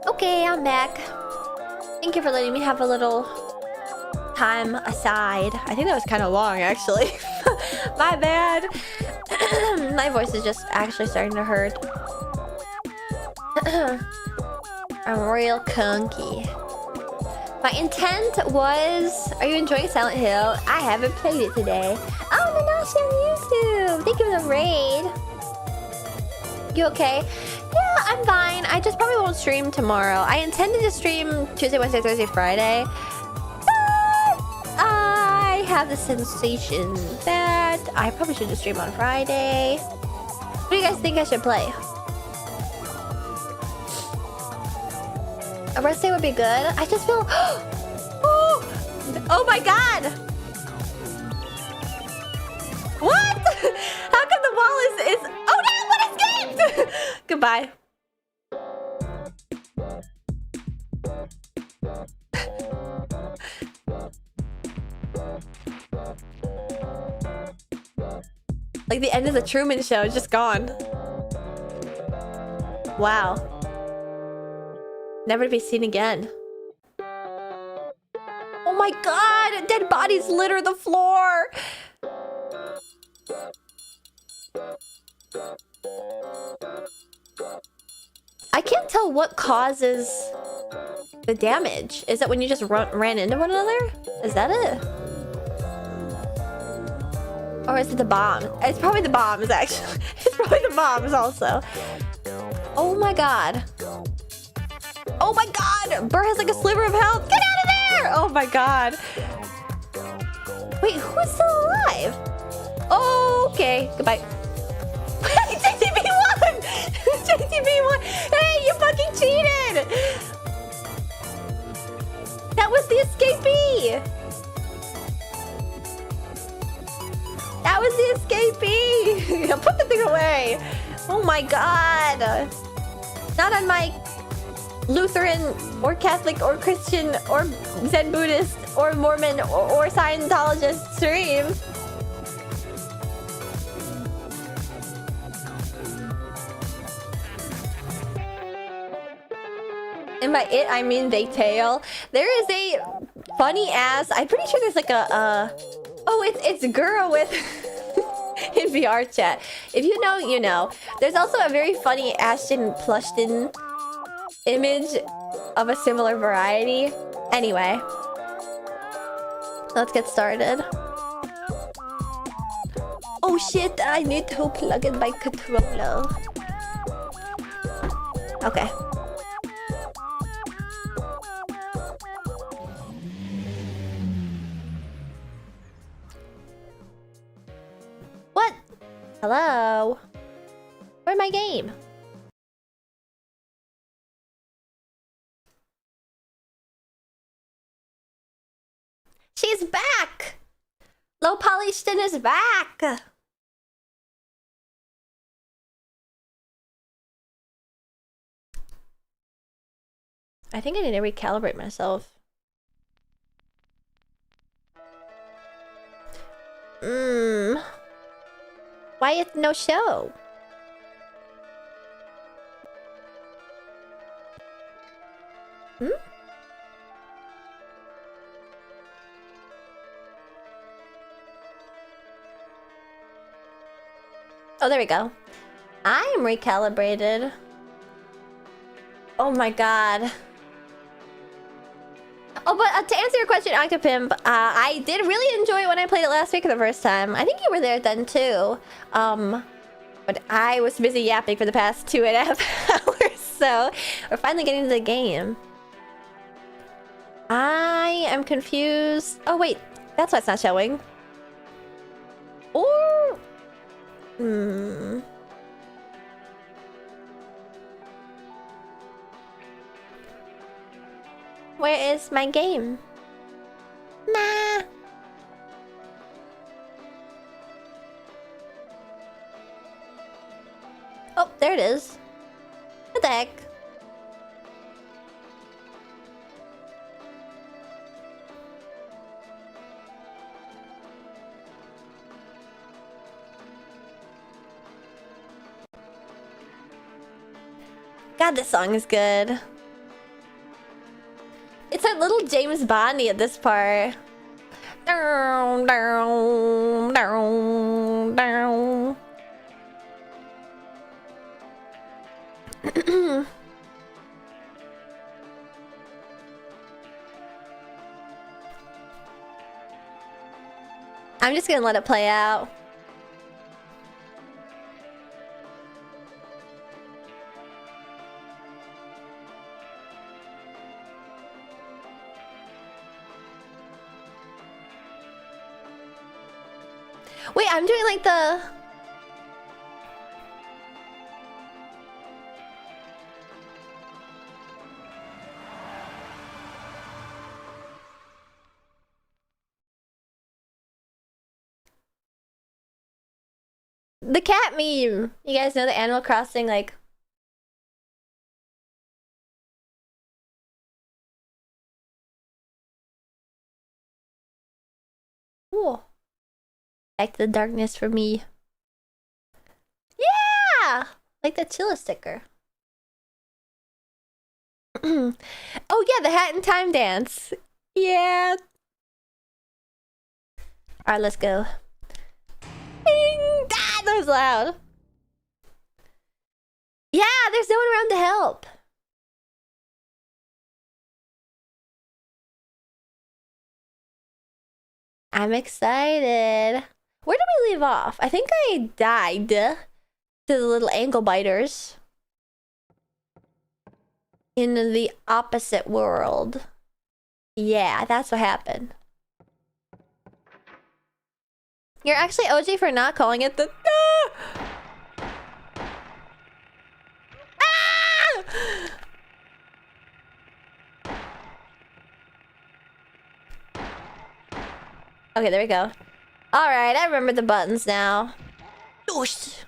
Speaker 1: Okay, I'm back. Thank you for letting me have a little time aside. I think that was kind of long, actually. My bad. My voice is just actually starting to hurt. I'm real conky. My intent was... Are you enjoying Silent Hill? I haven't played it today. Oh, Nanashi on YouTube! Thank you for the raid. You okay? Yeah, I'm fine. I just probably won't stream tomorrow. I intended to stream Tuesday, Wednesday, Thursday, Friday. But I have the sensation that I probably should just stream on Friday. What do you guys think I should play? A rest day would be good. I just feel... Oh my god! What? How come the wall is... Oh no! What escaped? Goodbye. Like the end of the Truman Show is just gone. Wow. Never to be seen again. Oh my god! Dead bodies litter the floor! I can't tell what causes the damage. Is that when you just ran into one another? Is that it? Or is it the bomb? It's probably the bombs, actually. It's probably the bombs also. Oh my god. Oh my god! Burr has like a sliver of health. Get out of there! Oh my god. Wait, who's still alive? Okay, goodbye. 60v1! JTB1! Hey, you fucking cheated! That was the escapee! That was the escapee! Put the thing away! Oh my god! Not on my Lutheran or Catholic or Christian or Zen Buddhist or Mormon or Scientologist stream. And by it, I mean they tail. There is a funny ass. I'm pretty sure there's like a. Oh, it's a girl with in VR chat. If you know, you know. There's also a very funny Ashton Plushton image of a similar variety. Anyway, let's get started. Oh shit! I need to plug in my controller. Okay. What? Hello? Where's my game? She's back! Low Polyshton is back! I think I need to recalibrate myself. Why it's no show? Oh, there we go. I am recalibrated. Oh my god. Oh, but to answer your question, Octopimp, I did really enjoy it when I played it last week for the first time. I think you were there then too. But I was busy yapping for the past 2.5 hours, so we're finally getting to the game. I am confused. Oh wait, that's why it's not showing. Or... Where is my game? Nah. Oh, there it is. What the heck? God, this song is good. It's a little James Bondy at this part. Down, down, down, down. I'm just gonna let it play out. Wait, I'm doing like the cat meme. You guys know the Animal Crossing, like... Ooh. Back to the darkness for me. Yeah! Like the Chilla sticker. Oh yeah, the Hat in Time dance. Yeah. Alright, let's go. Ding! Ah, that was loud. Yeah, there's no one around to help. I'm excited. Where did we leave off? I think I died to the little ankle biters in the opposite world. Yeah, that's what happened. You're actually OG for not calling it the... Okay, there we go. Alright, I remember the buttons now. Oosh.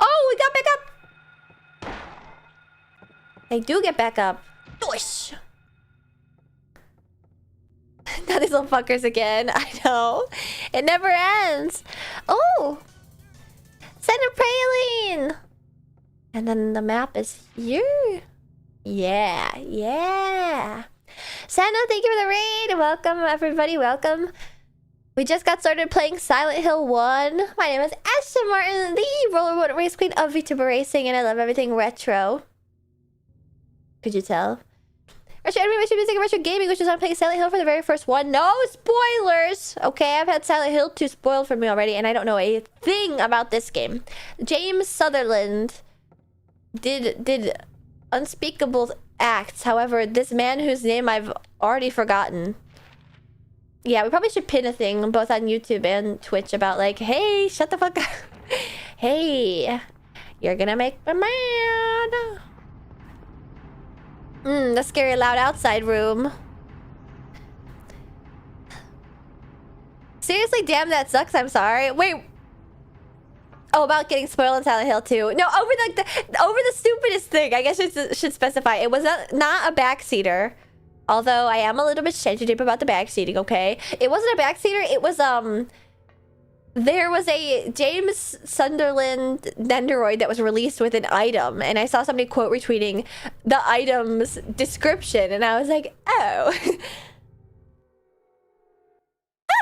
Speaker 1: Oh, we got back up! They do get back up. Oosh. Not these little fuckers again. I know. It never ends. Oh! Send a praline! And then the map is here. Yeah, yeah. Santa, thank you for the raid. Welcome, everybody. Welcome. We just got started playing Silent Hill 1. My name is Ashton Martin, the rollerboard race queen of VTuber racing, and I love everything retro. Could you tell? Retro anime, retro music, and retro gaming, which is why I'm playing Silent Hill for the very first one. No spoilers! Okay, I've had Silent Hill 2 spoiled for me already, and I don't know a thing about this game. James Sutherland did unspeakable acts. However, this man whose name I've already forgotten. Yeah, we probably should pin a thing both on YouTube and Twitch about like, hey, shut the fuck up. Hey, you're gonna make me mad. The scary loud outside room. Seriously, damn, that sucks. I'm sorry. Wait. Oh, about getting spoiled in Silent Hill 2. No, over the stupidest thing. I guess I should specify. It was not a backseater. Although I am a little bit sensitive about the backseating, okay? It wasn't a backseater. It was, there was a James Sunderland Nendoroid that was released with an item. And I saw somebody quote retweeting the item's description. And I was like, oh.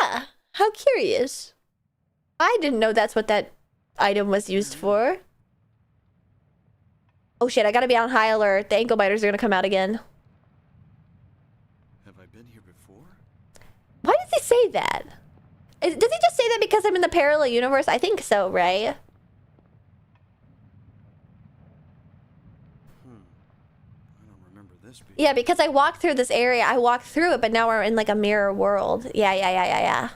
Speaker 1: Ah, how curious. I didn't know that's what that item was used for. Oh shit, I gotta be on high alert. The ankle biters are gonna come out again.
Speaker 2: Have I been here before?
Speaker 1: Why does he say that? Does he just say that because I'm in the parallel universe? I think so, right?
Speaker 2: I don't remember this being...
Speaker 1: Yeah, because I walked through this area. I walked through it, but now we're in like a mirror world. Yeah.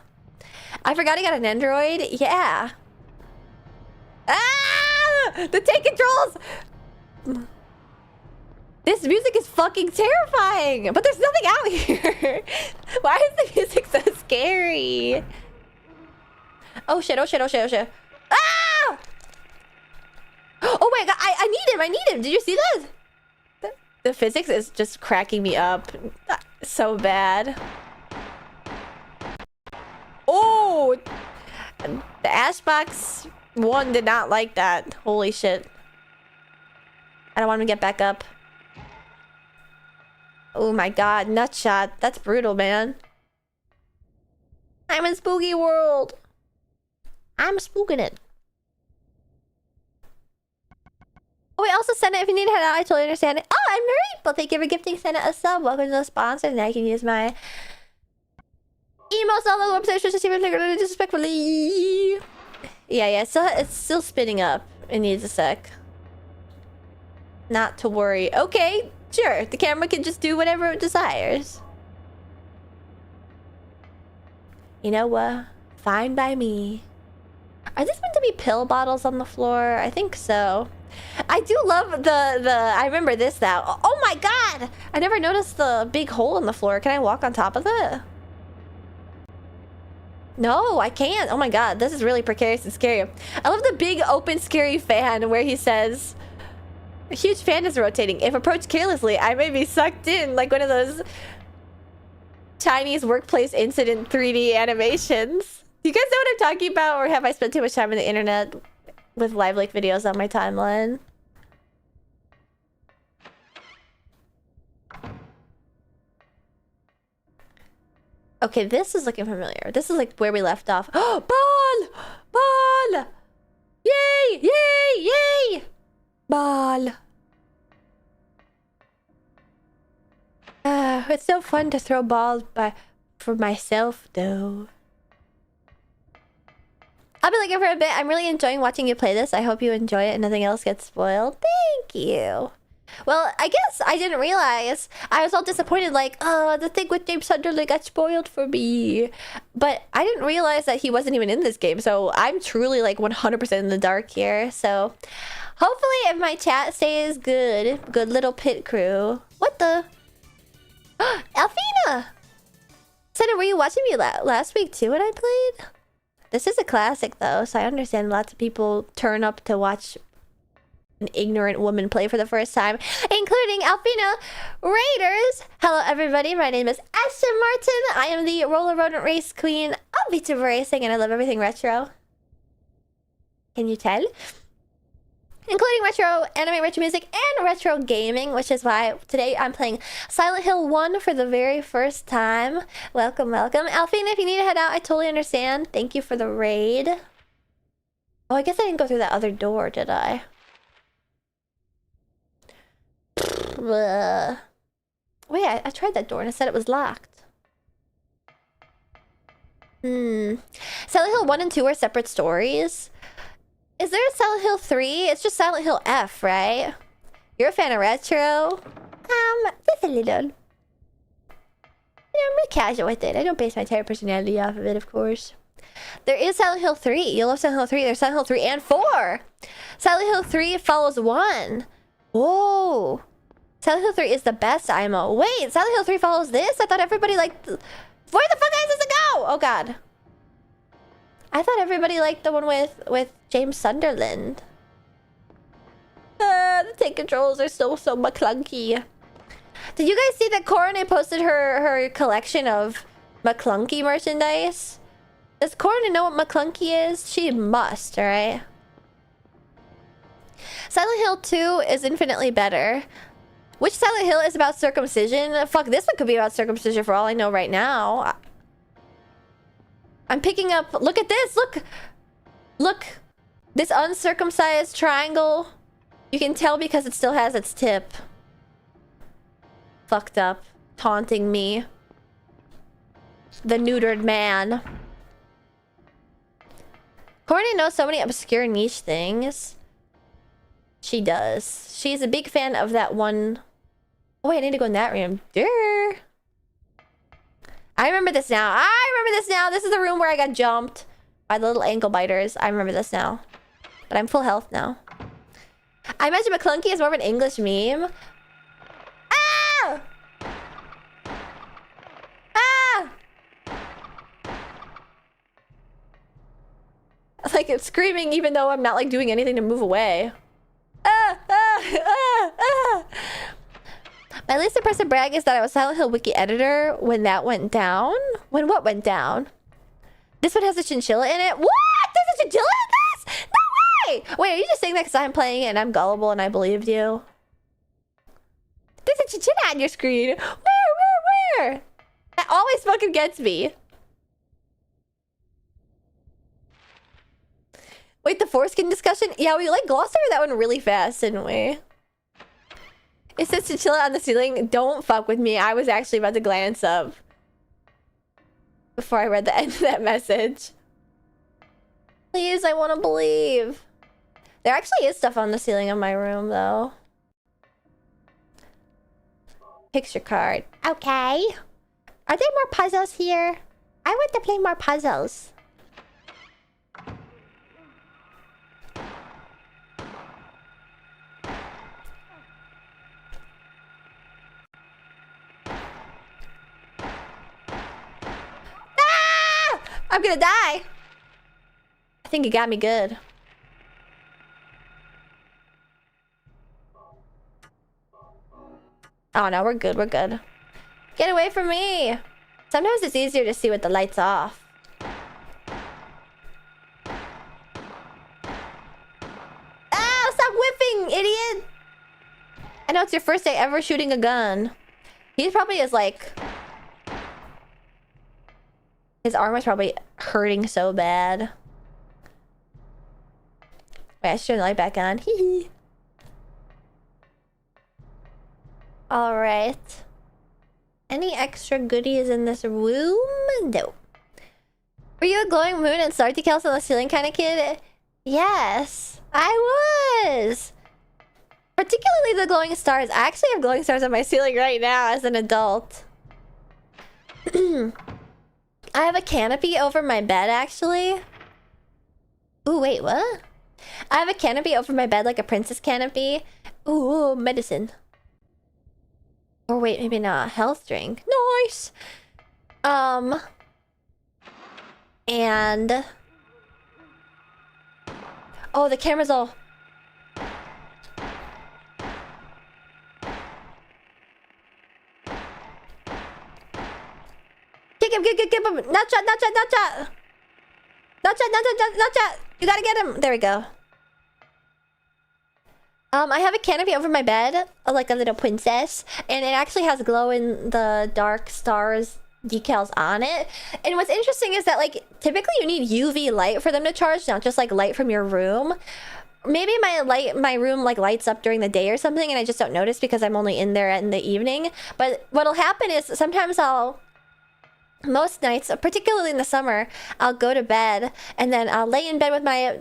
Speaker 1: I forgot I got an android. Yeah. Ah! The tank controls! This music is fucking terrifying! But there's nothing out here! Why is the music so scary? Oh shit. Ah! Oh my god, I need him! Did you see that? The physics is just cracking me up. So bad. Oh! The Ashbox 1 did not like that. Holy shit. I don't want him to get back up. Oh my god, nutshot. That's brutal, man. I'm in spooky world. I'm spooking it. Oh, wait, also Senna, if you need to head out, I totally understand it. Oh, I'm very well. Thank you for gifting Senna a sub. Welcome to the sponsor. Now you can use my email on the website to see if disrespectfully. Yeah, so it's still spinning up. It needs a sec. Not to worry. Okay, sure. The camera can just do whatever it desires. You know what? Fine by me. Are these meant to be pill bottles on the floor? I think so. I do love the I remember this now. Oh my god! I never noticed the big hole in the floor. Can I walk on top of it? No, I can't. Oh my god, this is really precarious and scary. I love the big open scary fan where he says, a huge fan is rotating. If approached carelessly, I may be sucked in like one of those Chinese workplace incident 3D animations. Do you guys know what I'm talking about? Or have I spent too much time on the internet with live leak videos on my timeline? Okay, this is looking familiar. This is like where we left off. Oh, ball! Ball! Yay! Yay! Yay! Ball. It's so fun to throw balls for myself, though. I'll be looking for a bit. I'm really enjoying watching you play this. I hope you enjoy it and nothing else gets spoiled. Thank you. Well, I guess I didn't realize. I was all disappointed, like, oh, the thing with James Sunderland got spoiled for me. But I didn't realize that he wasn't even in this game. So I'm truly like 100% in the dark here. So hopefully if my chat stays good, good little pit crew. What the? Alfina! Said, were you watching me last week too when I played? This is a classic though, so I understand lots of people turn up to watch an ignorant woman play for the first time, including Alfina Raiders. Hello everybody, my name is Asha Martin. I am the roller rodent race queen of VTuber racing and I love everything retro. Can you tell? Including retro anime, retro music, and retro gaming, which is why today I'm playing Silent Hill 1 for the very first time. Welcome, welcome. Alfina, if you need to head out, I totally understand. Thank you for the raid. Oh, I guess I didn't go through that other door, did I? Wait, I tried that door and it said it was locked. Silent Hill 1 and 2 are separate stories. Is there a Silent Hill 3? It's just Silent Hill F, right? You're a fan of retro? Just a little. You know, I'm really casual with it. I don't base my entire personality off of it, of course. There is Silent Hill 3. You love Silent Hill 3. There's Silent Hill 3 and 4. Silent Hill 3 follows 1. Whoa. Silent Hill 3 is the best IMO. Wait, Silent Hill 3 follows this? I thought everybody liked... Where the fuck is this to go? Oh, God. I thought everybody liked the one with James Sunderland. The tank controls are so McClunky. Did you guys see that Corone posted her collection of McClunky merchandise? Does Corone know what McClunky is? She must, alright? Silent Hill 2 is infinitely better. Which Silent Hill is about circumcision? Fuck, this one could be about circumcision for all I know right now. I'm picking up... Look at this! Look! Look! This uncircumcised triangle. You can tell because it still has its tip. Fucked up. Taunting me. The neutered man. Courtney knows so many obscure niche things. She does. She's a big fan of that one... Oh wait, I need to go in that room. Durr! I remember this now. I remember this now. This is the room where I got jumped by the little ankle biters. I remember this now. But I'm full health now. I imagine McClunky is more of an English meme. Ah! Ah! Like I'm screaming even though I'm not like doing anything to move away. Ah! Ah! Ah! Ah! My least impressive brag is that I was Silent Hill wiki editor when that went down. When what went down? This one has a chinchilla in it. What? There's a chinchilla in this? No way! Wait, are you just saying that because I'm playing it and I'm gullible and I believed you? There's a chinchilla on your screen. Where? That always fucking gets me. Wait, the foreskin discussion? Yeah, we like glossed over that one really fast, didn't we? It says chinchilla on the ceiling. Don't fuck with me. I was actually about to glance up before I read the end of that message. Please, I want to believe. There actually is stuff on the ceiling of my room, though. Picture card. Okay. Are there more puzzles here? I want to play more puzzles. I'm gonna die. I think it got me good. Oh no, we're good, we're good. Get away from me. Sometimes it's easier to see with the lights off. Ah, stop whipping, idiot. I know it's your first day ever shooting a gun. He probably is like... His arm was probably hurting so bad. Wait, I should turn the light back on. Hee hee. Alright. Any extra goodies in this room? No. Were you a glowing moon and star decals on the ceiling kind of kid? Yes, I was. Particularly the glowing stars. I actually have glowing stars on my ceiling right now as an adult. I have a canopy over my bed, actually. Ooh, wait, what? I have a canopy over my bed, like a princess canopy. Ooh, medicine. Or wait, maybe not. Health drink. Nice! And oh, the camera's all. Kick him, kick him. Not shot, not shot, not shot. Not shot, not shot, not shot. You gotta get him. There we go. I have a canopy over my bed, like a little princess, and it actually has glow-in-the-dark stars decals on it. And what's interesting is that, like, typically you need UV light for them to charge, not just like light from your room. Maybe my room like lights up during the day or something, and I just don't notice because I'm only in there in the evening. But what'll happen is sometimes most nights, particularly in the summer, I'll go to bed and then I'll lay in bed with my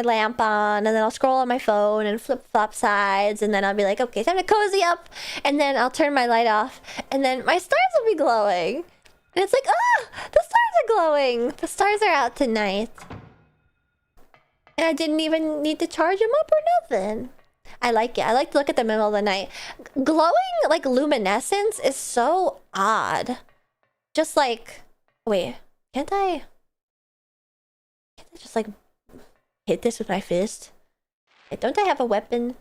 Speaker 1: lamp on, and then I'll scroll on my phone and flip-flop sides, and then I'll be like, okay, time to cozy up, and then I'll turn my light off, and then my stars will be glowing. And it's like, ah, the stars are glowing. The stars are out tonight. And I didn't even need to charge them up or nothing. I like it. I like to look at them in the middle of the night. Glowing, like, luminescence is so odd. Just like, wait, can't I just like hit this with my fist? Wait, don't I have a weapon?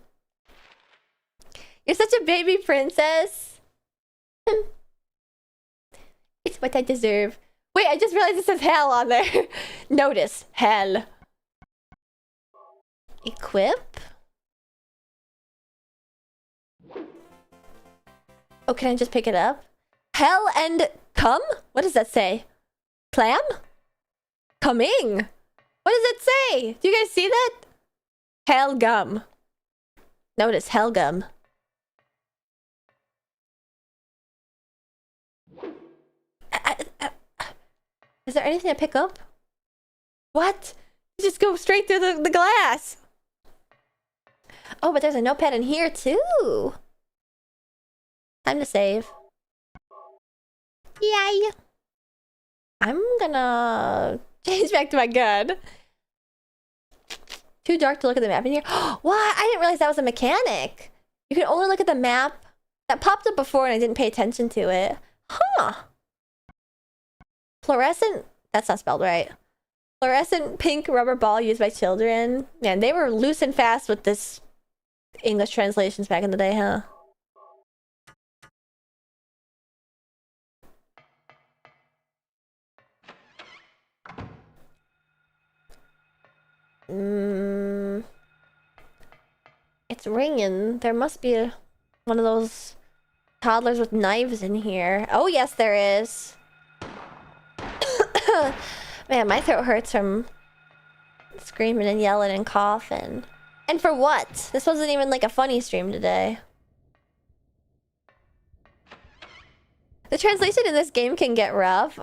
Speaker 1: You're such a baby princess. It's what I deserve. Wait, I just realized it says hell on there. Notice, hell. Equip. Oh, can I just pick it up? Hell and come? What does that say? Clam? Coming. What does it say? Do you guys see that? Hell gum. Notice hell gum. Is there anything to pick up? What? You just go straight through the glass. Oh, but there's a notepad in here too. Time to save. Yay! I'm gonna change back to my gun. Too dark to look at the map in here. What? I didn't realize that was a mechanic. You can only look at the map. That popped up before and I didn't pay attention to it. Huh. Fluorescent? That's not spelled right. Fluorescent pink rubber ball used by children. Man, they were loose and fast with this English translations back in the day, huh? It's ringing. There must be one of those toddlers with knives in here. Oh, yes, there is. Man, my throat hurts from screaming and yelling and coughing. And for what? This wasn't even like a funny stream today. The translation in this game can get rough.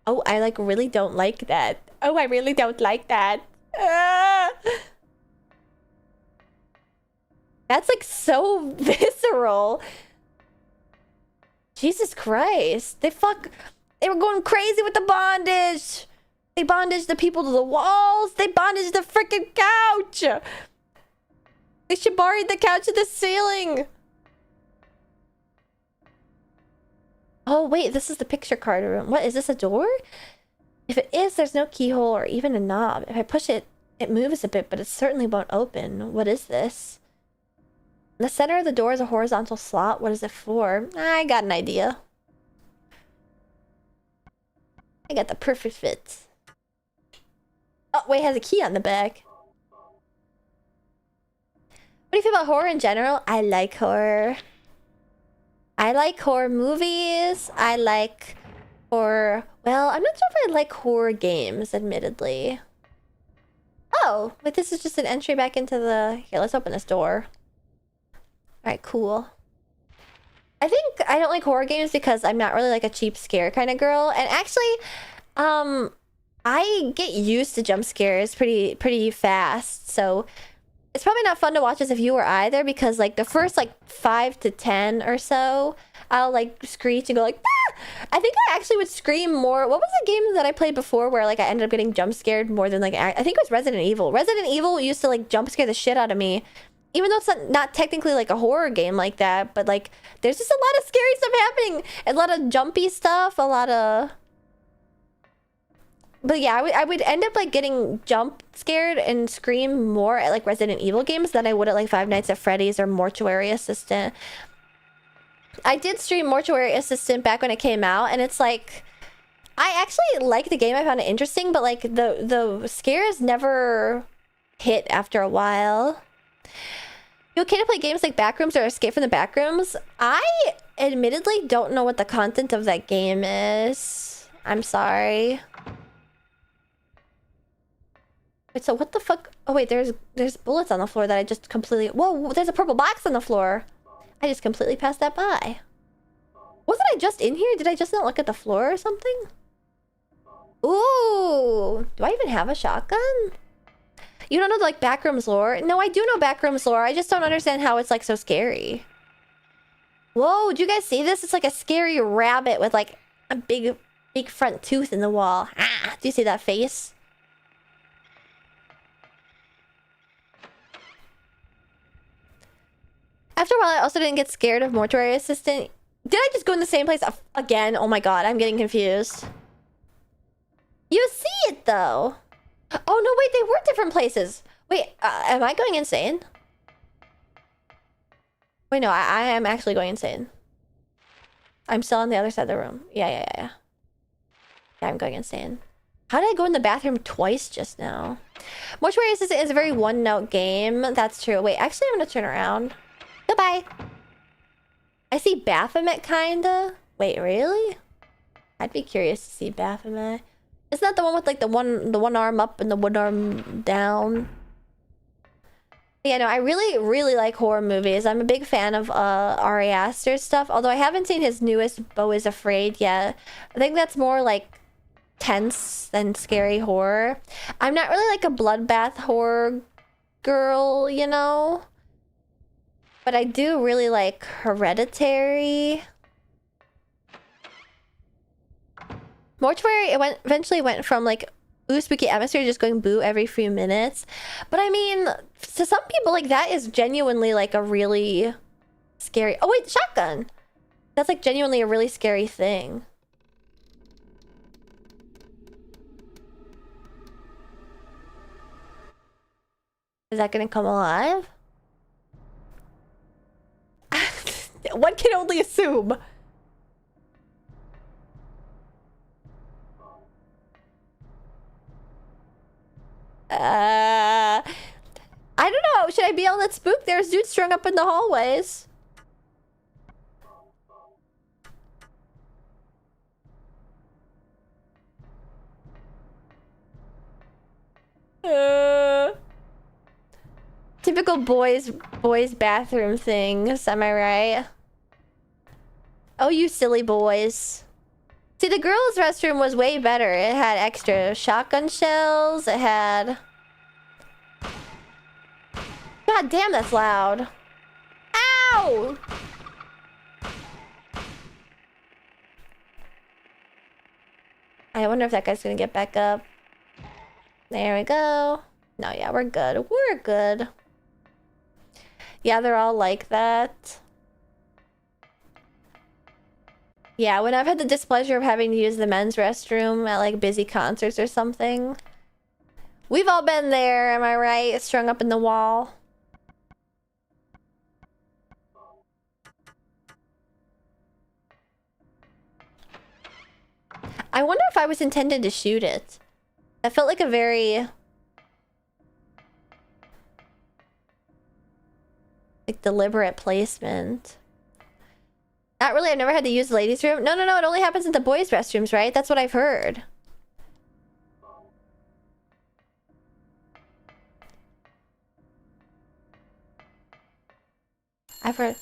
Speaker 1: Oh, I like really don't like that. Oh, I really don't like that. Ah! That's like so visceral. Jesus Christ. They were going crazy with the bondage. They bondaged the people to the walls. They bondaged the freaking couch. They shibaried the couch to the ceiling. Oh, wait, this is the picture card room. What, is this a door? If it is, there's no keyhole or even a knob. If I push it, it moves a bit, but it certainly won't open. What is this? In the center of the door is a horizontal slot. What is it for? I got an idea. I got the perfect fit. Oh, wait, it has a key on the back. What do you feel about horror in general? I like horror. I like horror movies. I like horror... Well, I'm not sure if I like horror games, admittedly. Oh, but this is just an entry back into the... Here, let's open this door. Alright, cool. I think I don't like horror games because I'm not really like a cheap scare kind of girl. And actually, I get used to jump scares pretty fast. So it's probably not fun to watch as a viewer either, because like the first like 5 to 10 or so, I'll like screech and go like, ah! I think I actually would scream more. What was the game that I played before where like I ended up getting jump scared more than like, I think it was Resident Evil. Resident Evil used to like jump scare the shit out of me even though it's not technically like a horror game like that, but like there's just a lot of scary stuff happening, a lot of jumpy stuff, a lot of. But yeah, I would end up like getting jump scared and scream more at like Resident Evil games than I would at like Five Nights at Freddy's or Mortuary Assistant. I did stream Mortuary Assistant back when it came out, and it's like I actually liked the game. I found it interesting, but like the scares never hit after a while. You okay to play games like Backrooms or Escape from the Backrooms? I admittedly don't know what the content of that game is. I'm sorry. Wait, so what the fuck? Oh wait, there's bullets on the floor that I just completely... Whoa, there's a purple box on the floor. I just completely passed that by. Wasn't I just in here? Did I just not look at the floor or something? Ooh, do I even have a shotgun? You don't know like Backrooms lore? No, I do know Backrooms lore. I just don't understand how it's like so scary. Whoa, do you guys see this? It's like a scary rabbit with like a big front tooth in the wall. Ah, do you see that face? After a while, I also didn't get scared of Mortuary Assistant. Did I just go in the same place again? Oh my god, I'm getting confused. You see it though. Oh no, wait, they were different places. Wait, am I going insane? Wait, no, I am actually going insane. I'm still on the other side of the room. Yeah. Yeah, I'm going insane. How did I go in the bathroom twice just now? Mortuary Assistant is a very one-note game. That's true. Wait, actually, I'm gonna turn around. Goodbye. I see Baphomet, kinda. Wait, really? I'd be curious to see Baphomet. Isn't that the one with like the one arm up and the one arm down? Yeah, no, I really like horror movies. I'm a big fan of Ari Aster's stuff, although I haven't seen his newest Beau is Afraid yet. I think that's more like tense than scary horror. I'm not really like a bloodbath horror girl, you know? But I do really like Hereditary. Mortuary, eventually went from like ooh spooky atmosphere just going boo every few minutes. But I mean, to some people like that is genuinely like a really scary... Oh wait, shotgun! That's like genuinely a really scary thing. Is that gonna come alive? One can only assume. I don't know. Should I be on that spook? There's dudes strung up in the hallways. Typical boys bathroom things, am I right? Oh, you silly boys. See, the girls' restroom was way better. It had extra shotgun shells. It had... God damn, that's loud. Ow! I wonder if that guy's gonna get back up. There we go. No, yeah, we're good. We're good. Yeah, they're all like that. Yeah, when I've had the displeasure of having to use the men's restroom at like busy concerts or something. We've all been there, am I right? Strung up in the wall. I wonder if I was intended to shoot it. That felt like a very... like deliberate placement. Not really, I've never had to use the ladies' room. No, it only happens in the boys' restrooms, right? That's what I've heard. I've heard...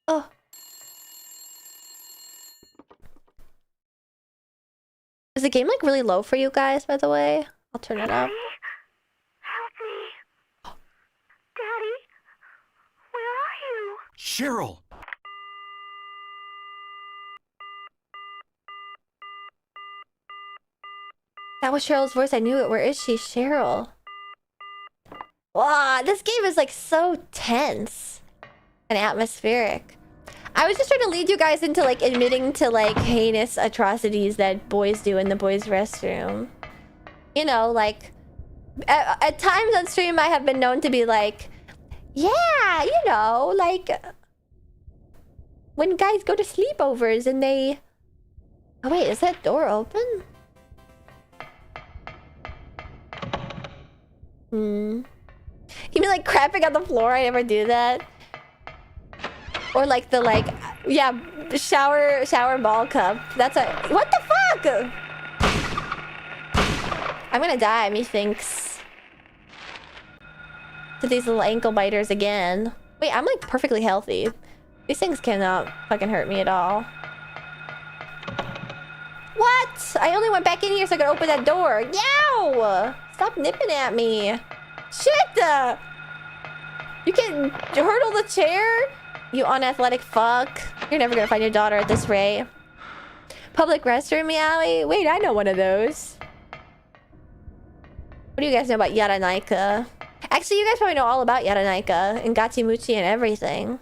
Speaker 1: Oh. Is the game like really low for you guys, by the way? I'll turn it up.
Speaker 3: Help me. Daddy, where are you?
Speaker 2: Cheryl!
Speaker 1: That was Cheryl's voice. I knew it. Where is she? Cheryl. Wow, this game is like so tense and atmospheric. I was just trying to lead you guys into like admitting to like heinous atrocities that boys do in the boys' restroom. You know, like at times on stream I have been known to be like, yeah, you know, like when guys go to sleepovers and they... Oh wait, is that door open? You mean like crapping on the floor? I never do that. Or like the yeah, shower ball cup. That's a... What the fuck? I'm gonna die, methinks. To these little ankle biters again. Wait, I'm like perfectly healthy. These things cannot fucking hurt me at all. What? I only went back in here so I could open that door. Yow! Stop nipping at me. Shit! You can hurdle the chair? You unathletic fuck. You're never gonna find your daughter at this rate. Public restroom, meowie? Wait, I know one of those. What do you guys know about Yaranaika? Actually, you guys probably know all about Yaranaika and Gachimuchi and everything.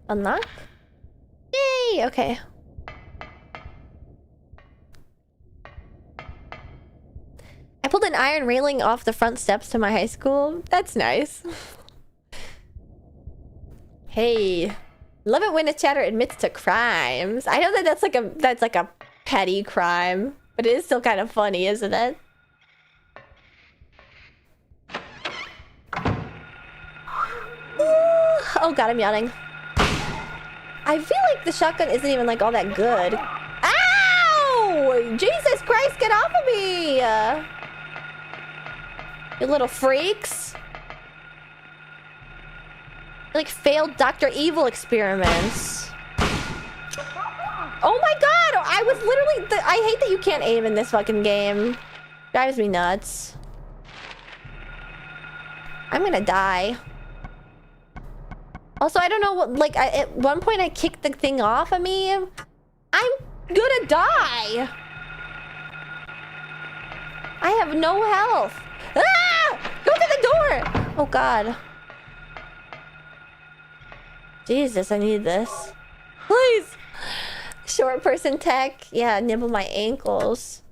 Speaker 1: Unlock? Yay! Okay. I pulled an iron railing off the front steps to my high school. That's nice. Hey. Love it when a chatter admits to crimes. I know that that's like a petty crime, but it is still kind of funny, isn't it? Oh god, I'm yawning. I feel like the shotgun isn't even like all that good. Ow! Jesus Christ, get off of me! You little freaks. Like failed Dr. Evil experiments. Oh my god! I was literally... I hate that you can't aim in this fucking game. Drives me nuts. I'm gonna die. Also, I don't know what... Like, at one point I kicked the thing off of me. I'm gonna die! I have no health. Ah! Go through the door! Oh god. Jesus, I need this. Please! Short person tech. Yeah, nibble my ankles.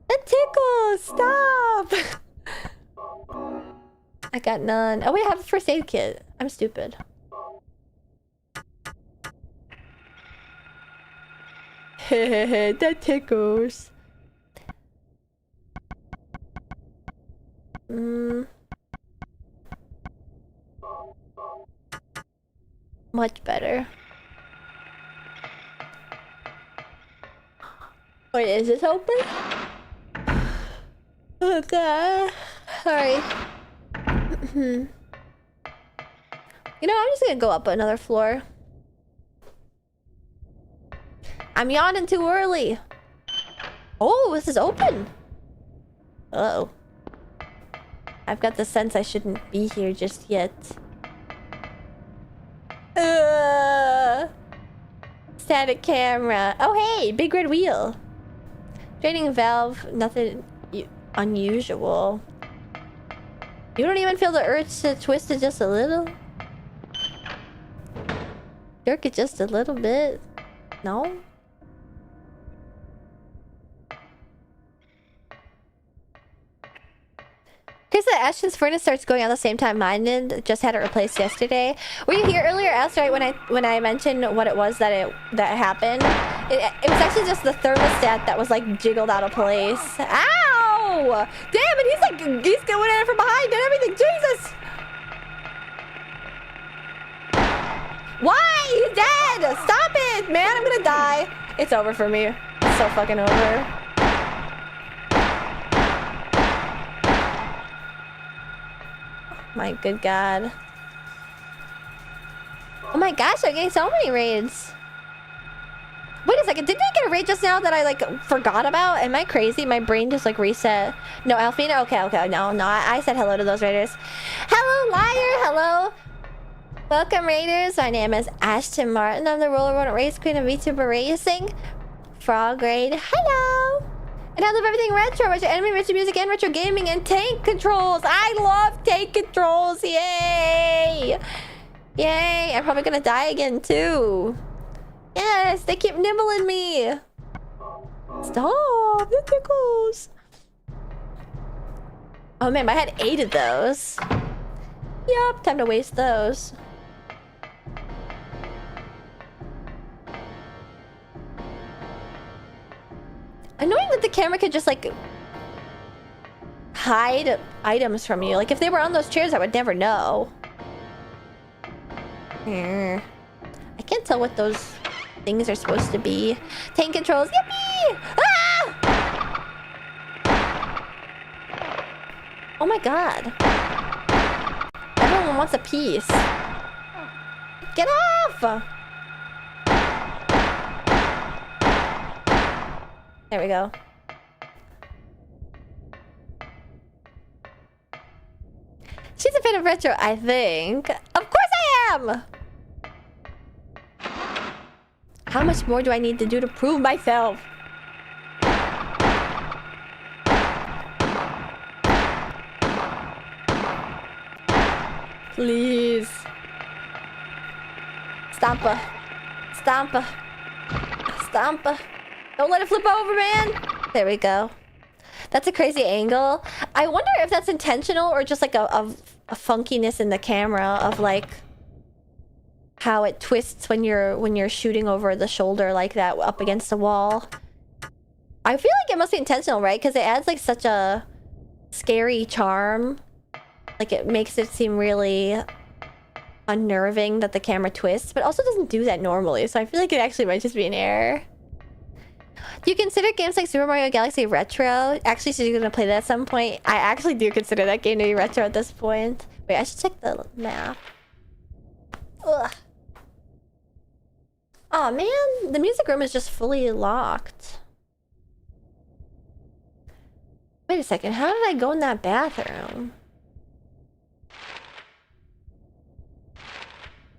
Speaker 1: That tickles! Stop! I got none. Oh wait, I have a first aid kit. I'm stupid. Hehe, that tickles. Much better. Wait, is this open? Oh god. Sorry. You know, I'm just gonna go up another floor. I'm yawning too early. Oh, this is open. Uh-oh. I've got the sense I shouldn't be here just yet. Static camera. Oh, hey, big red wheel. Draining valve, nothing unusual. You don't even feel the urge to twist it just a little? Jerk it just a little bit? No? Because the Ashton's furnace starts going on the same time mine did. Just had it replaced yesterday. Were you here earlier, Asteroid, when I mentioned what it was that happened? It was actually just the thermostat that was like jiggled out of place. Ow! Damn it! He's going at it from behind and everything. Jesus! Why? He's dead! Stop it, man! I'm gonna die. It's over for me. It's so fucking over. My good god. Oh my gosh, I'm getting so many raids. Wait a second, didn't I get a raid just now that I like forgot about? Am I crazy? My brain just like reset. No, Alfina? Okay, no, I said hello to those raiders. Hello, liar, hello. Welcome, raiders. My name is Ashton Martin. I'm the roller rodent race queen of VTuber Racing. Frog raid, hello. And I love everything retro. Retro anime, retro music, and retro gaming, and tank controls. I love tank controls. Yay! Yay! I'm probably gonna die again too. Yes, they keep nibbling me. Stop! It tickles. Oh man, I had 8 of those. Yup, time to waste those. Annoying that the camera could just like hide items from you. Like if they were on those chairs, I would never know. I can't tell what those things are supposed to be. Tank controls. Yippee! Ah! Oh my god. Everyone wants a piece. Get off! There we go. She's a fan of retro, I think. Of course I am! How much more do I need to do to prove myself? Please. Stompa. Stompa. Stompa. Don't let it flip over, man. There we go. That's a crazy angle. I wonder if that's intentional or just like a funkiness in the camera of like how it twists when you're shooting over the shoulder like that up against the wall. I feel like it must be intentional, right? Because it adds like such a scary charm. Like it makes it seem really unnerving that the camera twists, but also doesn't do that normally. So I feel like it actually might just be an error. Do you consider games like Super Mario Galaxy retro? Actually, so you're gonna play that at some point. I actually do consider that game to be retro at this point. Wait, I should check the map. Ugh. Oh man, the music room is just fully locked. Wait a second, how did I go in that bathroom?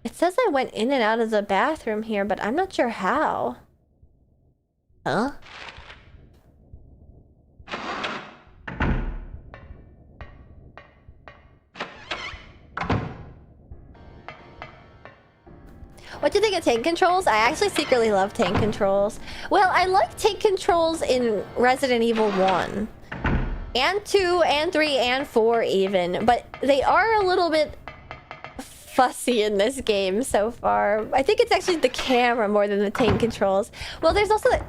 Speaker 1: It says I went in and out of the bathroom here, but I'm not sure how. Huh? What do you think of tank controls? I actually secretly love tank controls. Well, I like tank controls in Resident Evil 1. And 2, and 3, and 4 even. But they are a little bit fussy in this game so far. I think it's actually the camera more than the tank controls. Well, there's also the...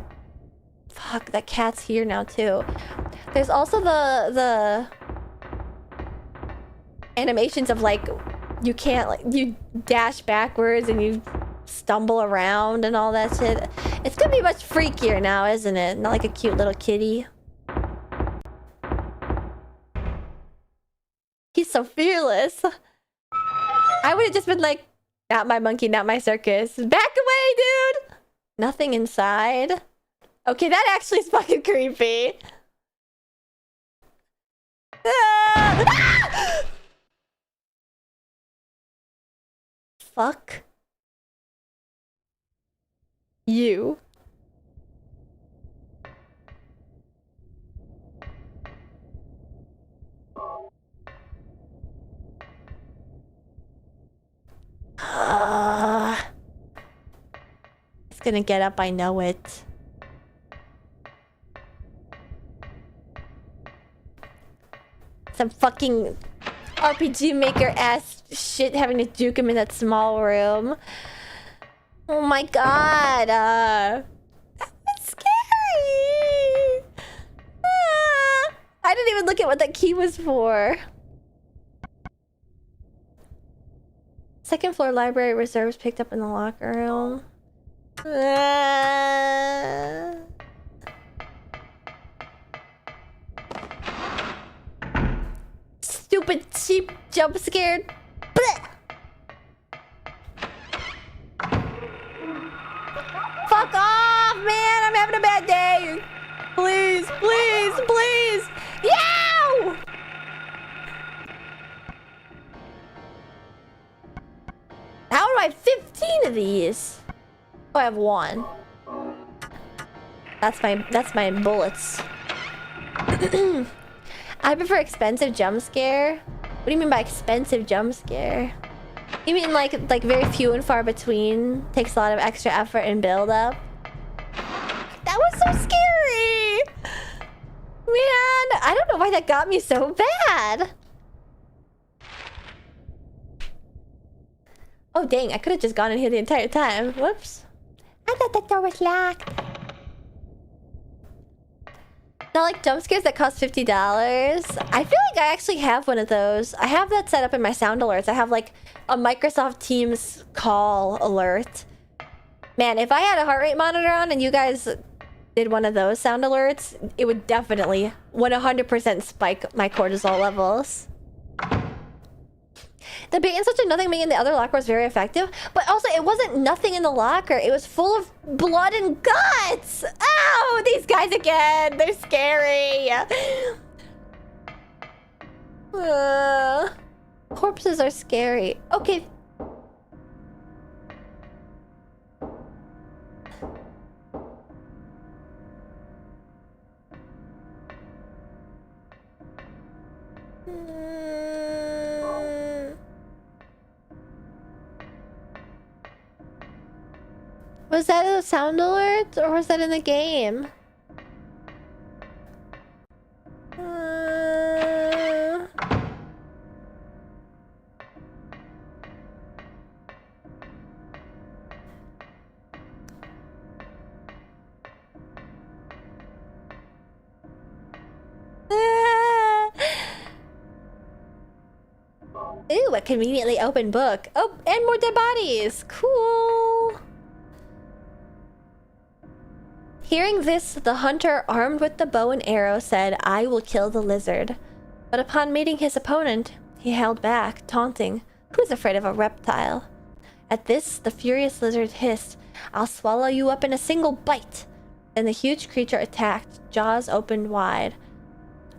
Speaker 1: Fuck, that cat's here now too. There's also the animations of like you can't like you dash backwards and you stumble around and all that shit. It's gonna be much freakier now, isn't it? Not like a cute little kitty. He's so fearless. I would have just been like, not my monkey, not my circus. Back away, dude! Nothing inside. Okay, that actually is fucking creepy. Ah! Ah! Fuck. You. It's gonna get up, I know it. Some fucking RPG maker ass shit having to juke him in that small room. Oh my god. That was scary. I didn't even look at what that key was for. Second floor library reserves picked up in the locker room. Stupid cheap jump scared. Blech. Fuck off, man! I'm having a bad day. Please, please, please. Yow! How do I have 15 of these? Oh, I have 1. That's my bullets. I prefer expensive jump scare. What do you mean by expensive jump scare? You mean like very few and far between? Takes a lot of extra effort and build up? That was so scary! Man, I don't know why that got me so bad. Oh dang, I could have just gone in here the entire time. Whoops. I thought the door was locked. Not like jump scares that cost $50. I feel like I actually have one of those. I have that set up in my sound alerts. I have like a Microsoft Teams call alert. Man, if I had a heart rate monitor on and you guys did one of those sound alerts, it would definitely 100% spike my cortisol levels. The bait and such and nothing being in the other locker was very effective, but also it wasn't nothing in the locker. It was full of blood and guts. Oh, these guys again. They're scary. Corpses are scary. Okay. Was that a sound alert or was that in the game? Ooh, a conveniently open book. Oh, and more dead bodies. Cool. Hearing this, the hunter, armed with the bow and arrow, said, "I will kill the lizard." But upon meeting his opponent, he held back, taunting, "Who's afraid of a reptile?" At this, the furious lizard hissed, "I'll swallow you up in a single bite." Then the huge creature attacked, jaws opened wide.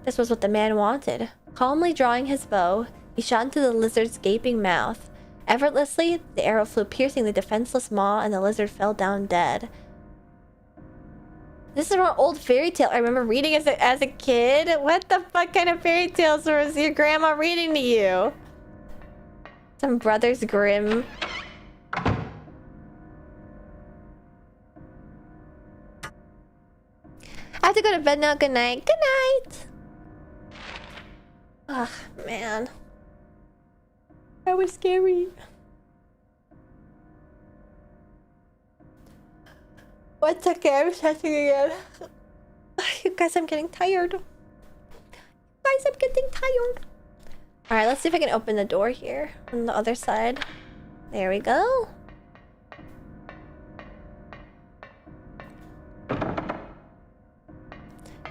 Speaker 1: This was what the man wanted. Calmly drawing his bow, he shot into the lizard's gaping mouth. Effortlessly, the arrow flew, piercing the defenseless maw, and the lizard fell down dead. This is an old fairy tale I remember reading as a kid. What the fuck kind of fairy tales was your grandma reading to you? Some Brothers Grimm. I have to go to bed now. Good night. Good night. Ugh, man. That was scary. One second, I'm touching again. You guys, I'm getting tired. Guys, I'm getting tired. Alright, let's see if I can open the door here on the other side. There we go.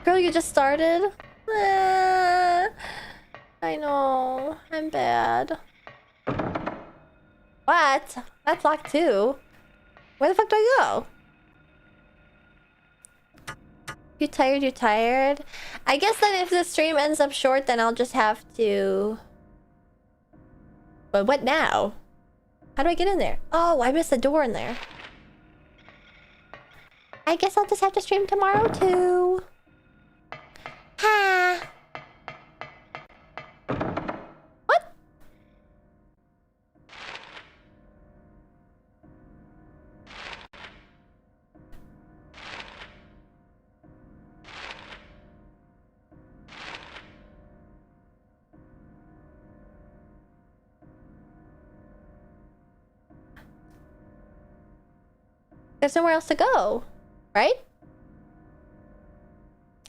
Speaker 1: Girl, you just started? I know. I'm bad. What? That's locked too. Where the fuck do I go? You tired? You tired? I guess then if the stream ends up short, then I'll just have to... But what now? How do I get in there? Oh, I missed the door in there. I guess I'll just have to stream tomorrow too. Ha! What? There's nowhere else to go, right?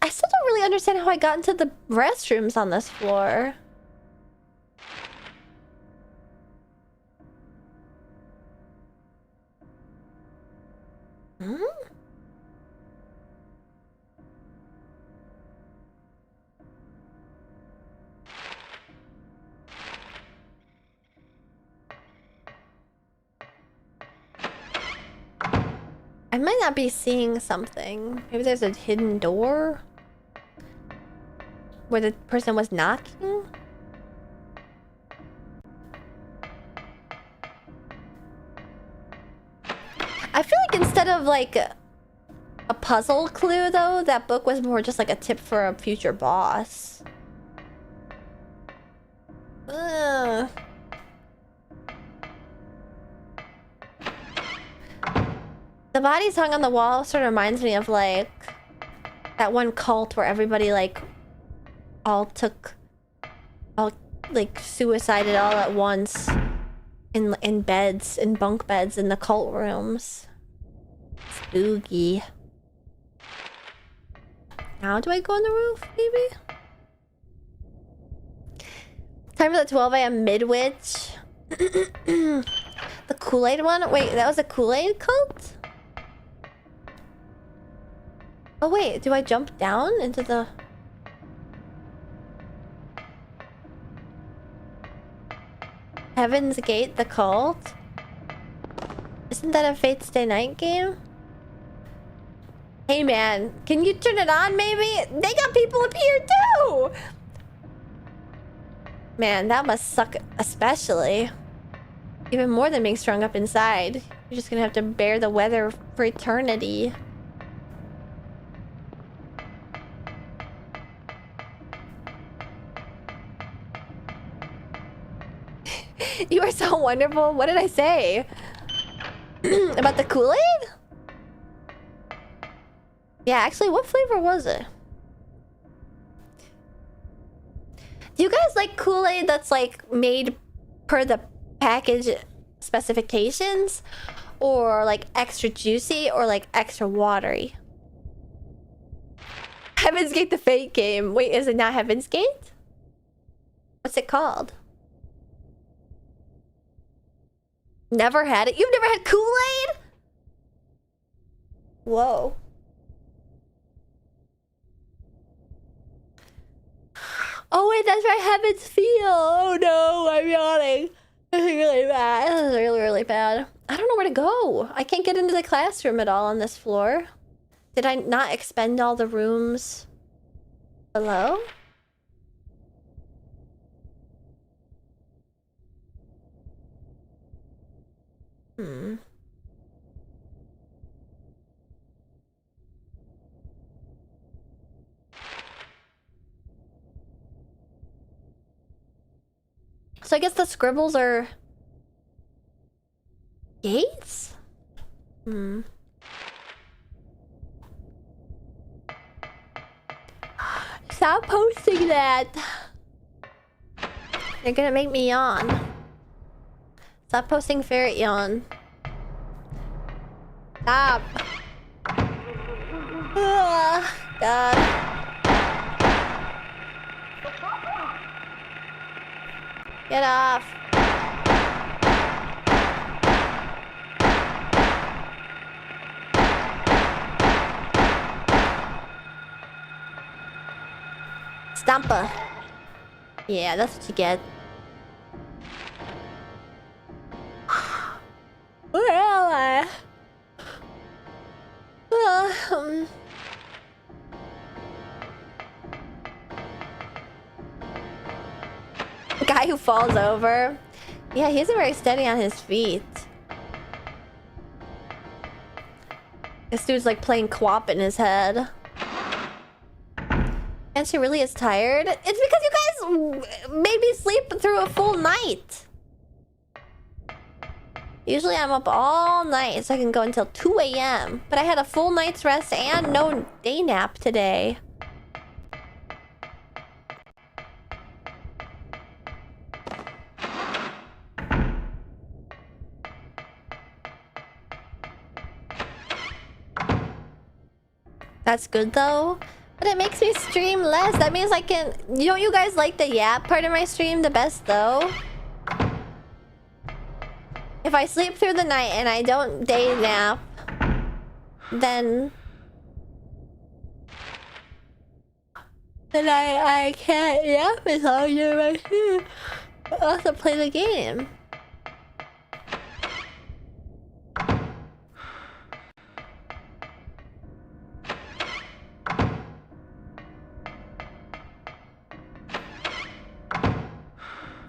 Speaker 1: I still don't really understand how I got into the restrooms on this floor. Hmm? I might not be seeing something. Maybe there's a hidden door where the person was knocking. I feel like instead of like a puzzle clue though. That book was more just like a tip for a future boss. Ugh. The bodies hung on the wall sort of reminds me of like that one cult where everybody like all like suicided all at once in beds, in bunk beds in the cult rooms. Spooky. Now do I go on the roof, maybe? Time for the 12 a.m. Midwich. The Kool-Aid one? Wait, that was a Kool-Aid cult? Oh wait, do I jump down into the... Heaven's Gate, the cult? Isn't that a Fate Stay Night game? Hey man, can you turn it on maybe? They got people up here too! Man, that must suck especially. Even more than being strung up inside. You're just gonna have to bear the weather for eternity. You are so wonderful. What did I say? About the Kool-Aid? Yeah, actually, what flavor was it? Do you guys like Kool-Aid that's like made per the package specifications? Or like extra juicy or like extra watery? Heaven's Gate, the Fate game. Wait, is it not Heaven's Gate? What's it called? Never had it? You've never had Kool-Aid? Whoa. Oh wait, that's right, Heaven's Feel. Oh no, I'm yawning. This is really bad. This is really, really bad. I don't know where to go. I can't get into the classroom at all on this floor. Did I not expend all the rooms below? So I guess the scribbles are gates? Stop posting that. You're gonna make me yawn. Stop posting ferret yawn. Stop. God. Get off. Stampa. Yeah, that's what you get. Where am I? Guy who falls over. Yeah, he isn't very steady on his feet. This dude's like playing co-op in his head. And she really is tired. It's because you guys made me sleep through a full night. Usually I'm up all night so I can go until 2 a.m. But I had a full night's rest and no day nap today. That's good though. But it makes me stream less. That means I can... Don't you guys like the yap part of my stream the best though? If I sleep through the night and I don't day nap, then I can't yap as long as my stream. I'll have to play the game.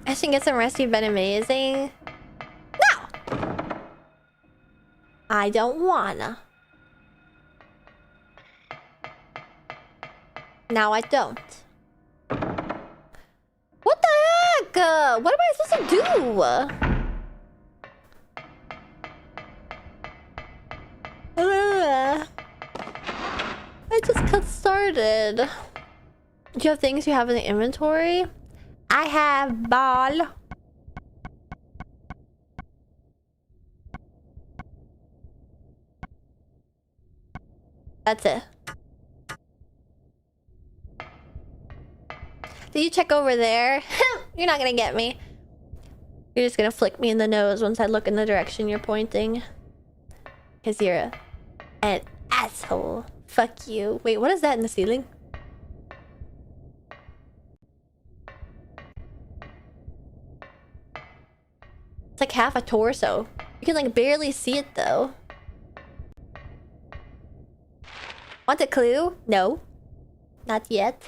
Speaker 1: I should get some rest. You've been amazing. No! I don't wanna. Now I don't. What the heck? What am I supposed to do? I just got started. Do you have things you have in the inventory? I have ball. That's it. Did you check over there? You're not gonna get me. You're just gonna flick me in the nose once I look in the direction you're pointing. Because you're an asshole. Fuck you. Wait, what is that in the ceiling? It's like half a torso. You can like barely see it though. Want a clue? No. Not yet.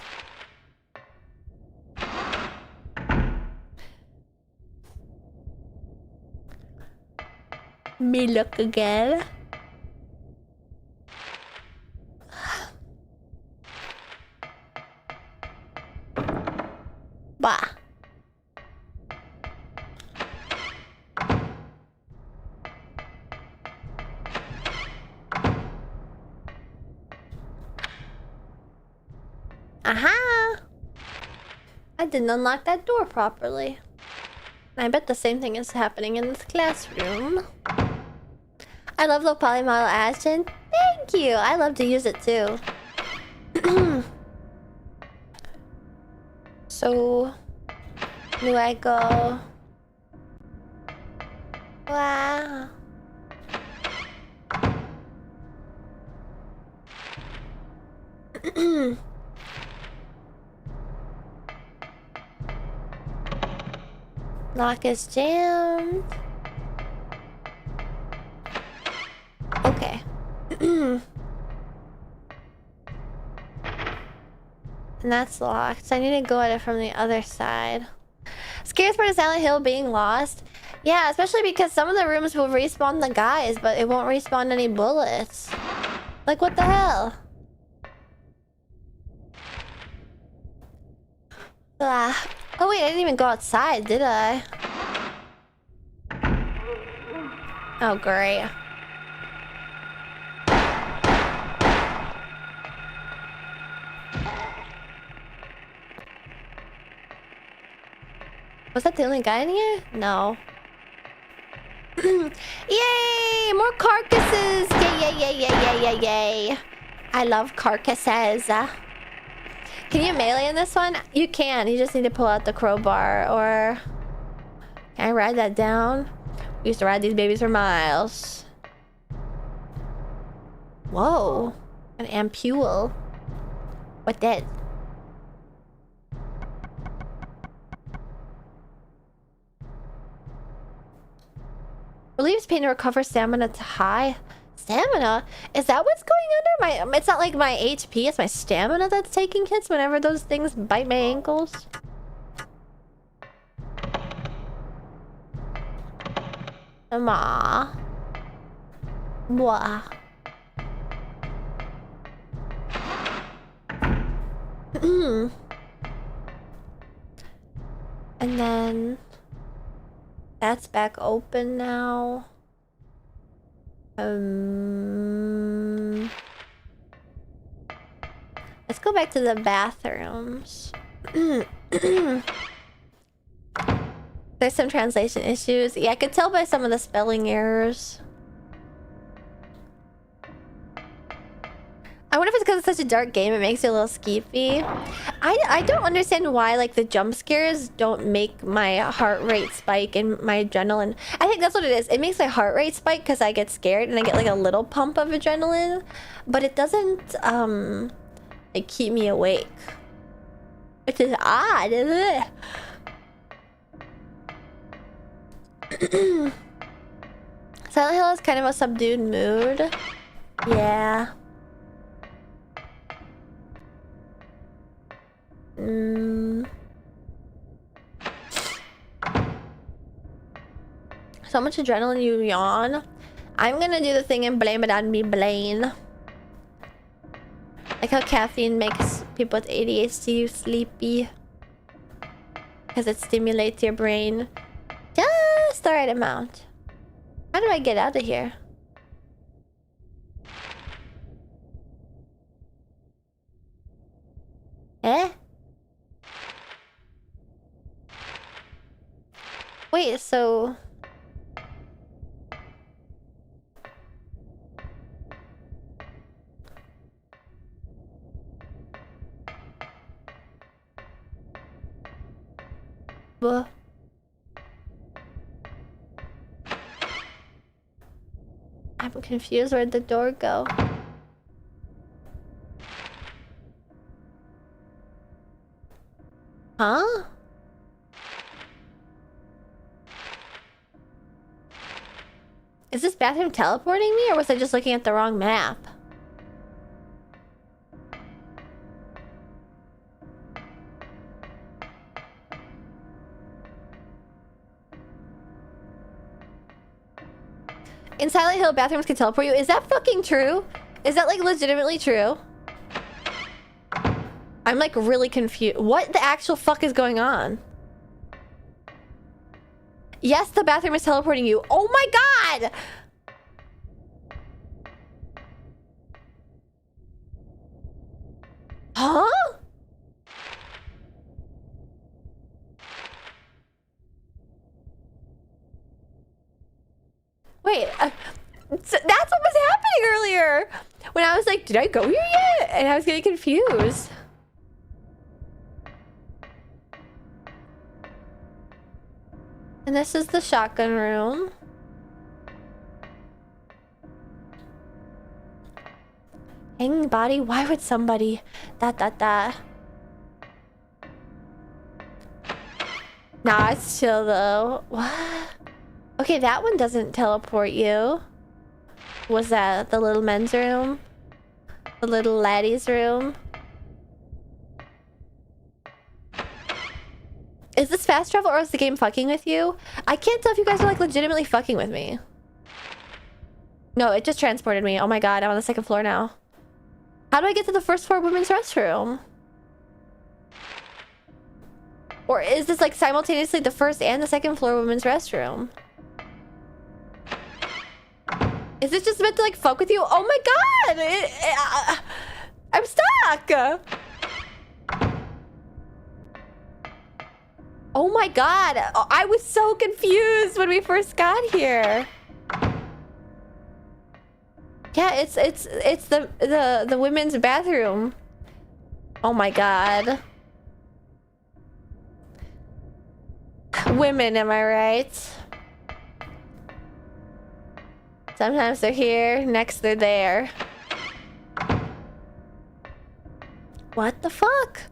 Speaker 1: Me look again. Bah. Aha! I didn't unlock that door properly. I bet the same thing is happening in this classroom. I love the polymodel action. Thank you! I love to use it too. So... do I go... Wow... Lock is jammed. Okay. And that's locked. So I need to go at it from the other side. Scariest part of Silent Hill being lost. Yeah, especially because some of the rooms will respawn the guys, but it won't respawn any bullets. Like, what the hell? Ah. Oh wait, I didn't even go outside, did I? Oh, great. Was that the only guy in here? No. Yay! More carcasses! Yay, yay, yay, yay, yay, yay, yay. I love carcasses. Can you melee in this one? You can. You just need to pull out the crowbar, or... Can I ride that down? We used to ride these babies for miles. Whoa. An ampule. What that? Relieves pain to recover stamina to high. Stamina? Is that what's going under my... It's not like my HP, it's my stamina that's taking hits whenever those things bite my ankles. Ma. Blah. And then... That's back open now. Let's go back to the bathrooms. There's some translation issues. Yeah, I could tell by some of the spelling errors. I wonder if it's because it's such a dark game, it makes it a little skeevy. I don't understand why, like, the jump scares don't make my heart rate spike and my adrenaline. I think that's what it is. It makes my heart rate spike because I get scared and I get, like, a little pump of adrenaline. But it doesn't, like, keep me awake. Which is odd, isn't it? Silent Hill is kind of a subdued mood. Yeah. So much adrenaline, you yawn. I'm gonna do the thing and blame it on me, Blaine. Like how caffeine makes people with ADHD sleepy. Because it stimulates your brain. Just the right amount. How do I get out of here? Eh? Wait, so... Buh. I'm confused. Where'd the door go? Huh? Is this bathroom teleporting me, or was I just looking at the wrong map? In Silent Hill, bathrooms can teleport you. Is that fucking true? Is that like legitimately true? I'm like really confused. What the actual fuck is going on? Yes, the bathroom is teleporting you. Oh my god! Huh? Wait, that's what was happening earlier. When I was like, did I go here yet? And I was getting confused. And this is the shotgun room. Hanging body? Why would somebody... Nah, it's chill though. What? Okay, that one doesn't teleport you. Was that the little men's room? The little laddie's room? Is this fast travel, or is the game fucking with you? I can't tell if you guys are like legitimately fucking with me. No, it just transported me. Oh my god, I'm on the second floor now. How do I get to the first floor women's restroom? Or is this like simultaneously the first and the second floor women's restroom? Is this just meant to like fuck with you? Oh my god! I'm stuck! Oh my god! I was so confused when we first got here. Yeah, it's the women's bathroom. Oh my god. Women, am I right? Sometimes they're here, next they're there. What the fuck?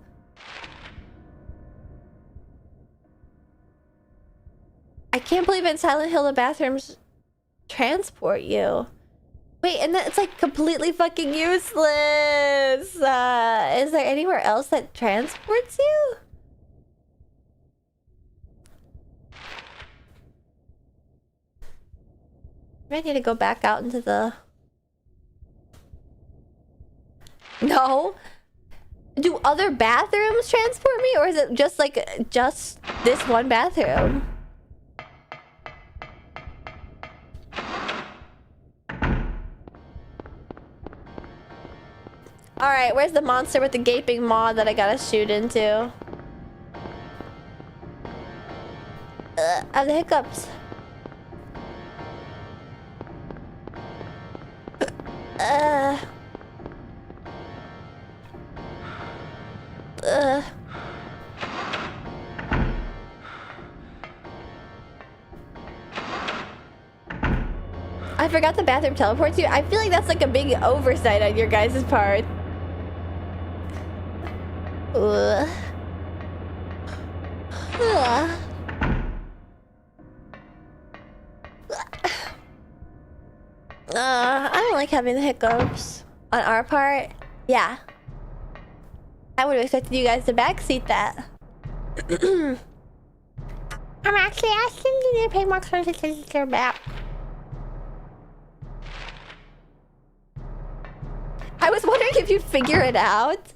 Speaker 1: I can't believe in Silent Hill the bathrooms transport you. Wait, and then it's like completely fucking useless. Is there anywhere else that transports you? I need to go back out into the... No? Do other bathrooms transport me? Or is it just like, just this one bathroom? Alright, where's the monster with the gaping maw that I gotta shoot into? I have the hiccups. I forgot the bathroom teleports you. I feel like that's like a big oversight on your guys' part. I don't like having the hiccups on our part. Yeah. I would have expected you guys to backseat that. I'm actually asking you to pay more close attention to your back. I was wondering if you'd figure it out.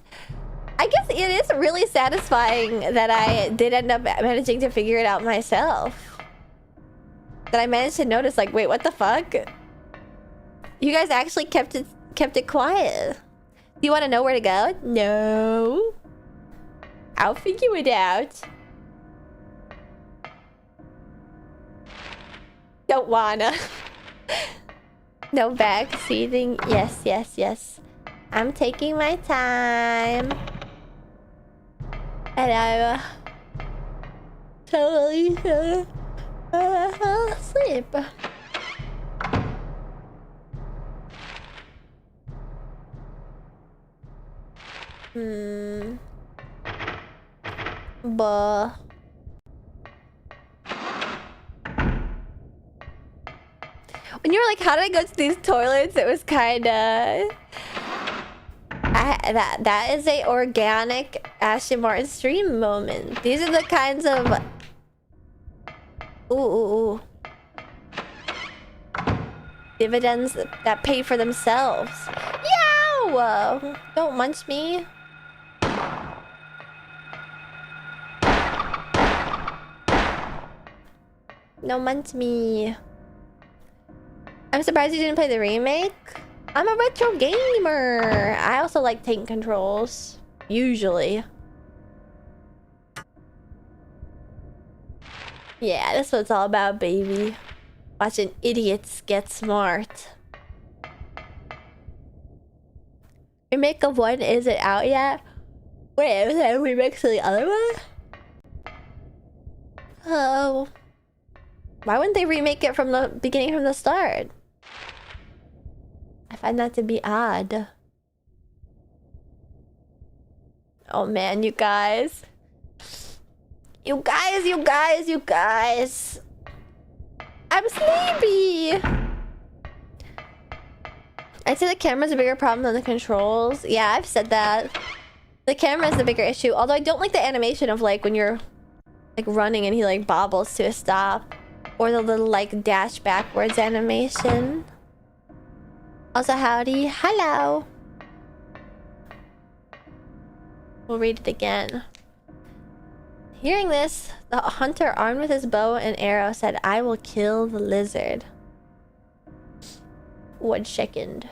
Speaker 1: I guess it is really satisfying that I did end up managing to figure it out myself. That I managed to notice, like, wait, what the fuck? You guys actually kept it quiet. Do you want to know where to go? No. I'll figure it out. Don't wanna. No backseating. Yes, yes, yes. I'm taking my time. And I'm totally asleep. Buh. When you were like, how did I go to these toilets? It was kind of... That is a organic Ashton Martin stream moment. These are the kinds of... Ooh. Dividends that pay for themselves. Yow! Don't munch me. Don't munch me. I'm surprised you didn't play the remake. I'm a retro gamer. I also like tank controls. Usually. Yeah, that's what it's all about, baby. Watching idiots get smart. Remake of 1 isn't out yet? Wait, is there a remake to the other one? Oh. Why wouldn't they remake it from the beginning, from the start? I find that to be odd. Oh man, you guys. You guys. I'm sleepy. I'd say the camera's a bigger problem than the controls. Yeah, I've said that. The camera's the bigger issue. Although I don't like the animation of like when you're like running and he like bobbles to a stop. Or the little like dash backwards animation. Also, howdy. Hello. We'll read it again. Hearing this, the hunter armed with his bow and arrow said, I will kill the lizard. Wood chickened.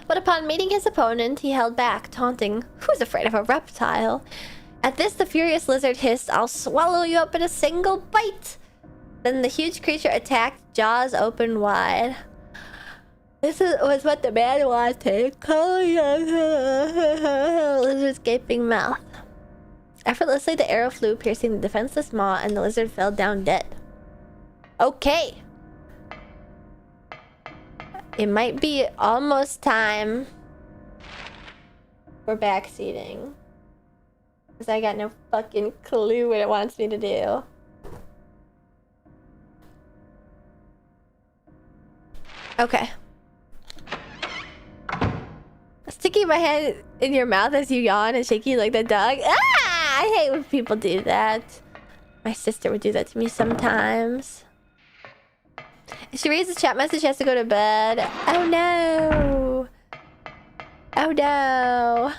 Speaker 1: But upon meeting his opponent, he held back, taunting, who's afraid of a reptile? At this, the furious lizard hissed, I'll swallow you up in a single bite. Then the huge creature attacked, jaws open wide. Was what the man wanted. Lizard's gaping mouth. Effortlessly, the arrow flew, piercing the defenseless maw, and the lizard fell down dead. Okay. It might be almost time for backseating. Because I got no fucking clue what it wants me to do. Okay. Sticking my hand in your mouth as you yawn and shaking like the dog. Ah! I hate when people do that. My sister would do that to me sometimes. If she reads the chat message, she has to go to bed. Oh no. Oh no.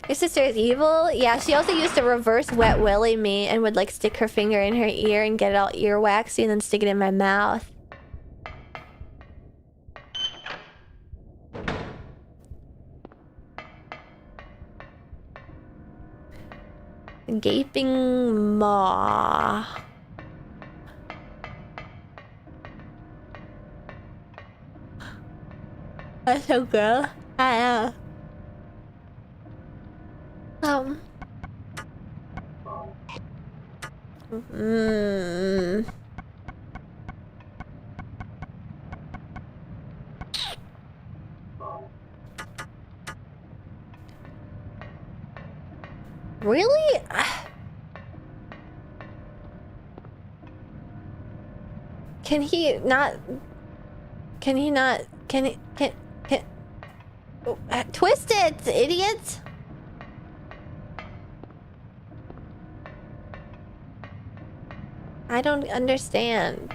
Speaker 1: Your sister is evil? Yeah, she also used to reverse wet willy me and would like stick her finger in her ear and get it all earwaxy and then stick it in my mouth. Gaping maw. That's so good. I know. Really? Can he not? Twist it, idiot! I don't understand.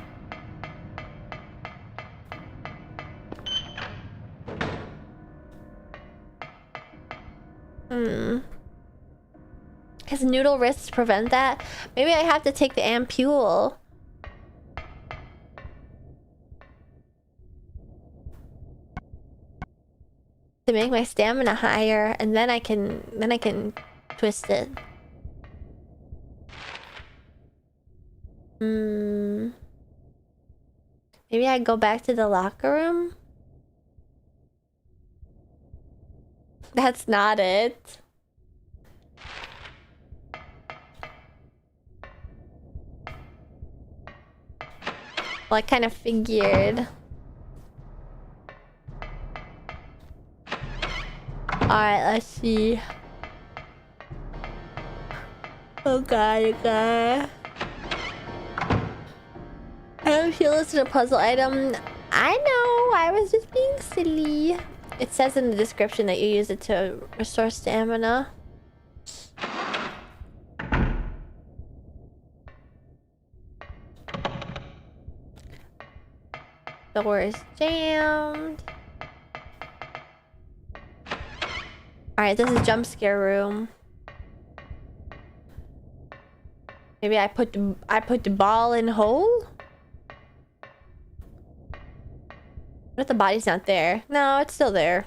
Speaker 1: His noodle wrists prevent that. Maybe I have to take the ampule. To make my stamina higher, and then I can twist it. Maybe I go back to the locker room? That's not it. Well, I kind of figured. Alright, let's see. Okay. Ampule is a puzzle item. I know, I was just being silly. It says in the description that you use it to restore stamina. Door is jammed. Alright, this is jump scare room. Maybe I put the ball in hole? What if the body's not there? No, it's still there.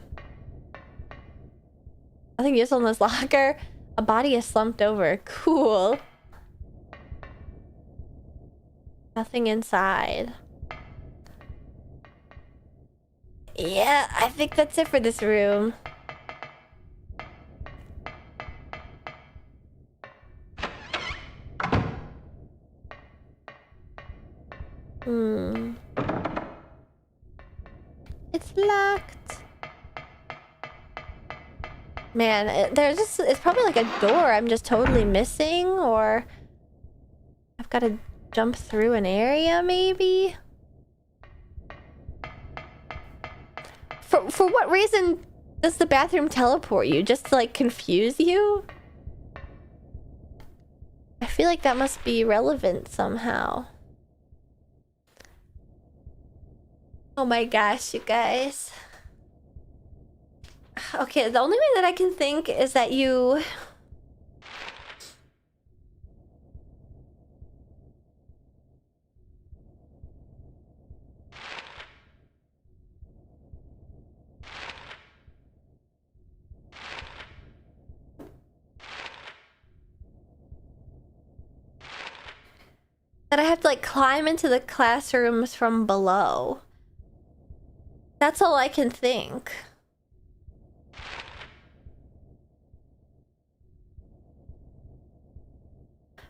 Speaker 1: I think it's on this locker. A body is slumped over. Cool. Nothing inside. Yeah, I think that's it for this room. It's locked. Man, it's probably like a door I'm just totally missing, or I've got to jump through an area maybe? For what reason does the bathroom teleport you? Just to like confuse you? I feel like that must be relevant somehow. Oh my gosh, you guys. Okay, the only way that I can think is that you... that I have to like climb into the classrooms from below. That's all I can think.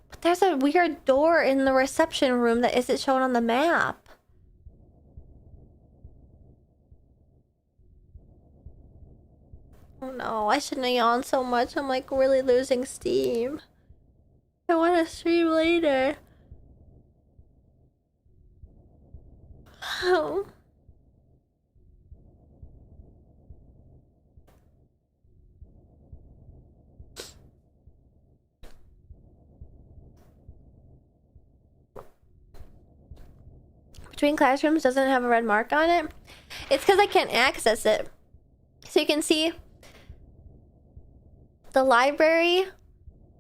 Speaker 1: But there's a weird door in the reception room that isn't shown on the map. Oh no, I shouldn't have yawned so much. I'm like really losing steam. I want to stream later. Oh. Between classrooms doesn't have a red mark on it. It's because I can't access it. So you can see the library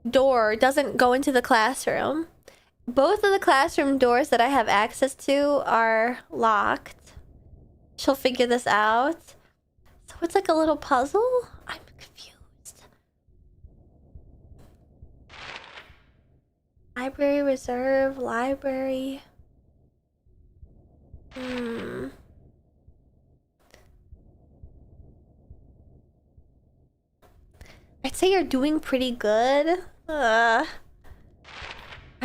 Speaker 1: door doesn't go into the classroom. Both of the classroom doors that I have access to are locked. She'll figure this out. So it's like a little puzzle? I'm confused. Library reserve, library. I'd say you're doing pretty good. I'm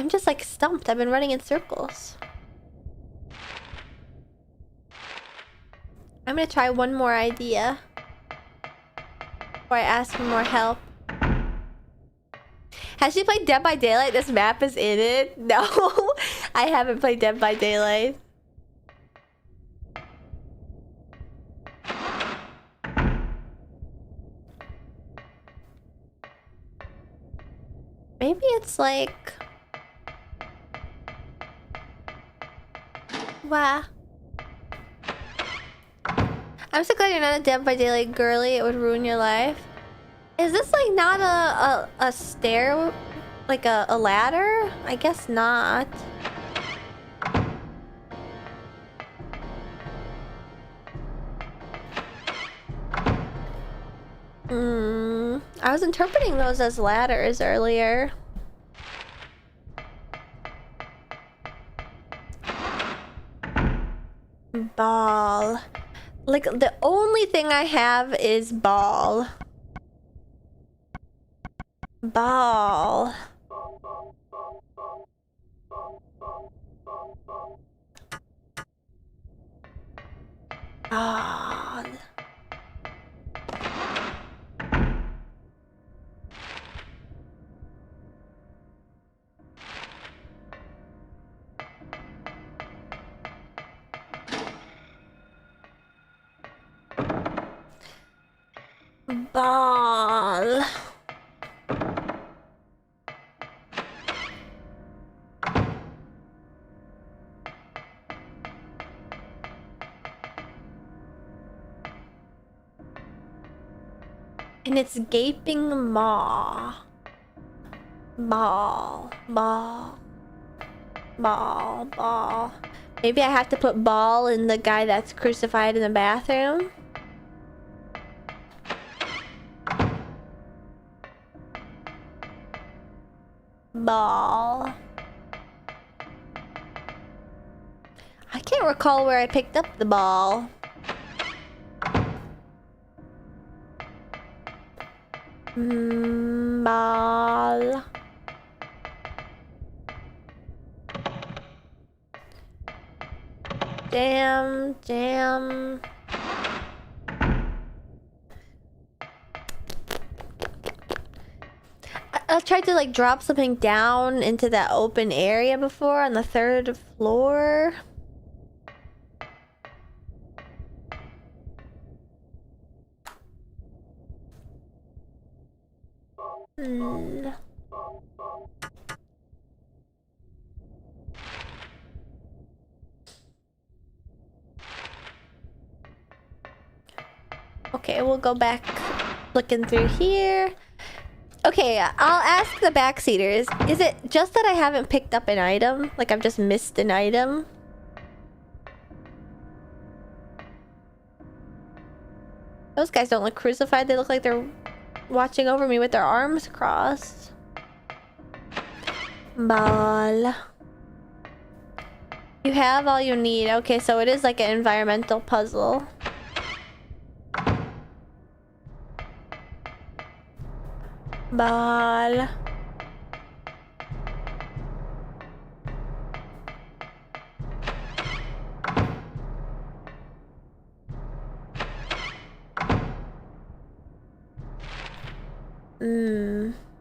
Speaker 1: just like stumped. I've been running in circles. I'm gonna try one more idea before I ask for more help. Has she played Dead by Daylight? This map is in it? No, I haven't played Dead by Daylight. Maybe it's like... Wow. I'm so glad you're not a Dead by Daylight girly. It would ruin your life. Is this like not a stair, like a ladder? I guess not. I was interpreting those as ladders earlier. Ball. Like, the only thing I have is ball. Ball. Ball. Ball. And it's gaping maw. Ball. Ball. Ball. Ball. Maybe I have to put ball in the guy that's crucified in the bathroom. Ball. I can't recall where I picked up the ball. Ball. Jam. I tried to like drop something down into that open area before on the 3rd floor. Okay, we'll go back looking through here. Okay, I'll ask the backseaters. Is it just that I haven't picked up an item? Like I've just missed an item? Those guys don't look crucified. They look like they're watching over me with their arms crossed. Ball. You have all you need. Okay, so it is like an environmental puzzle. Ball.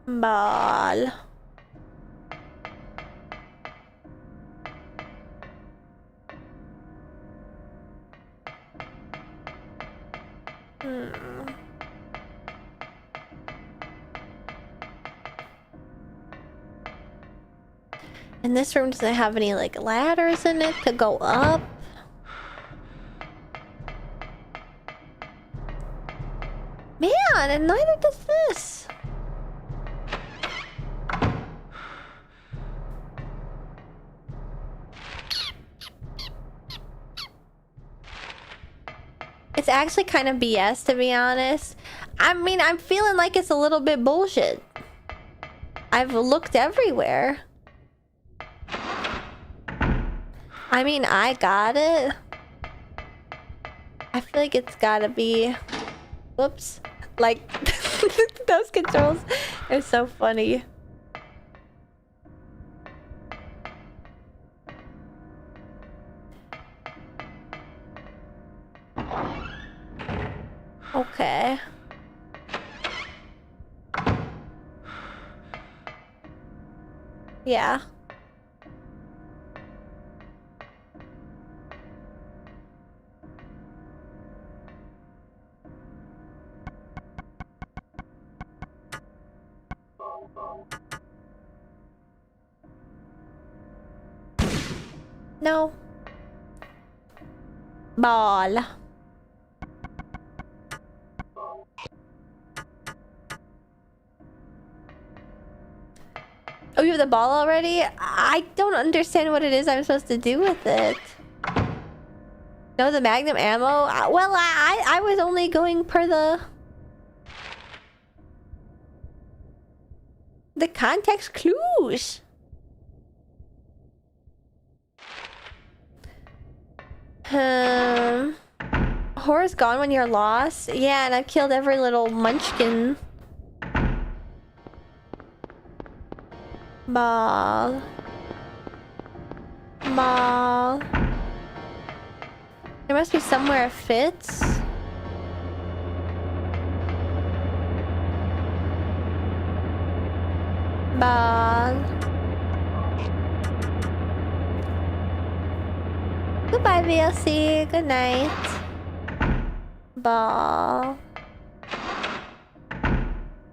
Speaker 1: Ball. And this room doesn't have any like ladders in it to go up. Man, and neither does this. It's actually kind of BS, to be honest. I mean, I'm feeling like it's a little bit bullshit. I've looked everywhere. I mean, I got it. I feel like it's gotta be... Whoops. Like, those controls are so funny. Okay. Yeah. No. Ball. Oh, you have the ball already? I don't understand what it is I'm supposed to do with it. No, the magnum ammo? Well, I was only going per the context clues. Horror's gone when you're lost? Yeah, and I've killed every little munchkin. Ball. Ball. There must be somewhere it fits. Ball. Goodbye, VLC. Good night. Ball.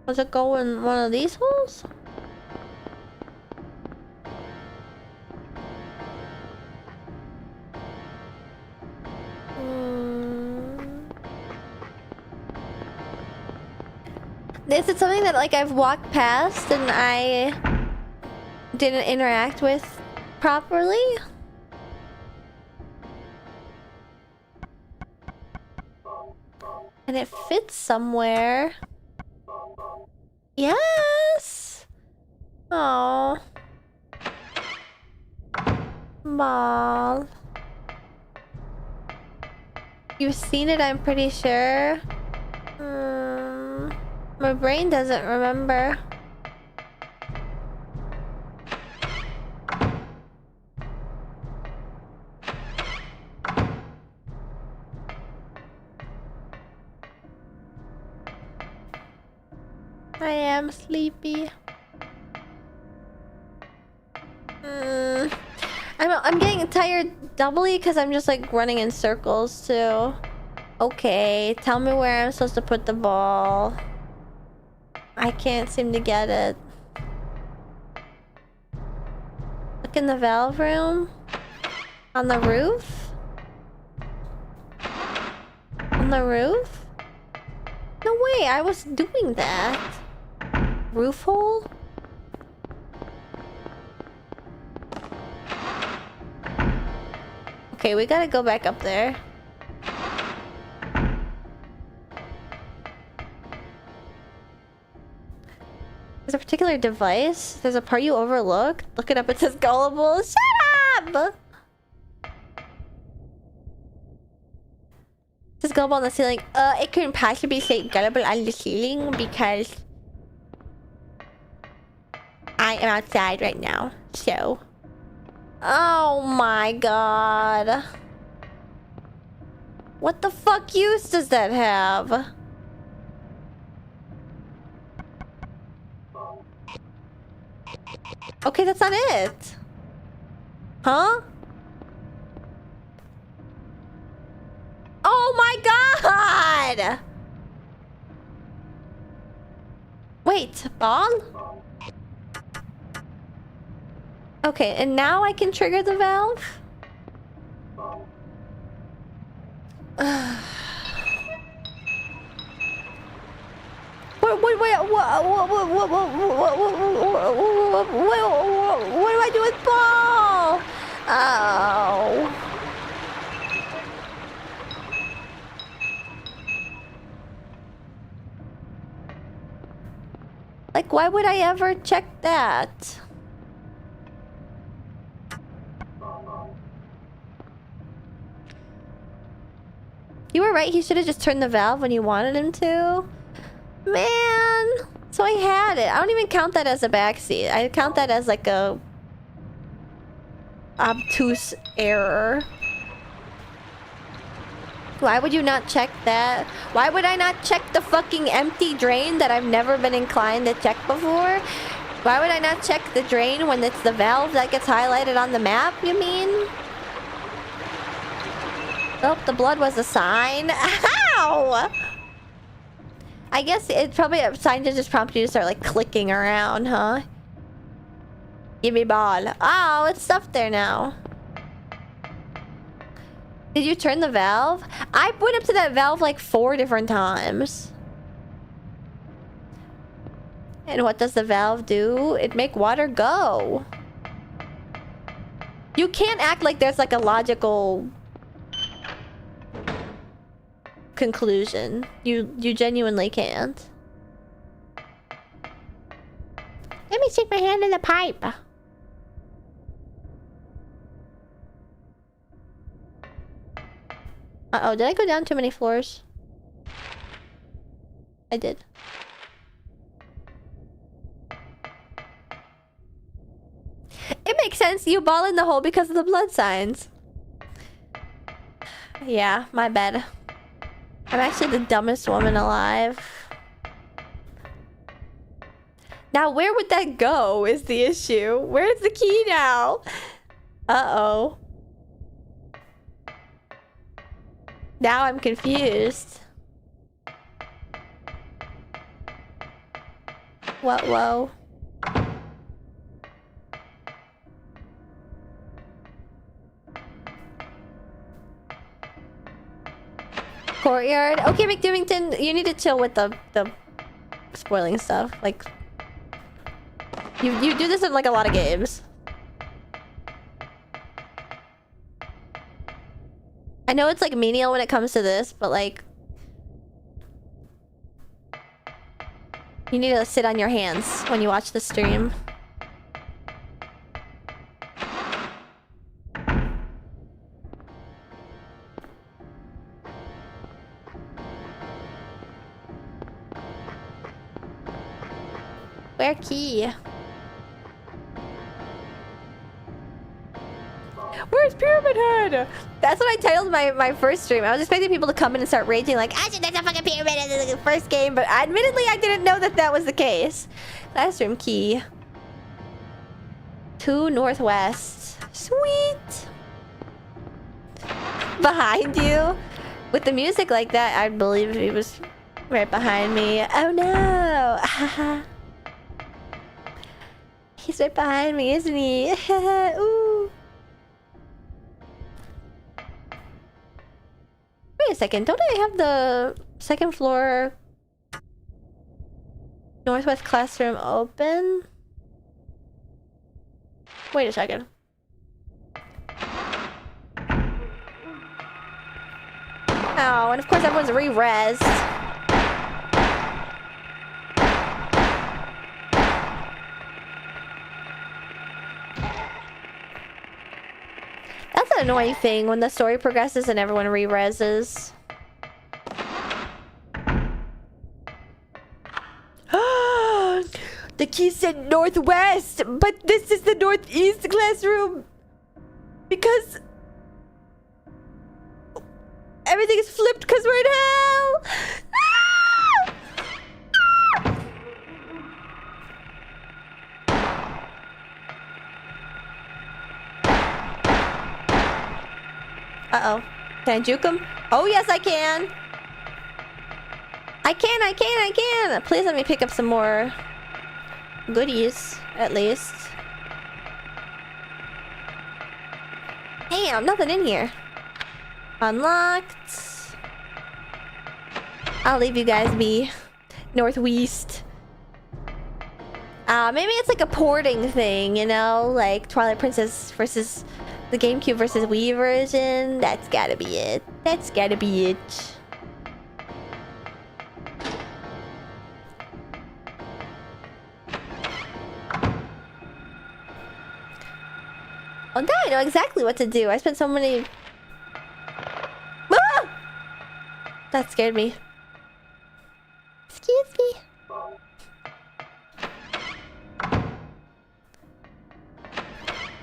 Speaker 1: Does it go in one of these holes? Is it something that like I've walked past and I didn't interact with properly? And it fits somewhere. Yes! Oh. Ball. You've seen it, I'm pretty sure. My brain doesn't remember. I am sleepy. I'm getting tired doubly because I'm just like running in circles too. Okay, tell me where I'm supposed to put the ball. I can't seem to get it. Look in the valve room. On the roof? On the roof? No way, I was doing that. Roof hole? Okay, we gotta go back up there. There's a particular device. There's a part you overlooked. Look it up, it says gullible. Shut up! It says gullible on the ceiling. It couldn't possibly say gullible on the ceiling because I am outside right now, so. Oh my god. What the fuck use does that have? Okay, that's not it. Huh? Oh my god! Wait, ball? Okay, and now I can trigger the valve? What do I do with ball? Oh. Like, why would I ever check that? You were right, he should have just turned the valve when you wanted him to. Man! So I had it. I don't even count that as a backseat. I count that as like a obtuse error. Why would you not check that? Why would I not check the fucking empty drain that I've never been inclined to check before? Why would I not check the drain when it's the valve that gets highlighted on the map, you mean? Oh, the blood was a sign. Ow! I guess it's probably a sign to just prompt you to start like clicking around, huh? Give me ball. Oh, it's stuffed there now. Did you turn the valve? I went up to that valve like 4 different times. And what does the valve do? It make water go. You can't act like there's like a logical conclusion. You genuinely can't. Let me stick my hand in the pipe. Uh-oh, did I go down too many floors? I did. It makes sense. You ball in the hole because of the blood signs. Yeah, my bad. I'm actually the dumbest woman alive. Now, where would that go is the issue. Where's the key now? Uh-oh. Now I'm confused. What? Whoa. Courtyard. Okay, McDivington, you need to chill with the spoiling stuff. Like, you do this in like a lot of games. I know it's like menial when it comes to this, but like, you need to sit on your hands when you watch the stream. Where key? Where's Pyramid Head? That's what I titled my first stream. I was expecting people to come in and start raging like, I should there's a fucking pyramid in the first game, but admittedly I didn't know that that was the case. Classroom key. 2 northwest. Sweet. Behind you? With the music like that, I believe he was right behind me. Oh no. He's right behind me, isn't he? Ooh. Wait a second, don't I have the second floor northwest classroom open? Wait a second. Oh, and of course everyone's re-rezzed. That's an annoying thing when the story progresses and everyone re-rezzes. The key said northwest, but this is the northeast classroom. Because everything is flipped because we're in hell. Uh-oh. Can I juke him? Oh, yes, I can. I can. Please let me pick up some more goodies, at least. Damn, nothing in here. Unlocked. I'll leave you guys be. Northwest. Maybe it's like a porting thing, you know? Like Twilight Princess versus the GameCube versus Wii version. That's gotta be it. That's gotta be it. Oh, now I know exactly what to do. I spent so many... Ah! That scared me. Excuse me.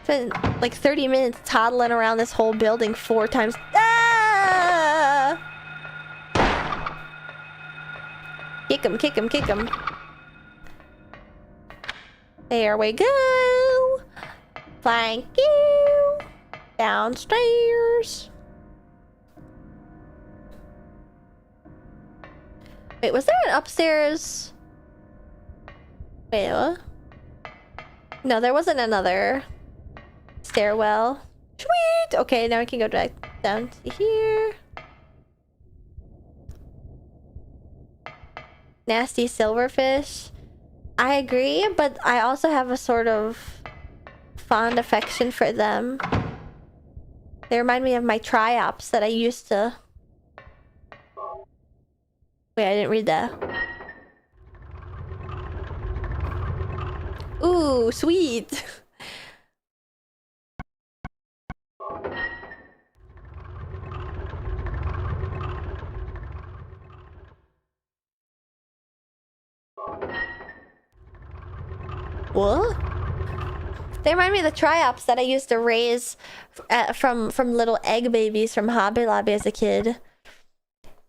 Speaker 1: Spent like 30 minutes toddling around this whole building 4 times. Ah! Kick him. There we go. Thank you. Downstairs. Wait, was there an upstairs? Wait, what? No, there wasn't another stairwell. Sweet! Okay, now we can go back down to here. Nasty silverfish. I agree, but I also have a sort of fond affection for them. They remind me of my triops that I used to... Wait, I didn't read that. Ooh, sweet. What? They remind me of the triops that I used to raise from little egg babies from Hobby Lobby as a kid.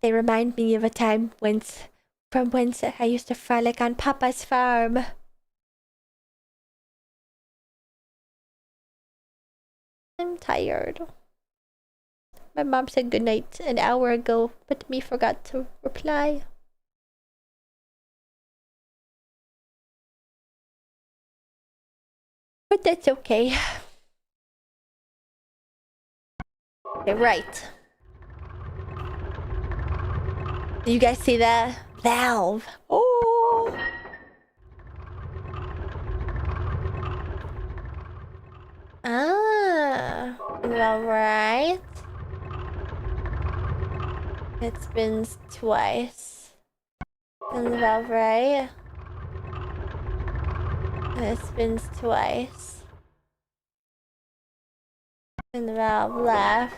Speaker 1: They remind me of a time whence I used to frolic on Papa's farm. I'm tired. My mom said goodnight an hour ago, but me forgot to reply. But that's okay. Okay, right. Do you guys see that? Valve. Oh. Ah. Well, right. It spins twice. And the valve right. And it spins twice. And the valve left.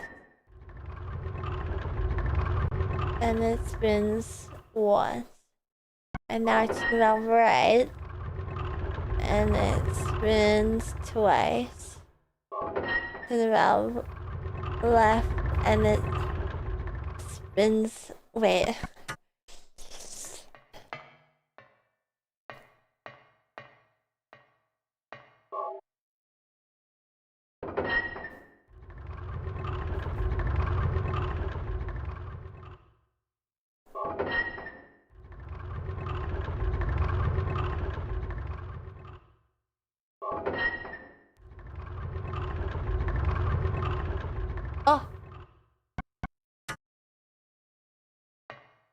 Speaker 1: And it spins once. And now it's the valve right. And it spins twice. And the valve left. And it spins. Wait. Oh.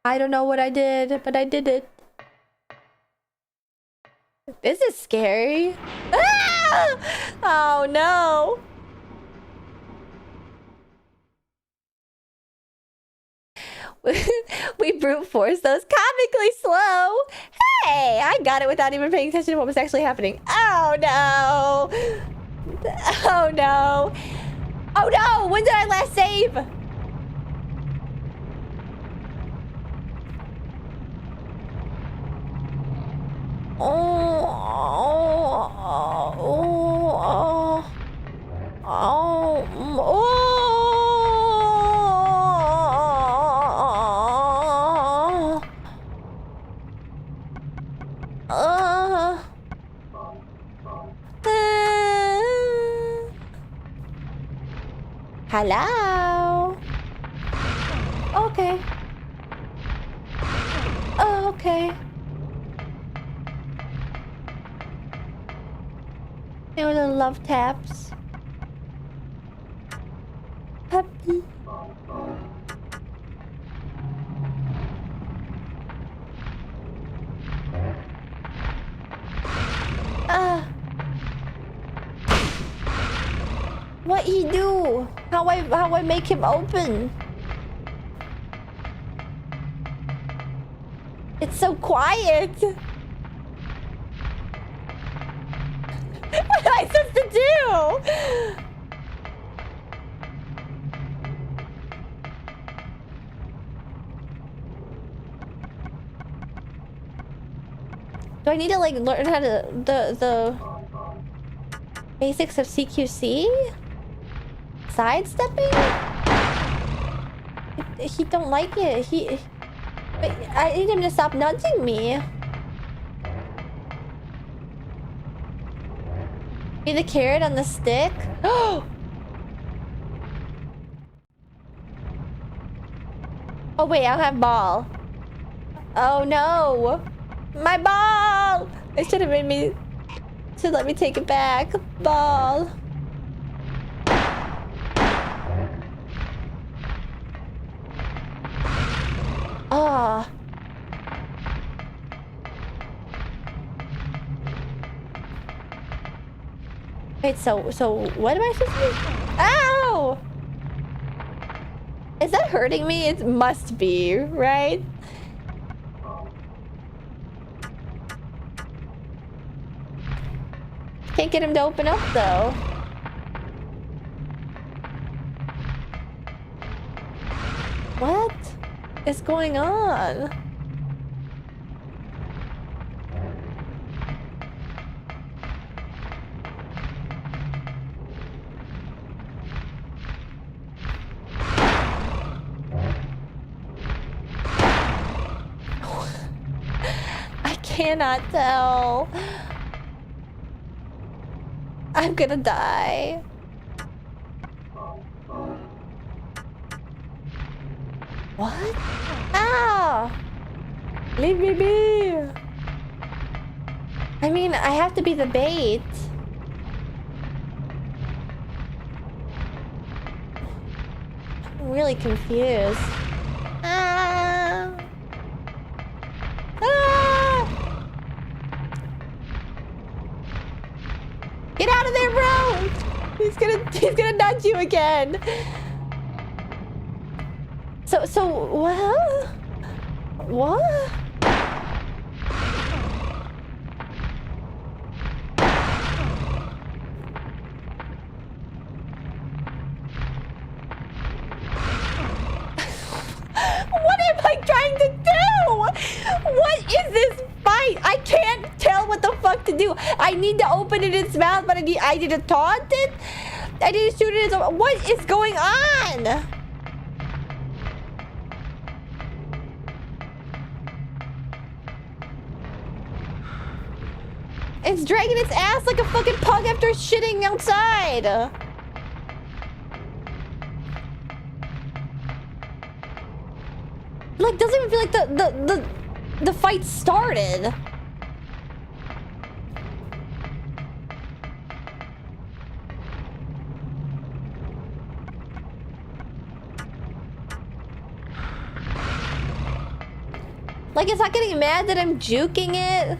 Speaker 1: I don't know what I did, but I did it. This is scary. Ah! Oh no. We brute force those comically slow. Hey, I got it without even paying attention to what was actually happening. Oh no. Oh no. Oh no, when did I last save? Hello. Okay. Oh, okay. There were the love taps. Puppy. What he do? How I make him open? It's so quiet. What am I supposed to do? Do I need to like learn how to the basics of CQC? Sidestepping? He don't like it. I need him to stop nudging me. Be the carrot on the stick? Oh wait, I don't have ball. Oh no. My ball! It should have made me... Should let me take it back. Ball. Ah. Wait, so what am I supposed to do? Ow! Is that hurting me? It must be, right? Can't get him to open up though. What is going on? I cannot tell. I'm gonna die. What? Ah! Leave me be! I mean, I have to be the bait. I'm really confused. Ah! Ah! Get out of there, bro! He's gonna nudge you again. So what? What? What am I trying to do? What is this fight? I can't tell what the fuck to do. I need to open it in its mouth, but I need to taunt it? I need to shoot it in its... What is going on? It's dragging its ass like a fucking pug after shitting outside. Like, doesn't even feel like the fight started. Like, it's not getting mad that I'm juking it.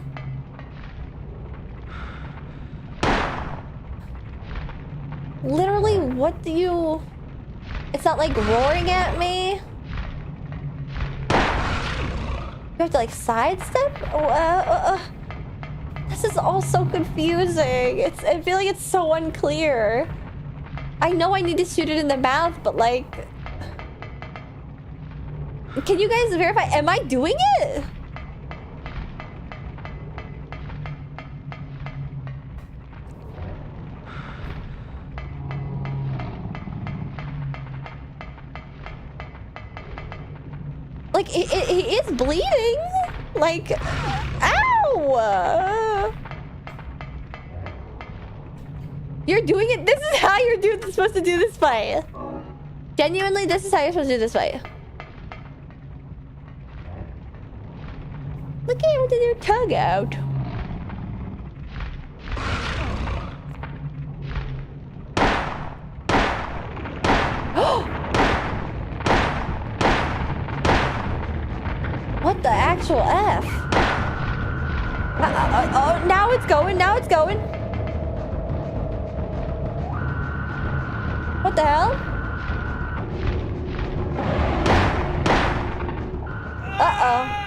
Speaker 1: Literally, what do you... It's not like roaring at me. You have to like sidestep? This is all so confusing. I feel like it's so unclear. I know I need to shoot it in the mouth, but like... Can you guys verify? Am I doing it? Like, he is bleeding. Like, ow! You're doing it? This is how you're supposed to do this fight. Genuinely, this is how you're supposed to do this fight. Look at him with your tongue out. What the actual F? Oh, now it's going. Now it's going. What the hell? Uh-oh.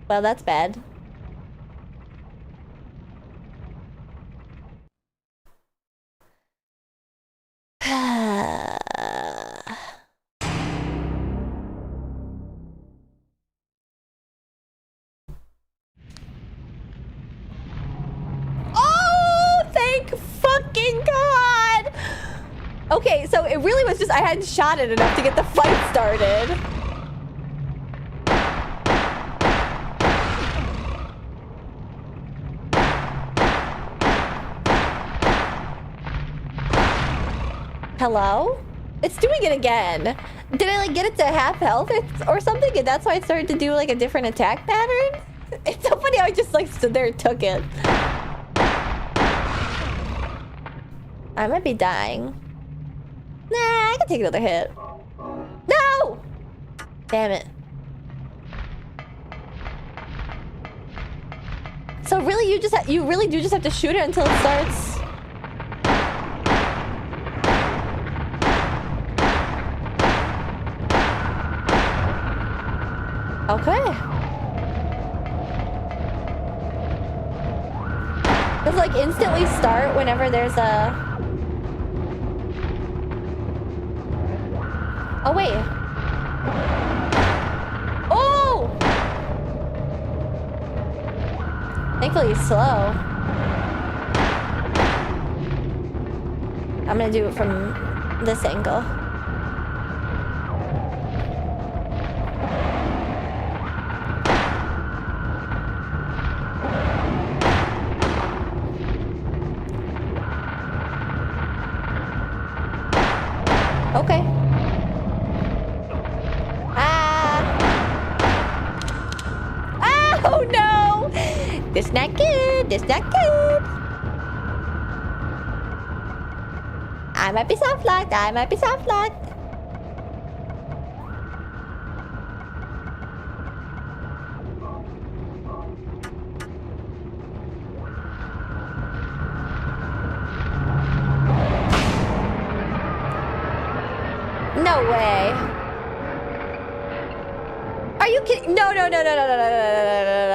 Speaker 1: Well, that's bad. Oh, thank fucking God! Okay, so it really was just I hadn't shot it enough to get the fight started. Hello? It's doing it again. Did I like get it to half health or something? And that's why I started to do like a different attack pattern? It's so funny how I just like stood there and took it. I might be dying. Nah, I can take another hit. No! Damn it. So really, you really do just have to shoot it until it starts. Okay. Does like instantly start whenever there's a. Oh wait. Oh! Thankfully he's slow. I'm gonna do it from this angle. Okay. Oh no! This not good. This not good. I might be soft locked. I might be soft locked. No way. Are you kidding? No, no, no, no, no, no, no, no,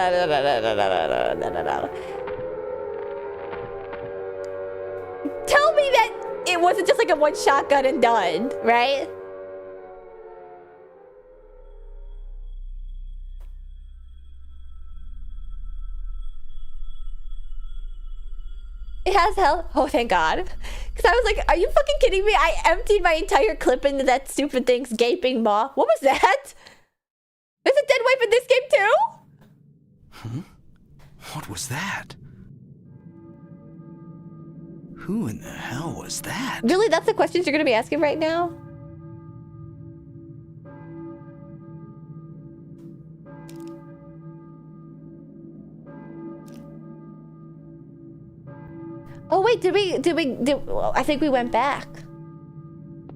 Speaker 1: no, no, no, no, no, no, no. Tell me that it wasn't just like a one shotgun and done, right? It has health. Oh, thank God. Because I was like, are you fucking kidding me? I emptied my entire clip into that stupid thing's gaping maw. What was that? There's a dead wife in this game too?
Speaker 2: Huh? What was that? Who in the hell was that?
Speaker 1: Really? That's the questions you're going to be asking right now? Oh wait, I think we went back.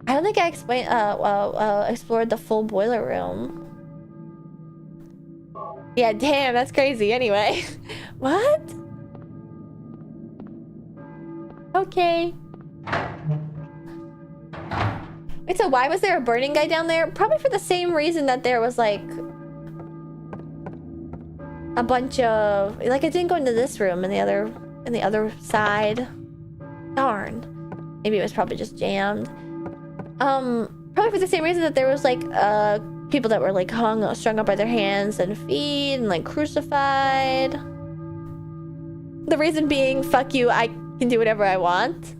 Speaker 1: I don't think I explored the full boiler room. Yeah, damn, that's crazy. Anyway, what? Okay. Wait, so why was there a burning guy down there? Probably for the same reason that there was like a bunch of like I didn't go into this room and the other side. Darn. Maybe it was probably just jammed. Probably for the same reason that there was like people that were like strung up by their hands and feet and like crucified. The reason being, fuck you, I can do whatever I want.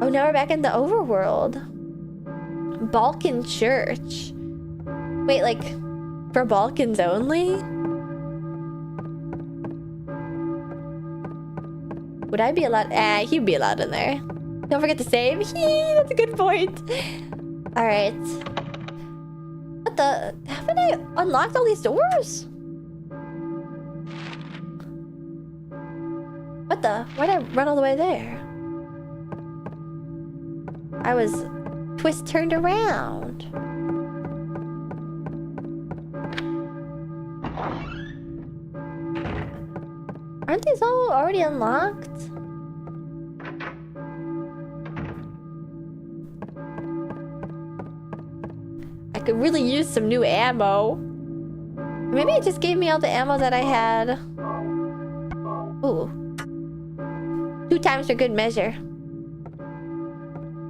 Speaker 1: Oh, now we're back in the overworld. Balkan Church. Wait, like for Balkans only? Would I be allowed? He'd be allowed in there. Don't forget to save. That's a good point. Alright. What the? Haven't I unlocked all these doors? What the? Why'd I run all the way there? I was turned around. Aren't these all already unlocked? I could really use some new ammo. Maybe it just gave me all the ammo that I had. Ooh. 2 times for good measure.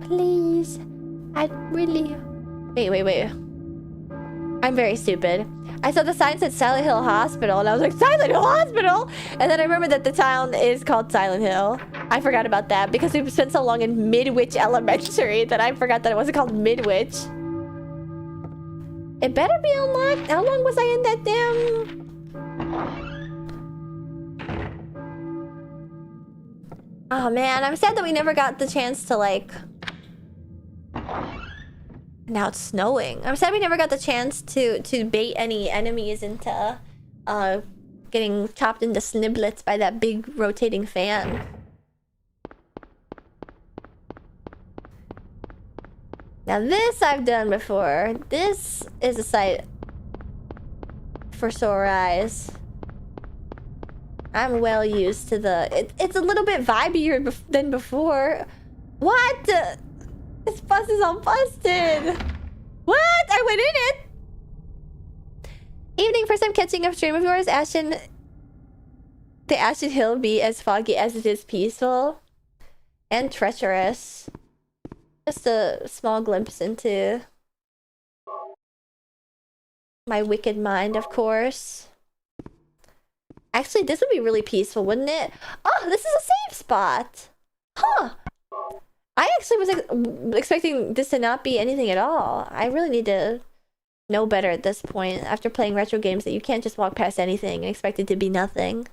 Speaker 1: Please. I really... Wait. I'm very stupid. I saw the sign said Silent Hill Hospital, and I was like, Silent Hill Hospital? And then I remembered that the town is called Silent Hill. I forgot about that because we've spent so long in Midwich Elementary that I forgot that it wasn't called Midwich. It better be unlocked. How long was I in that damn... Oh man, I'm sad that we never got the chance to like... Now it's snowing. I'm sad we never got the chance to bait any enemies into getting chopped into sniblets by that big rotating fan. Now this I've done before. This is a site for sore eyes. I'm well used to the... It's a little bit vibier than before. What? This bus is all busted. What? I went in it. Evening, first time catching up stream of yours. The Ashen Hill be as foggy as it is peaceful and treacherous. Just a small glimpse into my wicked mind, of course. Actually, this would be really peaceful, wouldn't it? Oh, this is a safe spot. Huh. I actually was expecting this to not be anything at all. I really need to know better at this point after playing retro games that you can't just walk past anything and expect it to be nothing.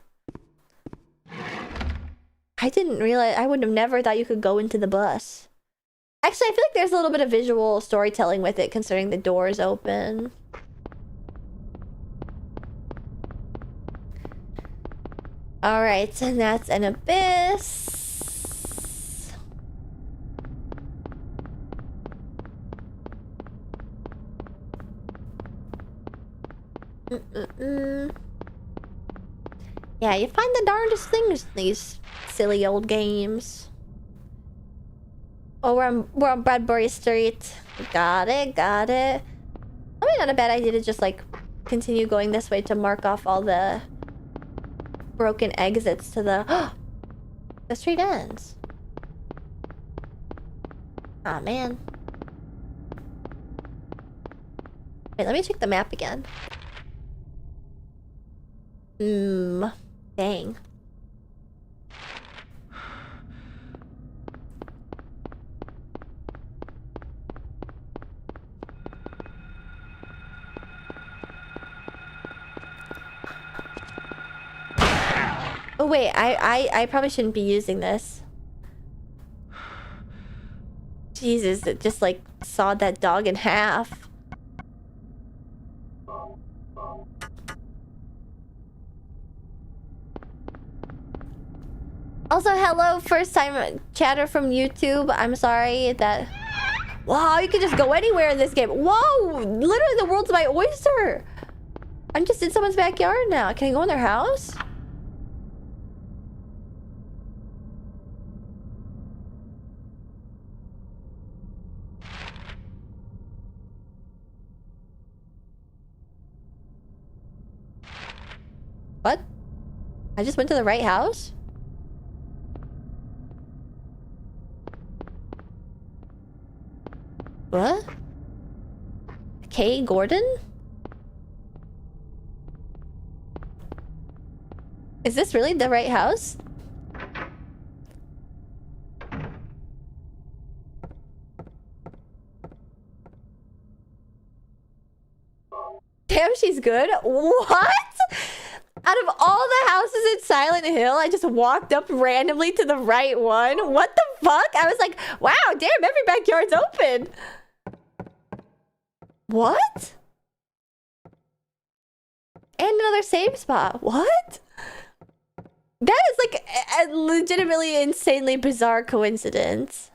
Speaker 1: I didn't realize... I would have never thought you could go into the bus. Actually, I feel like there's a little bit of visual storytelling with it, considering the doors open. Alright, and that's an abyss. Yeah, you find the darndest things in these silly old games. Oh, we're on Bradbury Street. Got it, got it. Probably not a bad idea to just, like, continue going this way to mark off all the broken exits to the... The street ends. Aw, man. Wait, let me check the map again. Dang. Oh wait, I probably shouldn't be using this. Jesus, it just like sawed that dog in half. Also, hello, first time chatter from YouTube. I'm sorry that... Wow, you can just go anywhere in this game. Whoa! Literally, the world's my oyster! I'm just in someone's backyard now. Can I go in their house? What? I just went to the right house? What? Kay Gordon? Is this really the right house? Damn, she's good. What? Out of all the houses in Silent Hill, I just walked up randomly to the right one. What the fuck? I was like, wow, damn, every backyard's open. What? And another save spot. What? That is like a legitimately insanely bizarre coincidence.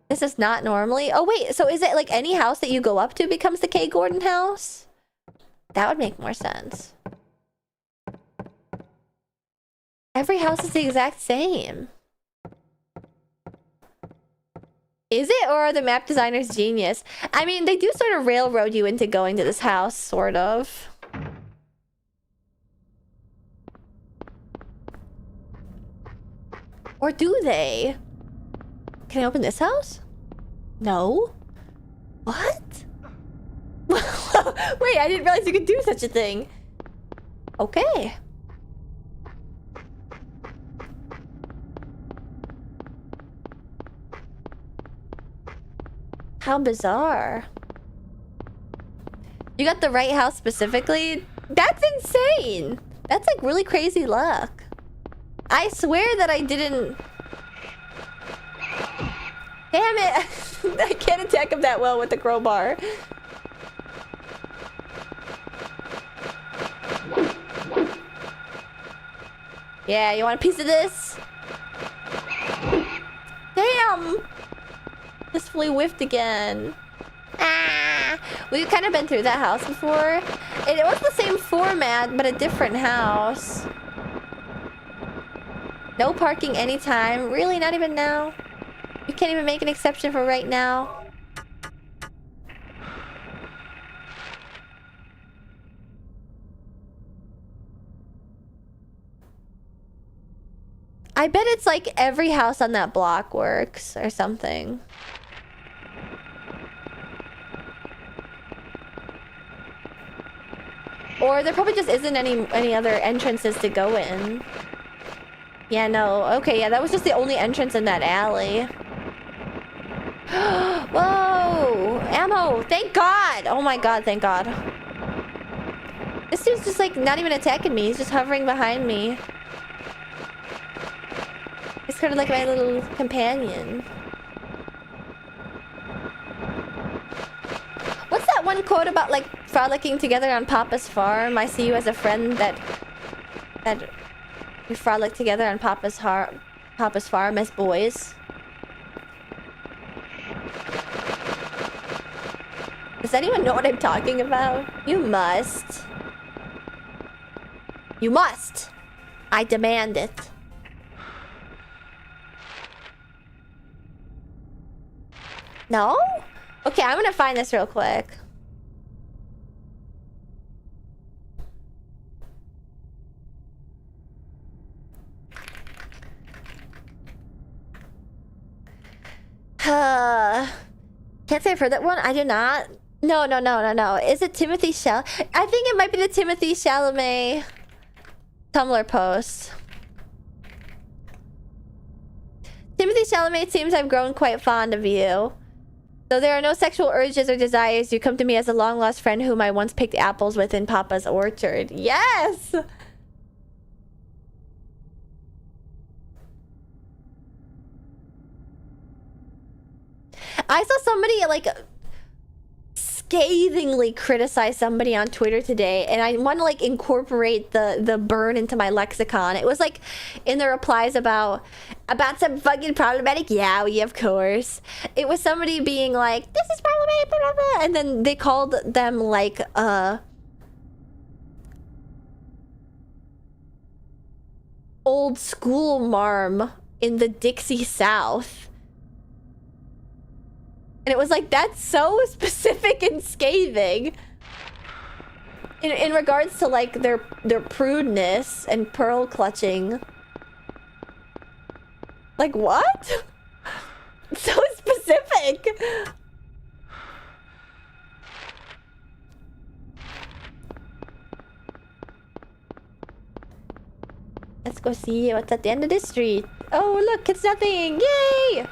Speaker 1: This is not normally... Oh, wait. So is it like any house that you go up to becomes the Kay Gordon house? That would make more sense. Every house is the exact same. Is it? Or are the map designers genius? I mean, they do sort of railroad you into going to this house, sort of. Or do they? Can I open this house? No. What? Wait, I didn't realize you could do such a thing. Okay. How bizarre. You got the right house specifically? That's insane. That's like really crazy luck. I swear that I didn't... Damn it! I can't attack him that well with the crowbar. Yeah, you want a piece of this? Damn! Just fully whiffed again. Ah! We've kind of been through that house before. It was the same format, but a different house. No parking anytime. Really? Not even now? You can't even make an exception for right now? I bet it's like every house on that block works or something. Or there probably just isn't any other entrances to go in. Yeah, no. Okay, yeah, that was just the only entrance in that alley. Whoa! Ammo! Thank God! Oh my God, thank God. This dude's just like not even attacking me. He's just hovering behind me. He's kind of like my little companion. What's that one quote about like frolicking together on Papa's farm? I see you as a friend that we frolic together on Papa's farm as boys. Does anyone know what I'm talking about? You must. You must. I demand it. No? Okay, I'm gonna find this real quick. Can't say I've heard that one. I do not. No. Is it Timothy Chalamet? I think it might be the Timothy Chalamet Tumblr post. Timothy Chalamet, it seems I've grown quite fond of you. Though there are no sexual urges or desires, you come to me as a long-lost friend whom I once picked apples with in Papa's orchard. Yes! I saw somebody, like, scathingly criticize somebody on Twitter today, and I want to, like, incorporate the burn into my lexicon. It was, like, in the replies about some fucking problematic yaoi, of course. It was somebody being like, this is problematic, blah, blah, blah. And then they called them, like, old school marm in the Dixie South. And it was like, that's so specific and scathing. In regards to, like, their prudeness and pearl clutching. Like, what? So specific. Let's go see what's at the end of this street. Oh, look, it's nothing. Yay!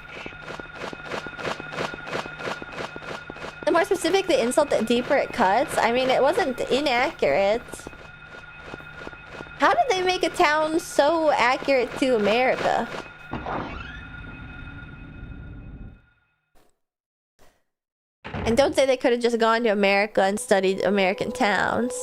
Speaker 1: The more specific the insult, the deeper it cuts. I mean, it wasn't inaccurate. How did they make a town so accurate to America? And don't say they could have just gone to America and studied American towns.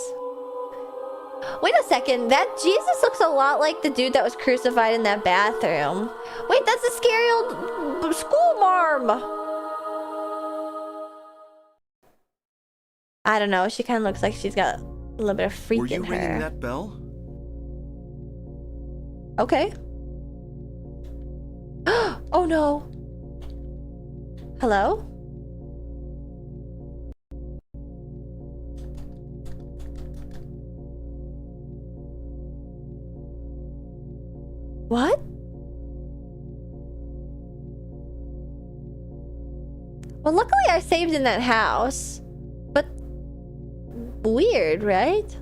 Speaker 1: Wait a second, that Jesus looks a lot like the dude that was crucified in that bathroom. Wait, that's a scary old school marm. I don't know, she kind of looks like she's got a little bit of freak in her.
Speaker 2: Were you ringing that bell?
Speaker 1: Okay. Oh no. Hello? What? Well, luckily I saved in that house. But weird, right?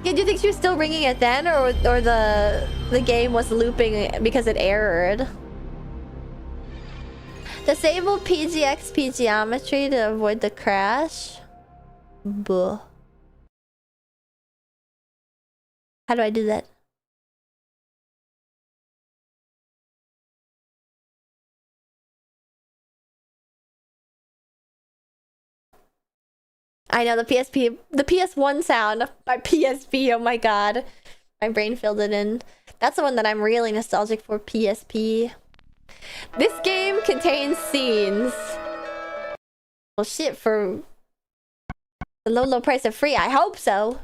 Speaker 1: Yeah, do you think she was still ringing it then, or the game was looping because it errored? Disable PGXP geometry to avoid the crash. Buh. How do I do that? I know the PS1 sound. My PSP, oh my god. My brain filled it in. That's the one that I'm really nostalgic for, PSP. This game contains scenes. Well, shit, for the low, low price of free, I hope so.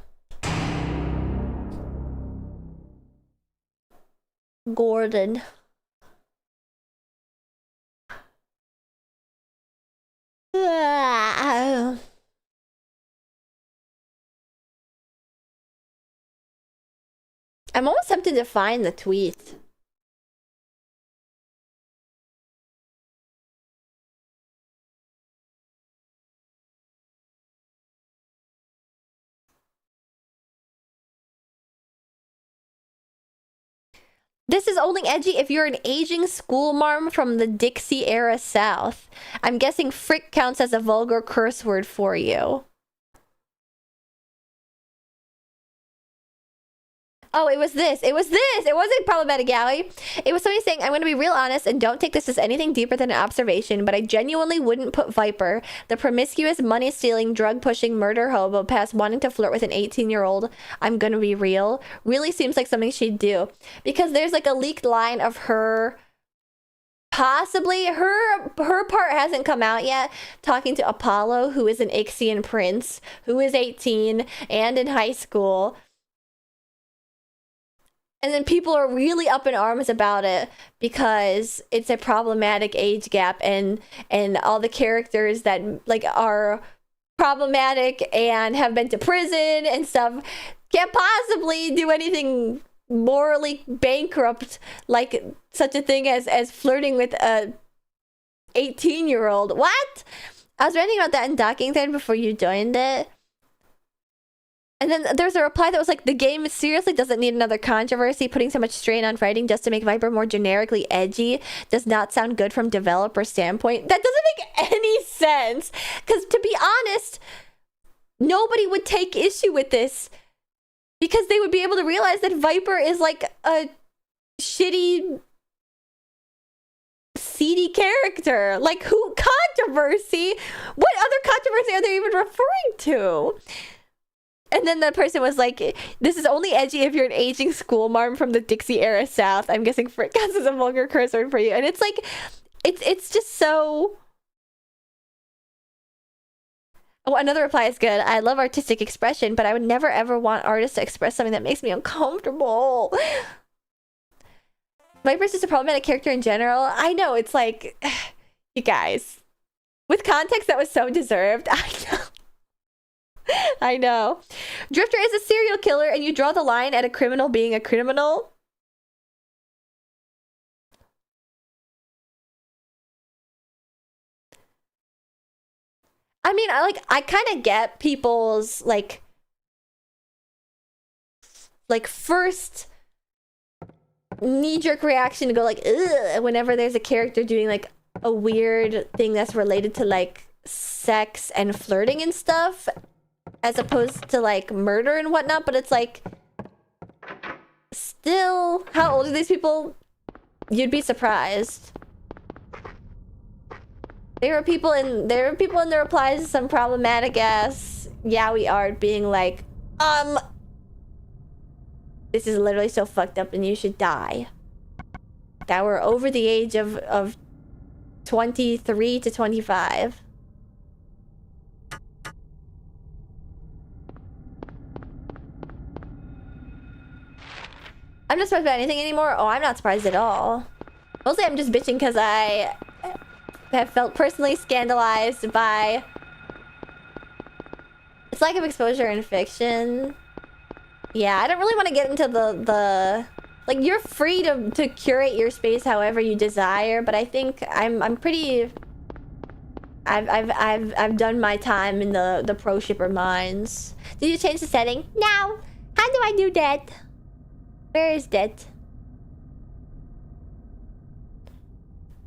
Speaker 1: Gordon. I'm almost tempted to find the tweet. This is only edgy if you're an aging school marm from the Dixie era South. I'm guessing frick counts as a vulgar curse word for you. Oh, it was this. It was this. It wasn't problematic, Gally. It was somebody saying, I'm going to be real honest and don't take this as anything deeper than an observation, but I genuinely wouldn't put Viper, the promiscuous, money-stealing, drug-pushing murder hobo, past wanting to flirt with an 18-year-old. I'm going to be real. Really seems like something she'd do. Because there's like a leaked line of her, possibly, her part hasn't come out yet, talking to Apollo, who is an Ixian prince, who is 18 and in high school. And then people are really up in arms about it because it's a problematic age gap, and all the characters that like are problematic and have been to prison and stuff can't possibly do anything morally bankrupt like such a thing as flirting with a 18-year-old. What? I was reading about that in Docking Thread before you joined it. And then there's a reply that was like, the game seriously doesn't need another controversy. Putting so much strain on writing just to make Viper more generically edgy does not sound good from developer standpoint. That doesn't make any sense. Because to be honest, nobody would take issue with this because they would be able to realize that Viper is like a shitty, seedy character. Like, who controversy? What other controversy are they even referring to? And then the person was like, this is only edgy if you're an aging school marm from the Dixie era South. I'm guessing frick counts as a vulgar curse word for you. And it's like, it's just so... Oh, another reply is good. I love artistic expression, but I would never ever want artists to express something that makes me uncomfortable. Viper's just a problematic character in general. I know, it's like, you guys, with context that was so deserved. I know. I know. Drifter is a serial killer and you draw the line at a criminal being a criminal. I mean, I kind of get people's like first knee-jerk reaction to go like, ugh, whenever there's a character doing like a weird thing that's related to like sex and flirting and stuff, as opposed to like murder and whatnot. But it's like, still, how old are these people? You'd be surprised. There were people in the replies to some problematic ass yaoi art being like, this is literally so fucked up and you should die. That were over the age of 23 to 25. I'm not surprised about anything anymore. Oh, I'm not surprised at all. Mostly I'm just bitching because I have felt personally scandalized by its lack of exposure in fiction. Yeah, I don't really want to get into the like, you're free to curate your space however you desire, but I think I'm pretty... I've done my time in the pro shipper mines. Did you change the setting? No. How do I do that? Where is that?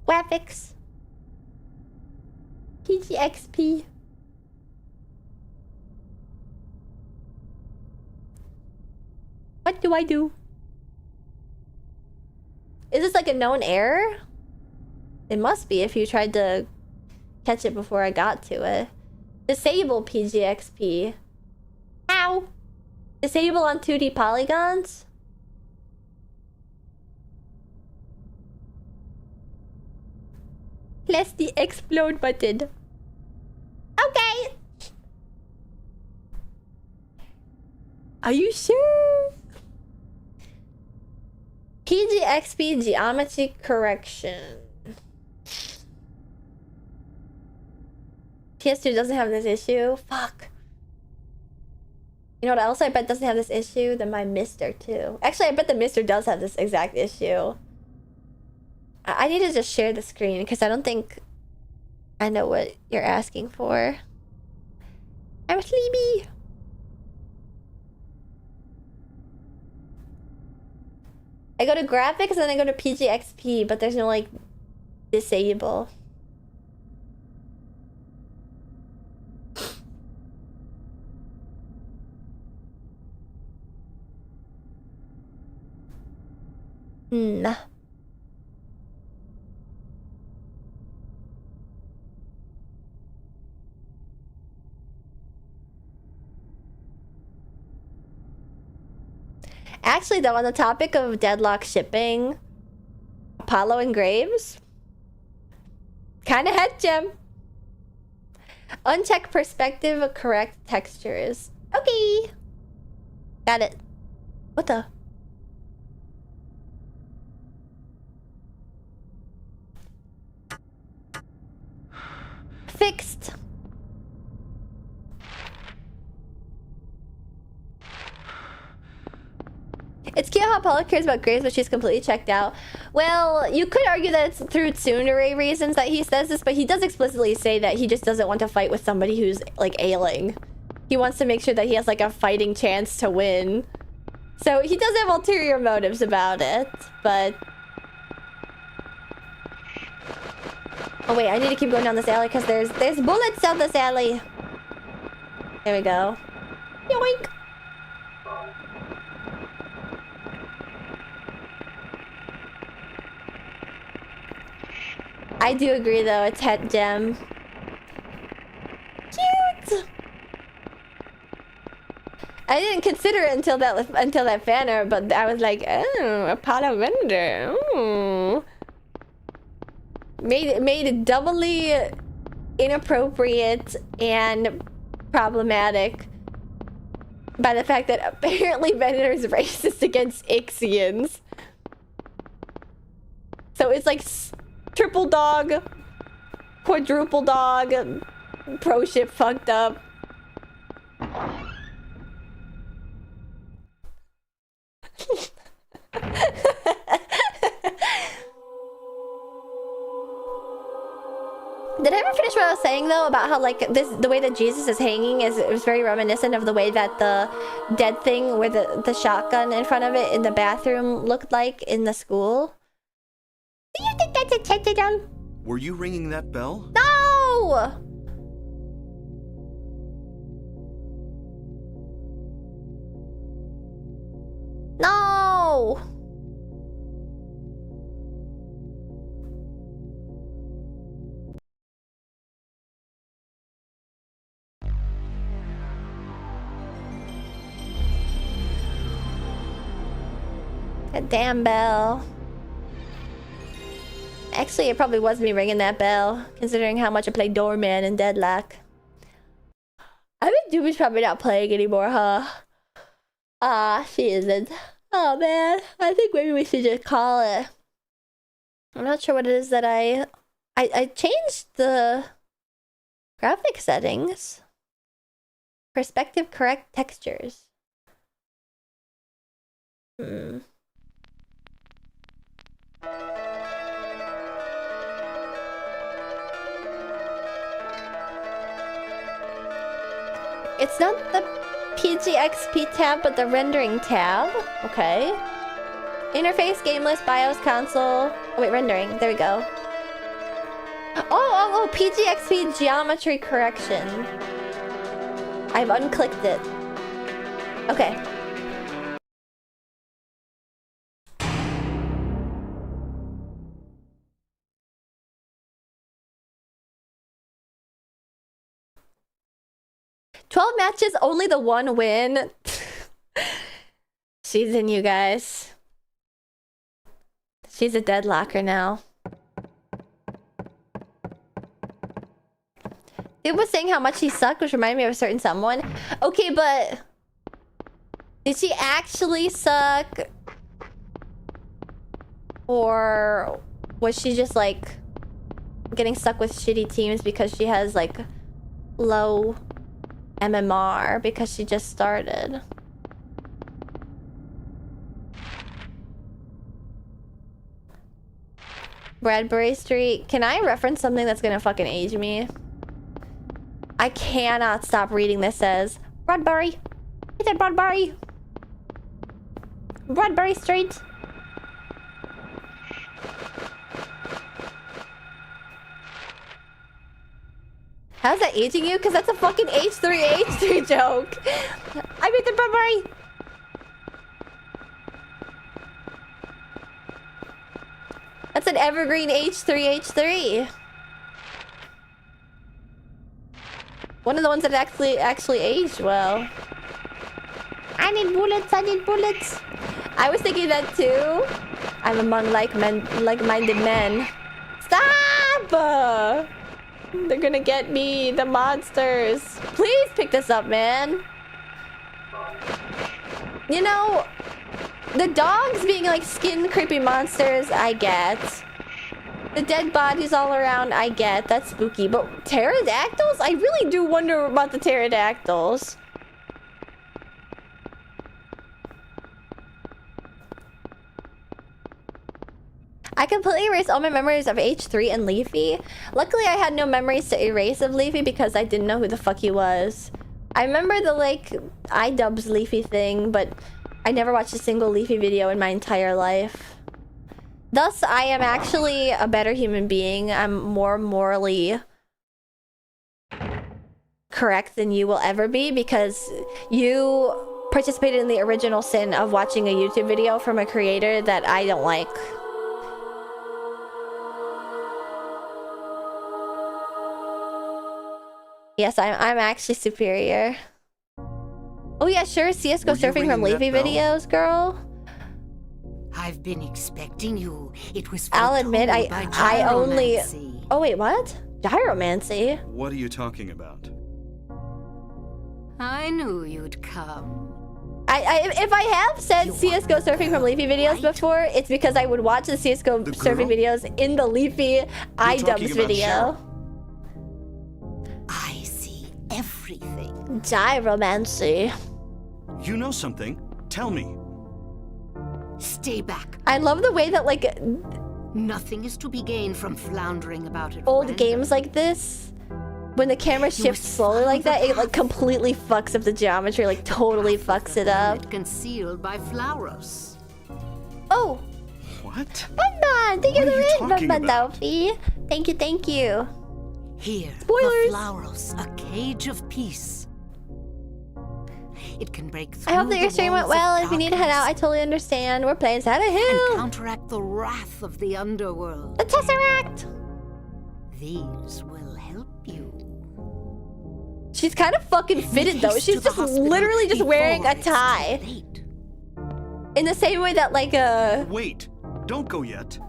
Speaker 1: Graphics. PGXP. What do I do? Is this like a known error? It must be if you tried to catch it before I got to it. Disable PGXP. How? Disable on 2D polygons? Press the explode button. Okay. Are you sure? PGXP geometry correction. PS2 doesn't have this issue. Fuck. You know what else I bet doesn't have this issue? Then my Mister too. Actually, I bet the Mister does have this exact issue. I need to just share the screen because I don't think I know what you're asking for. I'm sleepy. I go to graphics and then I go to PGXP, but there's no like disable. Nah. Actually, though, on the topic of deadlock shipping, Apollo and Graves, kind of head gem. Uncheck perspective, correct textures. Okay. Got it. What the? Fixed. It's cute how Apollo cares about Graves, but she's completely checked out. Well, you could argue that it's through tsundere reasons that he says this, but he does explicitly say that he just doesn't want to fight with somebody who's, like, ailing. He wants to make sure that he has, like, a fighting chance to win. So he does have ulterior motives about it, but... Oh wait, I need to keep going down this alley because there's bullets down this alley. There we go. Yoink! I do agree though, it's het gem. Cute! I didn't consider it until that fan art, but I was like, oh, Apollo render. Ooh. Made it doubly inappropriate and problematic by the fact that apparently Venator is racist against Ixians. So it's like triple dog, quadruple dog, pro ship fucked up. Did I ever finish what I was saying though about how like the way that Jesus is hanging is it was very reminiscent of the way that the dead thing with the shotgun in front of it in the bathroom looked like in the school? Do you think that's intentional?
Speaker 2: Were you ringing that bell?
Speaker 1: No! No! That damn bell. Actually, it probably was me ringing that bell, considering how much I play Doorman and Deadlock. I think Doobie's probably not playing anymore, huh? Ah, she isn't. Oh man, I think maybe we should just call it. I'm not sure what it is that I changed the graphic settings. Perspective correct textures. It's not the PGXP tab, but the rendering tab. Okay. Interface, game list, BIOS, console. Oh wait, rendering. There we go. Oh, PGXP geometry correction. I've unclicked it. Okay. 12 matches, only the one win. She's in, you guys. She's a deadlocker now. It was saying how much he sucked, which reminded me of a certain someone. Okay, but did she actually suck? Or was she just like getting stuck with shitty teams because she has like low MMR because she just started? Bradbury Street. Can I reference something that's gonna fucking age me? I cannot stop reading this as Bradbury. He said Bradbury. Bradbury Street. How's that aging you? Because that's a fucking H3 joke. I made the Bradbury. That's an evergreen H3. One of the ones that actually aged well. I need bullets. I was thinking that too. I'm among like-minded men. Stop! They're gonna get me, the monsters. Please pick this up, man. You know, the dogs being like skin creepy monsters, I get. The dead bodies all around, I get. That's spooky. But pterodactyls? I really do wonder about the pterodactyls. I completely erased all my memories of H3 and Leafy. Luckily, I had no memories to erase of Leafy because I didn't know who the fuck he was. I remember the, like, iDubbbz Leafy thing, but I never watched a single Leafy video in my entire life. Thus, I am actually a better human being. I'm more morally correct than you will ever be because you participated in the original sin of watching a YouTube video from a creator that I don't like. Yes, I'm actually superior. Oh yeah, sure, CSGO surfing from Leafy videos, girl.
Speaker 4: I've been expecting you. It was
Speaker 1: I'll admit, I only... Oh wait, what? Gyromancy?
Speaker 2: What are you talking about?
Speaker 4: I knew you'd come.
Speaker 1: If I have said CSGO surfing from Leafy videos before, it's because I would watch the CSGO surfing videos in the Leafy iDubbbz video.
Speaker 4: I see everything.
Speaker 1: Gyromancy.
Speaker 2: You know something? Tell me.
Speaker 4: Stay back.
Speaker 1: I love the way that, like,
Speaker 4: nothing is to be gained from floundering about it.
Speaker 1: Old games like this, when the camera shifts slowly like that, it like completely fucks up the geometry, like totally fucks it up.
Speaker 4: Concealed by flowers.
Speaker 1: Oh.
Speaker 2: What?
Speaker 1: Banban! Thank you for the
Speaker 2: talking
Speaker 1: Banban,
Speaker 2: about?
Speaker 1: Dolphy. Thank you.
Speaker 4: Here,
Speaker 1: Spoilers.
Speaker 4: the flowers, a cage of peace. It can break through.
Speaker 1: I hope that your stream went well. If you need to head out, I totally understand. We're playing Silent Hill.
Speaker 4: And counteract the wrath of the underworld.
Speaker 1: The Tesseract.
Speaker 4: These will help you.
Speaker 1: She's kind of fucking fitted though. She's just literally just wearing a tie. In the same way that like
Speaker 2: Wait, don't go yet.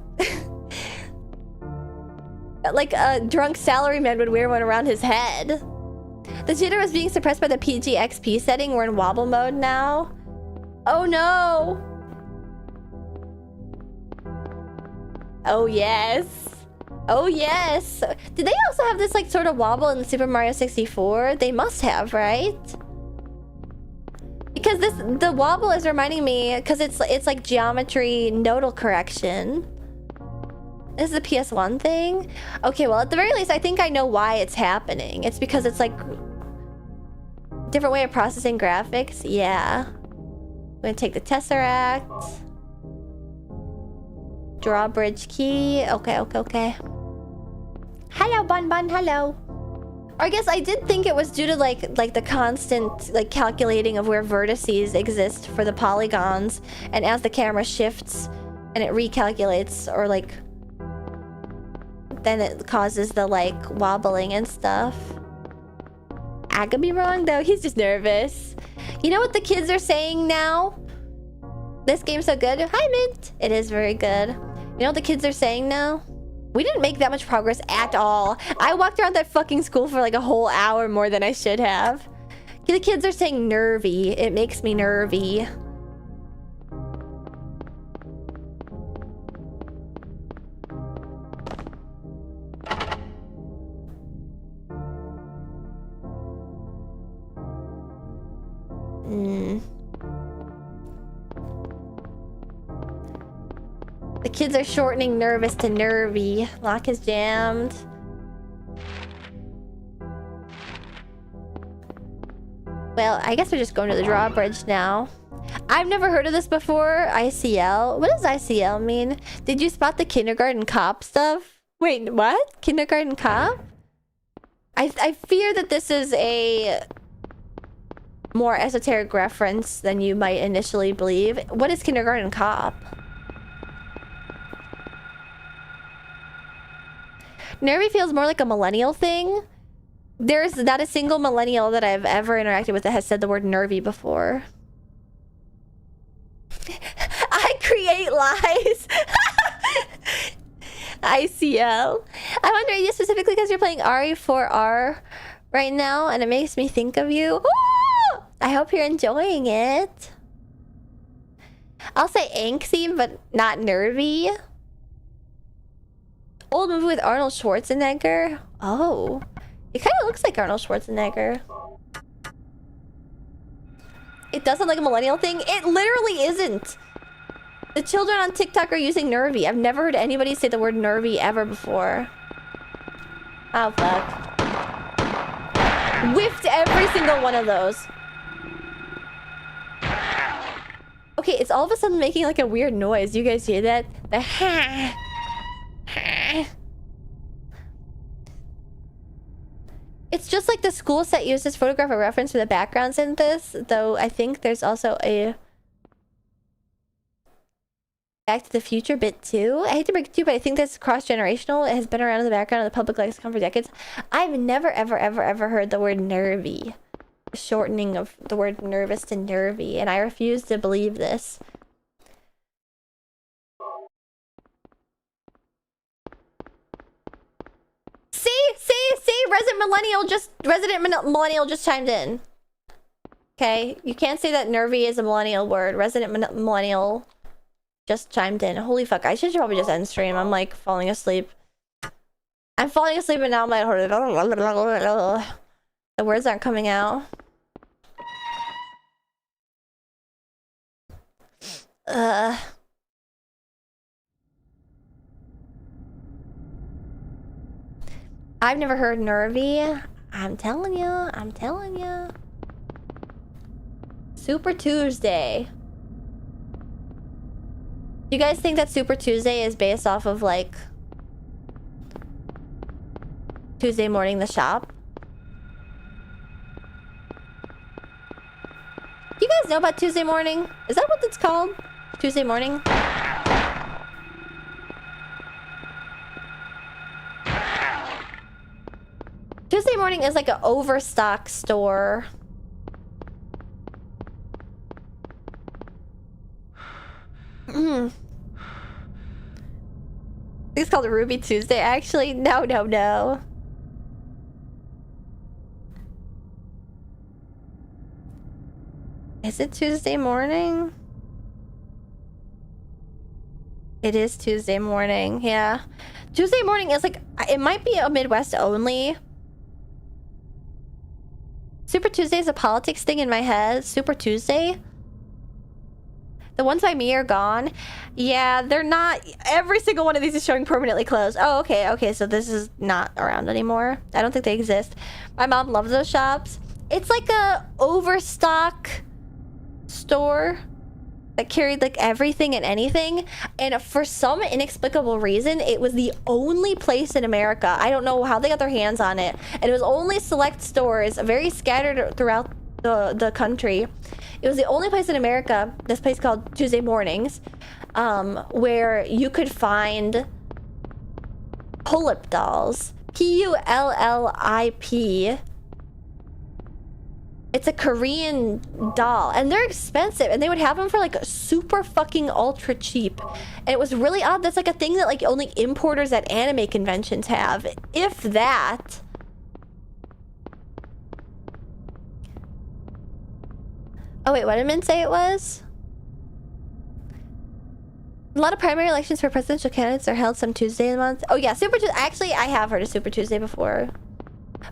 Speaker 1: like a drunk salaryman would wear one around his head. The jitter was being suppressed by the PGXP setting. We're in wobble mode now. Oh no. Oh yes. Oh yes. Did they also have this like sort of wobble in Super Mario 64? They must have, right? Because the wobble is reminding me, because it's like geometry nodal correction. This is a PS1 thing? Okay, well at the very least I think I know why it's happening. It's because it's like different way of processing graphics. Yeah. I'm gonna take the Tesseract. Drawbridge key. Okay. Hello, Bun, hello. Or I guess I did think it was due to like the constant like calculating of where vertices exist for the polygons, and as the camera shifts and it recalculates, or like then it causes the like wobbling and stuff. I could be wrong though. He's just nervous. You know what the kids are saying now? This game's so good. Hi, Mint. It is very good. You know what the kids are saying now? We didn't make that much progress at all. I walked around that fucking school for like a whole hour more than I should have. The kids are saying nervy. It makes me nervy. The kids are shortening nervous to nervy. Lock is jammed. Well, I guess we're just going to the drawbridge now. I've never heard of this before. ICL. What does ICL mean? Did you spot the kindergarten cop stuff? Wait, what? Kindergarten cop? I fear that this is a more esoteric reference than you might initially believe. What is kindergarten cop? Nervy feels more like a millennial thing. There's not a single millennial that I've ever interacted with that has said the word nervy before. I create lies. ICL. I wonder, are you specifically because you're playing RE4R right now and it makes me think of you? Ooh! I hope you're enjoying it. I'll say angsty, but not nervy. Old movie with Arnold Schwarzenegger. Oh. It kind of looks like Arnold Schwarzenegger. It doesn't like a millennial thing. It literally isn't. The children on TikTok are using nervy. I've never heard anybody say the word nervy ever before. Oh, fuck. Whiffed every single one of those. Okay, it's all of a sudden making like a weird noise. You guys hear that? The ha. It's just like the school set used this photographic reference for the backgrounds in this, though I think there's also a Back to the Future bit too. I hate to break it to you, but I think that's cross-generational. It has been around in the background of the public lexicon for decades. I've never, ever heard the word nervy. The shortening of the word nervous to nervy, and I refuse to believe this. See, Resident Millennial just chimed in. Okay, you can't say that nervy is a millennial word. Resident Millennial just chimed in. Holy fuck, I should probably just end stream. I'm like falling asleep. I'm falling asleep and now I'm like... The words aren't coming out. I've never heard nervy. I'm telling you. Super Tuesday. Do you guys think that Super Tuesday is based off of like Tuesday Morning the Shop? Do you guys know about Tuesday Morning? Is that what it's called? Tuesday Morning? Tuesday Morning is like an overstock store. It's called Ruby Tuesday, actually. No. Is it Tuesday morning? It is Tuesday morning, yeah. Tuesday morning is like, it might be a Midwest only. Super Tuesday is a politics thing in my head. Super Tuesday? The ones by me are gone. Yeah, they're not. Every single one of these is showing permanently closed. Oh, okay, so this is not around anymore. I don't think they exist. My mom loves those shops. It's like a overstock store that carried like everything and anything, and for some inexplicable reason it was the only place in America. I don't know how they got their hands on it, and it was only select stores, very scattered throughout the country. It was the only place in America, this place called Tuesday Mornings, where you could find pull-up dolls. Pullip. It's a Korean doll, and they're expensive, and they would have them for like super fucking ultra cheap. And it was really odd. That's like a thing that like only importers at anime conventions have, if that. Oh wait, what did Min say it was? A lot of primary elections for presidential candidates are held some Tuesday in the month. Oh yeah, Super Tuesday. Actually, I have heard of Super Tuesday before.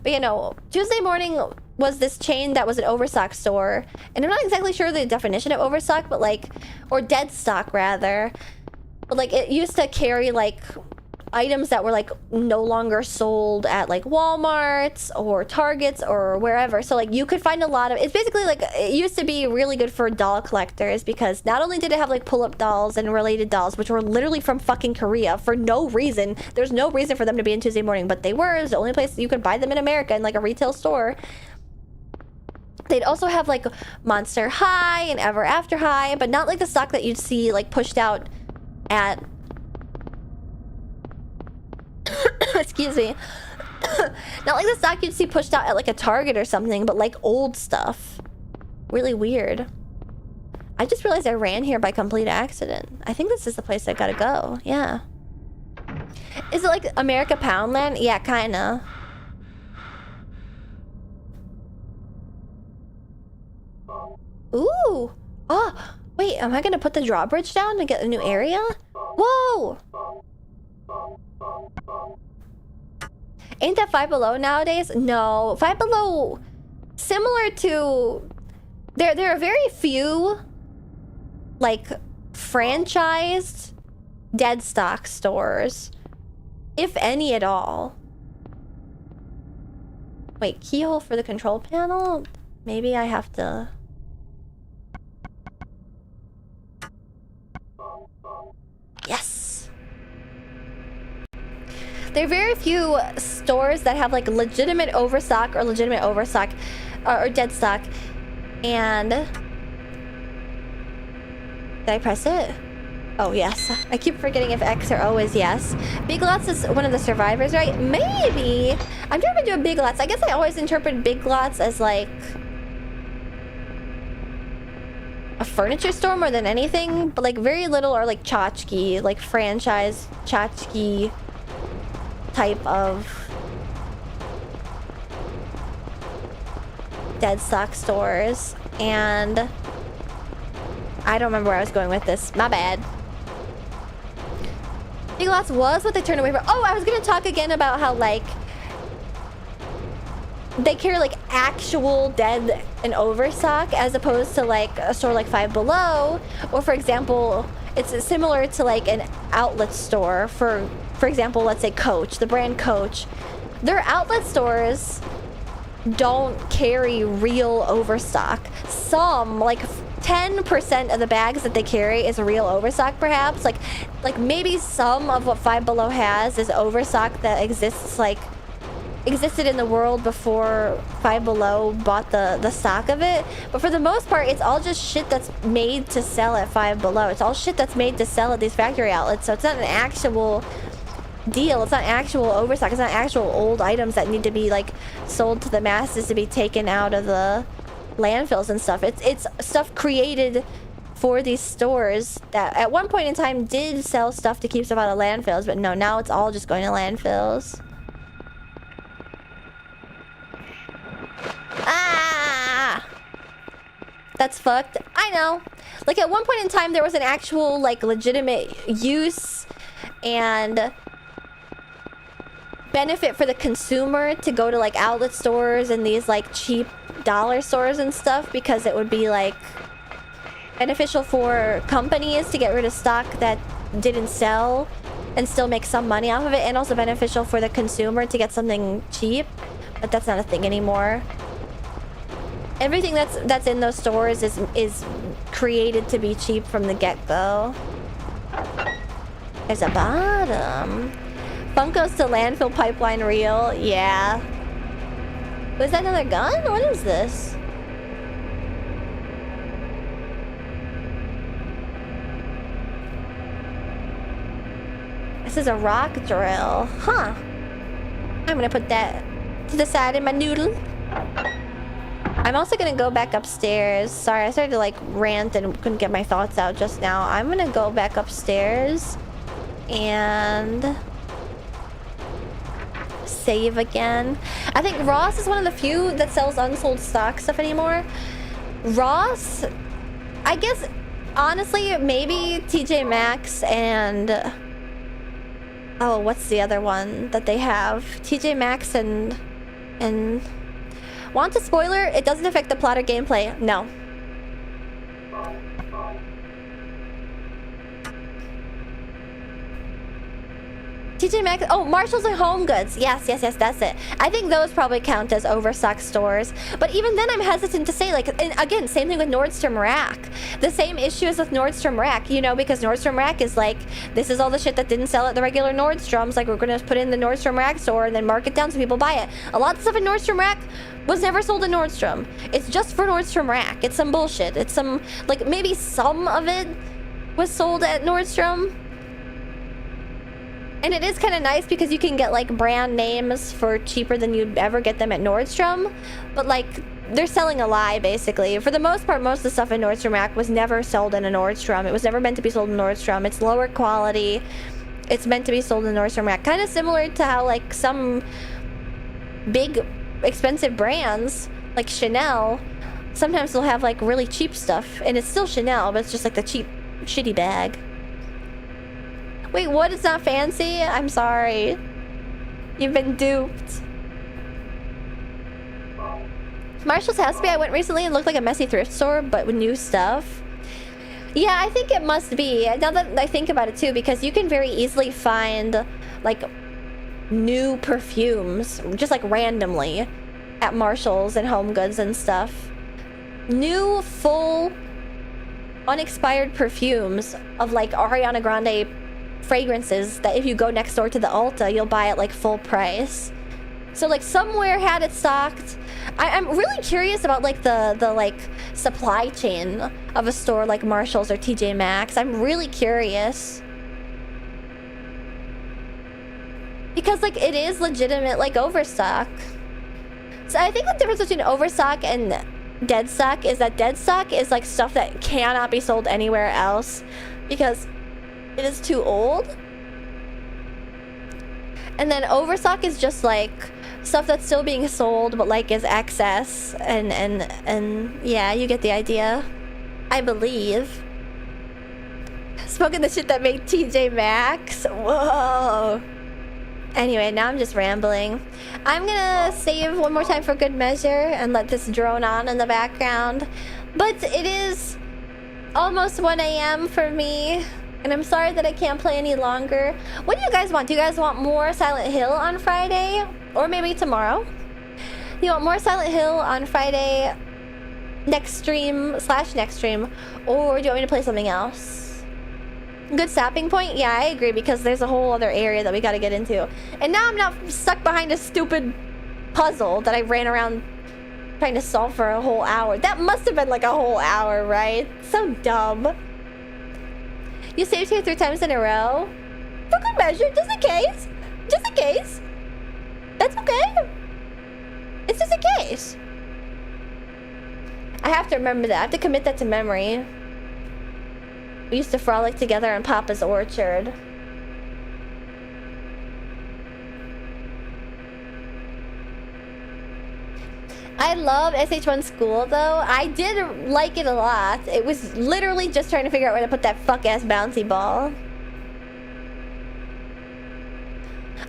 Speaker 1: But you know, Tuesday morning was this chain that was an overstock store. And I'm not exactly sure the definition of overstock, but like, or dead stock rather. But like, it used to carry like items that were like no longer sold at like Walmarts or Targets or wherever. So like you could find a lot of, it's basically like, it used to be really good for doll collectors because not only did it have like pull-up dolls and related dolls, which were literally from fucking Korea for no reason. There's no reason for them to be in Tuesday morning, but they were. It was the only place you could buy them in America in like a retail store. They'd also have like Monster High and Ever After High, but not like the stock that you'd see like pushed out at excuse me. Not like the stock you'd see pushed out at like a Target or something, but like old stuff. Really weird. I just realized I ran here by complete accident. I think this is the place I gotta go. Yeah. Is it like America Poundland? Yeah, kinda. Ooh. Oh, wait, am I gonna put the drawbridge down to get a new area? Whoa! Ain't that Five Below nowadays? No, Five Below, similar to, there are very few, like, franchised dead stock stores, if any at all. Wait, keyhole for the control panel? Maybe I have to... Yes! There are very few stores that have like legitimate overstock or dead stock. And did I press it? Oh yes. I keep forgetting if X or O is yes. Big Lots is one of the survivors, right? Maybe. I've never been to a Big Lots. I guess I always interpret Big Lots as like a furniture store more than anything, but like very little are like tchotchke, like franchise tchotchke type of dead stock stores. And I don't remember where I was going with this. My bad. Big Lots was what they turned away from. Oh, I was gonna talk again about how like they carry like actual dead and overstock as opposed to like a store like Five Below, or for example, it's similar to like an outlet store for example, let's say Coach, the brand Coach. Their outlet stores don't carry real overstock. Some, like 10% of the bags that they carry is real overstock perhaps. Like maybe some of what Five Below has is overstock that existed in the world before Five Below bought the stock of it. But for the most part, it's all just shit that's made to sell at Five Below. It's all shit that's made to sell at these factory outlets. So it's not an actual deal. It's not actual overstock. It's not actual old items that need to be like sold to the masses to be taken out of the landfills and stuff. It's stuff created for these stores that at one point in time did sell stuff to keep stuff out of landfills, but no, now it's all just going to landfills. Ah! That's fucked. I know. Like at one point in time there was an actual like legitimate use and benefit for the consumer to go to like outlet stores and these like cheap dollar stores and stuff, because it would be like beneficial for companies to get rid of stock that didn't sell and still make some money off of it, and also beneficial for the consumer to get something cheap. But that's not a thing anymore. Everything that's in those stores is created to be cheap from the get-go. There's a bottom. Funko's to landfill pipeline real. Yeah. Was that another gun? What is this? This is a rock drill. Huh. I'm gonna put that to the side in my noodle. I'm also gonna go back upstairs. Sorry, I started to like rant and couldn't get my thoughts out just now. I'm gonna go back upstairs and save again. I think Ross is one of the few that sells unsold stock stuff anymore. Ross, I guess, honestly, maybe TJ Maxx and... oh, what's the other one that they have? TJ Maxx and... Want a spoiler? It doesn't affect the plot or gameplay. No. TJ Maxx. Oh, Marshalls and Home Goods. Yes, that's it. I think those probably count as overstock stores. But even then, I'm hesitant to say, like, and again, same thing with Nordstrom Rack. The same issue as with Nordstrom Rack, you know, because Nordstrom Rack is like, this is all the shit that didn't sell at the regular Nordstroms. Like, we're going to put it in the Nordstrom Rack store and then mark it down so people buy it. A lot of stuff in Nordstrom Rack was never sold in Nordstrom. It's just for Nordstrom Rack. It's some bullshit. It's some, like, maybe some of it was sold at Nordstrom. And it is kind of nice because you can get like brand names for cheaper than you'd ever get them at Nordstrom. But like, they're selling a lie basically. For the most part, most of the stuff in Nordstrom Rack was never sold in a Nordstrom. It was never meant to be sold in Nordstrom. It's lower quality. It's meant to be sold in Nordstrom Rack. Kind of similar to how like some big expensive brands like Chanel, sometimes they'll have like really cheap stuff. And it's still Chanel, but it's just like the cheap, shitty bag. Wait, what? It's not fancy? I'm sorry. You've been duped. Marshall's has to be. I went recently and looked like a messy thrift store, but with new stuff. Yeah, I think it must be. Now that I think about it too, because you can very easily find like new perfumes, just like randomly, at Marshall's and Home Goods and stuff. New, full, unexpired perfumes of like Ariana Grande fragrances that if you go next door to the Ulta, you'll buy at like full price. So like somewhere had it stocked. I'm really curious about like the like supply chain of a store like Marshall's or TJ Maxx. I'm really curious. Because like it is legitimate like overstock. So I think the difference between overstock and dead stock is that dead stock is like stuff that cannot be sold anywhere else because it is too old. And then overstock is just like stuff that's still being sold but like is excess and yeah, you get the idea. I believe. Smoking the shit that made TJ Maxx. Whoa. Anyway, now I'm just rambling. I'm gonna save one more time for good measure and let this drone on in the background. But it is almost 1 a.m. for me. And I'm sorry that I can't play any longer. What do you guys want? Do you guys want more Silent Hill on Friday? Or maybe tomorrow? You want more Silent Hill on Friday, next stream / next stream? Or do you want me to play something else? Good stopping point? Yeah, I agree, because there's a whole other area that we gotta get into. And now I'm not stuck behind a stupid puzzle that I ran around trying to solve for a whole hour. That must have been like a whole hour, right? So dumb. You saved here 3 times in a row? For good measure, just in case. Just in case. That's okay. It's just in case. I have to remember that. I have to commit that to memory. We used to frolic together in Papa's orchard. I love SH1 School, though. I did like it a lot. It was literally just trying to figure out where to put that fuck-ass bouncy ball.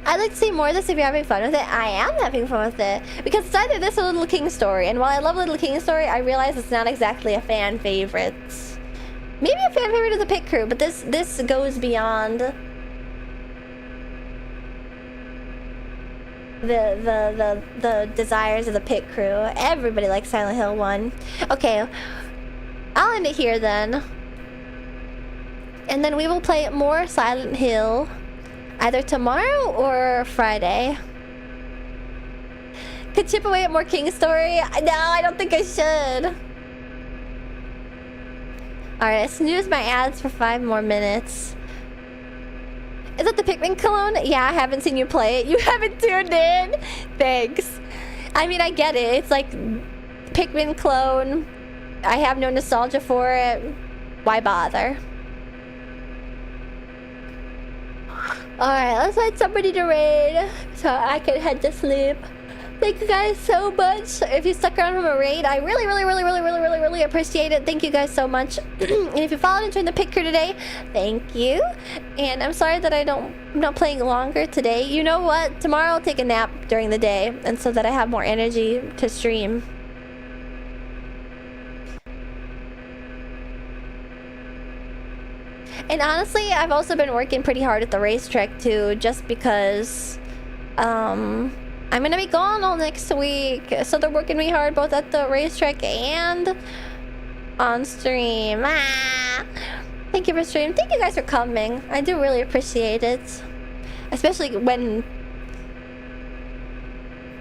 Speaker 1: I'd like to see more of this if you're having fun with it. I am having fun with it. Because it's either this or Little King Story. And while I love Little King Story, I realize it's not exactly a fan favorite. Maybe a fan favorite of the Pit Crew, but this goes beyond the desires of the Pit Crew. Everybody likes Silent Hill 1. Okay, I'll end it here then. And then we will play more Silent Hill either tomorrow or Friday. Could chip away at more King Story? No, I don't think I should. Alright, snooze my ads for 5 more minutes. Is that the Pikmin cologne? Yeah, I haven't seen you play it. You haven't tuned in? Thanks. I mean, I get it. It's like Pikmin clone. I have no nostalgia for it. Why bother? Alright, let's find somebody to raid so I can head to sleep. Thank you guys so much. If you stuck around from a raid, I really appreciate it. Thank you guys so much. And if you followed and joined the pit crew today, thank you. And I'm sorry that I'm not playing longer today. You know what? Tomorrow I'll take a nap during the day, and so that I have more energy to stream. And honestly, I've also been working pretty hard at the racetrack too, just because I'm gonna be gone all next week. So they're working me hard both at the racetrack and on stream. Thank you for streaming. Thank you guys for coming. I do really appreciate it. Especially when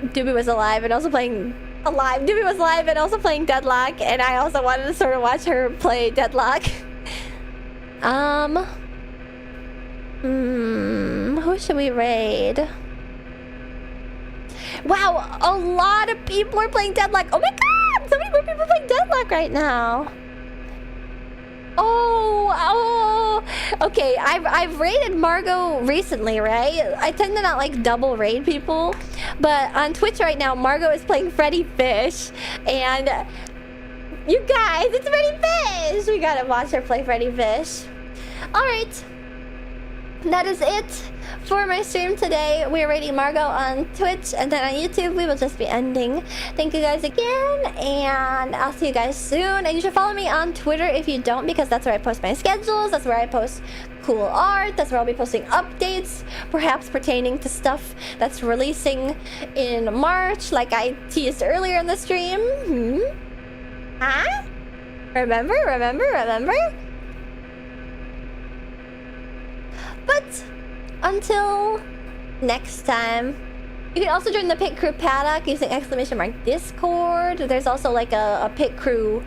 Speaker 1: Doobie was alive and also playing Doobie was live and also playing Deadlock, and I also wanted to sort of watch her play Deadlock. Who should we raid? Wow, a lot of people are playing Deadlock. Oh my god, so many more people playing Deadlock right now. Oh, okay. I've raided Margot recently, right? I tend to not like double raid people, but on Twitch right now, Margot is playing Freddy Fish, and you guys, it's Freddy Fish. We gotta watch her play Freddy Fish. All right, that is it for my stream today. We're rating Margot on Twitch, and then on YouTube we will just be ending. Thank you guys again, and I'll see you guys soon. And you should follow me on Twitter if you don't, because that's where I post my schedules. That's where I post cool art. That's where I'll be posting updates, perhaps pertaining to stuff that's releasing in March, like I teased earlier in the stream. Huh? Remember? But until next time, you can also join the Pit Crew Paddock using !Discord. There's also like a Pit Crew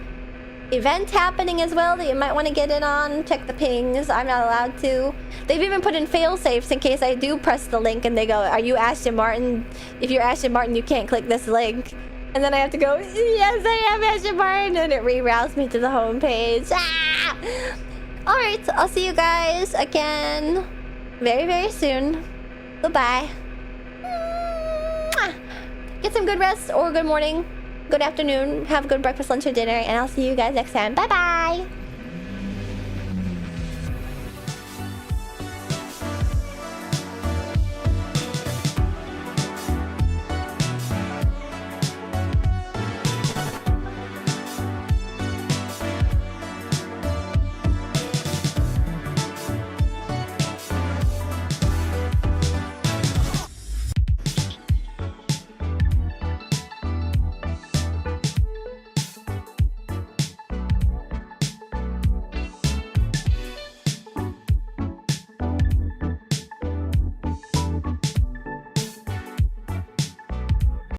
Speaker 1: event happening as well that you might want to get in on. Check the pings. I'm not allowed to. They've even put in fail safes in case I do press the link and they go, "Are you Ashton Martin? If you're Ashton Martin, you can't click this link." And then I have to go, "Yes, I am Ashton Martin," and it reroutes me to the homepage. Alright, I'll see you guys again very, very soon. Goodbye. Get some good rest, or good morning, good afternoon, have a good breakfast, lunch, or dinner, and I'll see you guys next time. Bye-bye.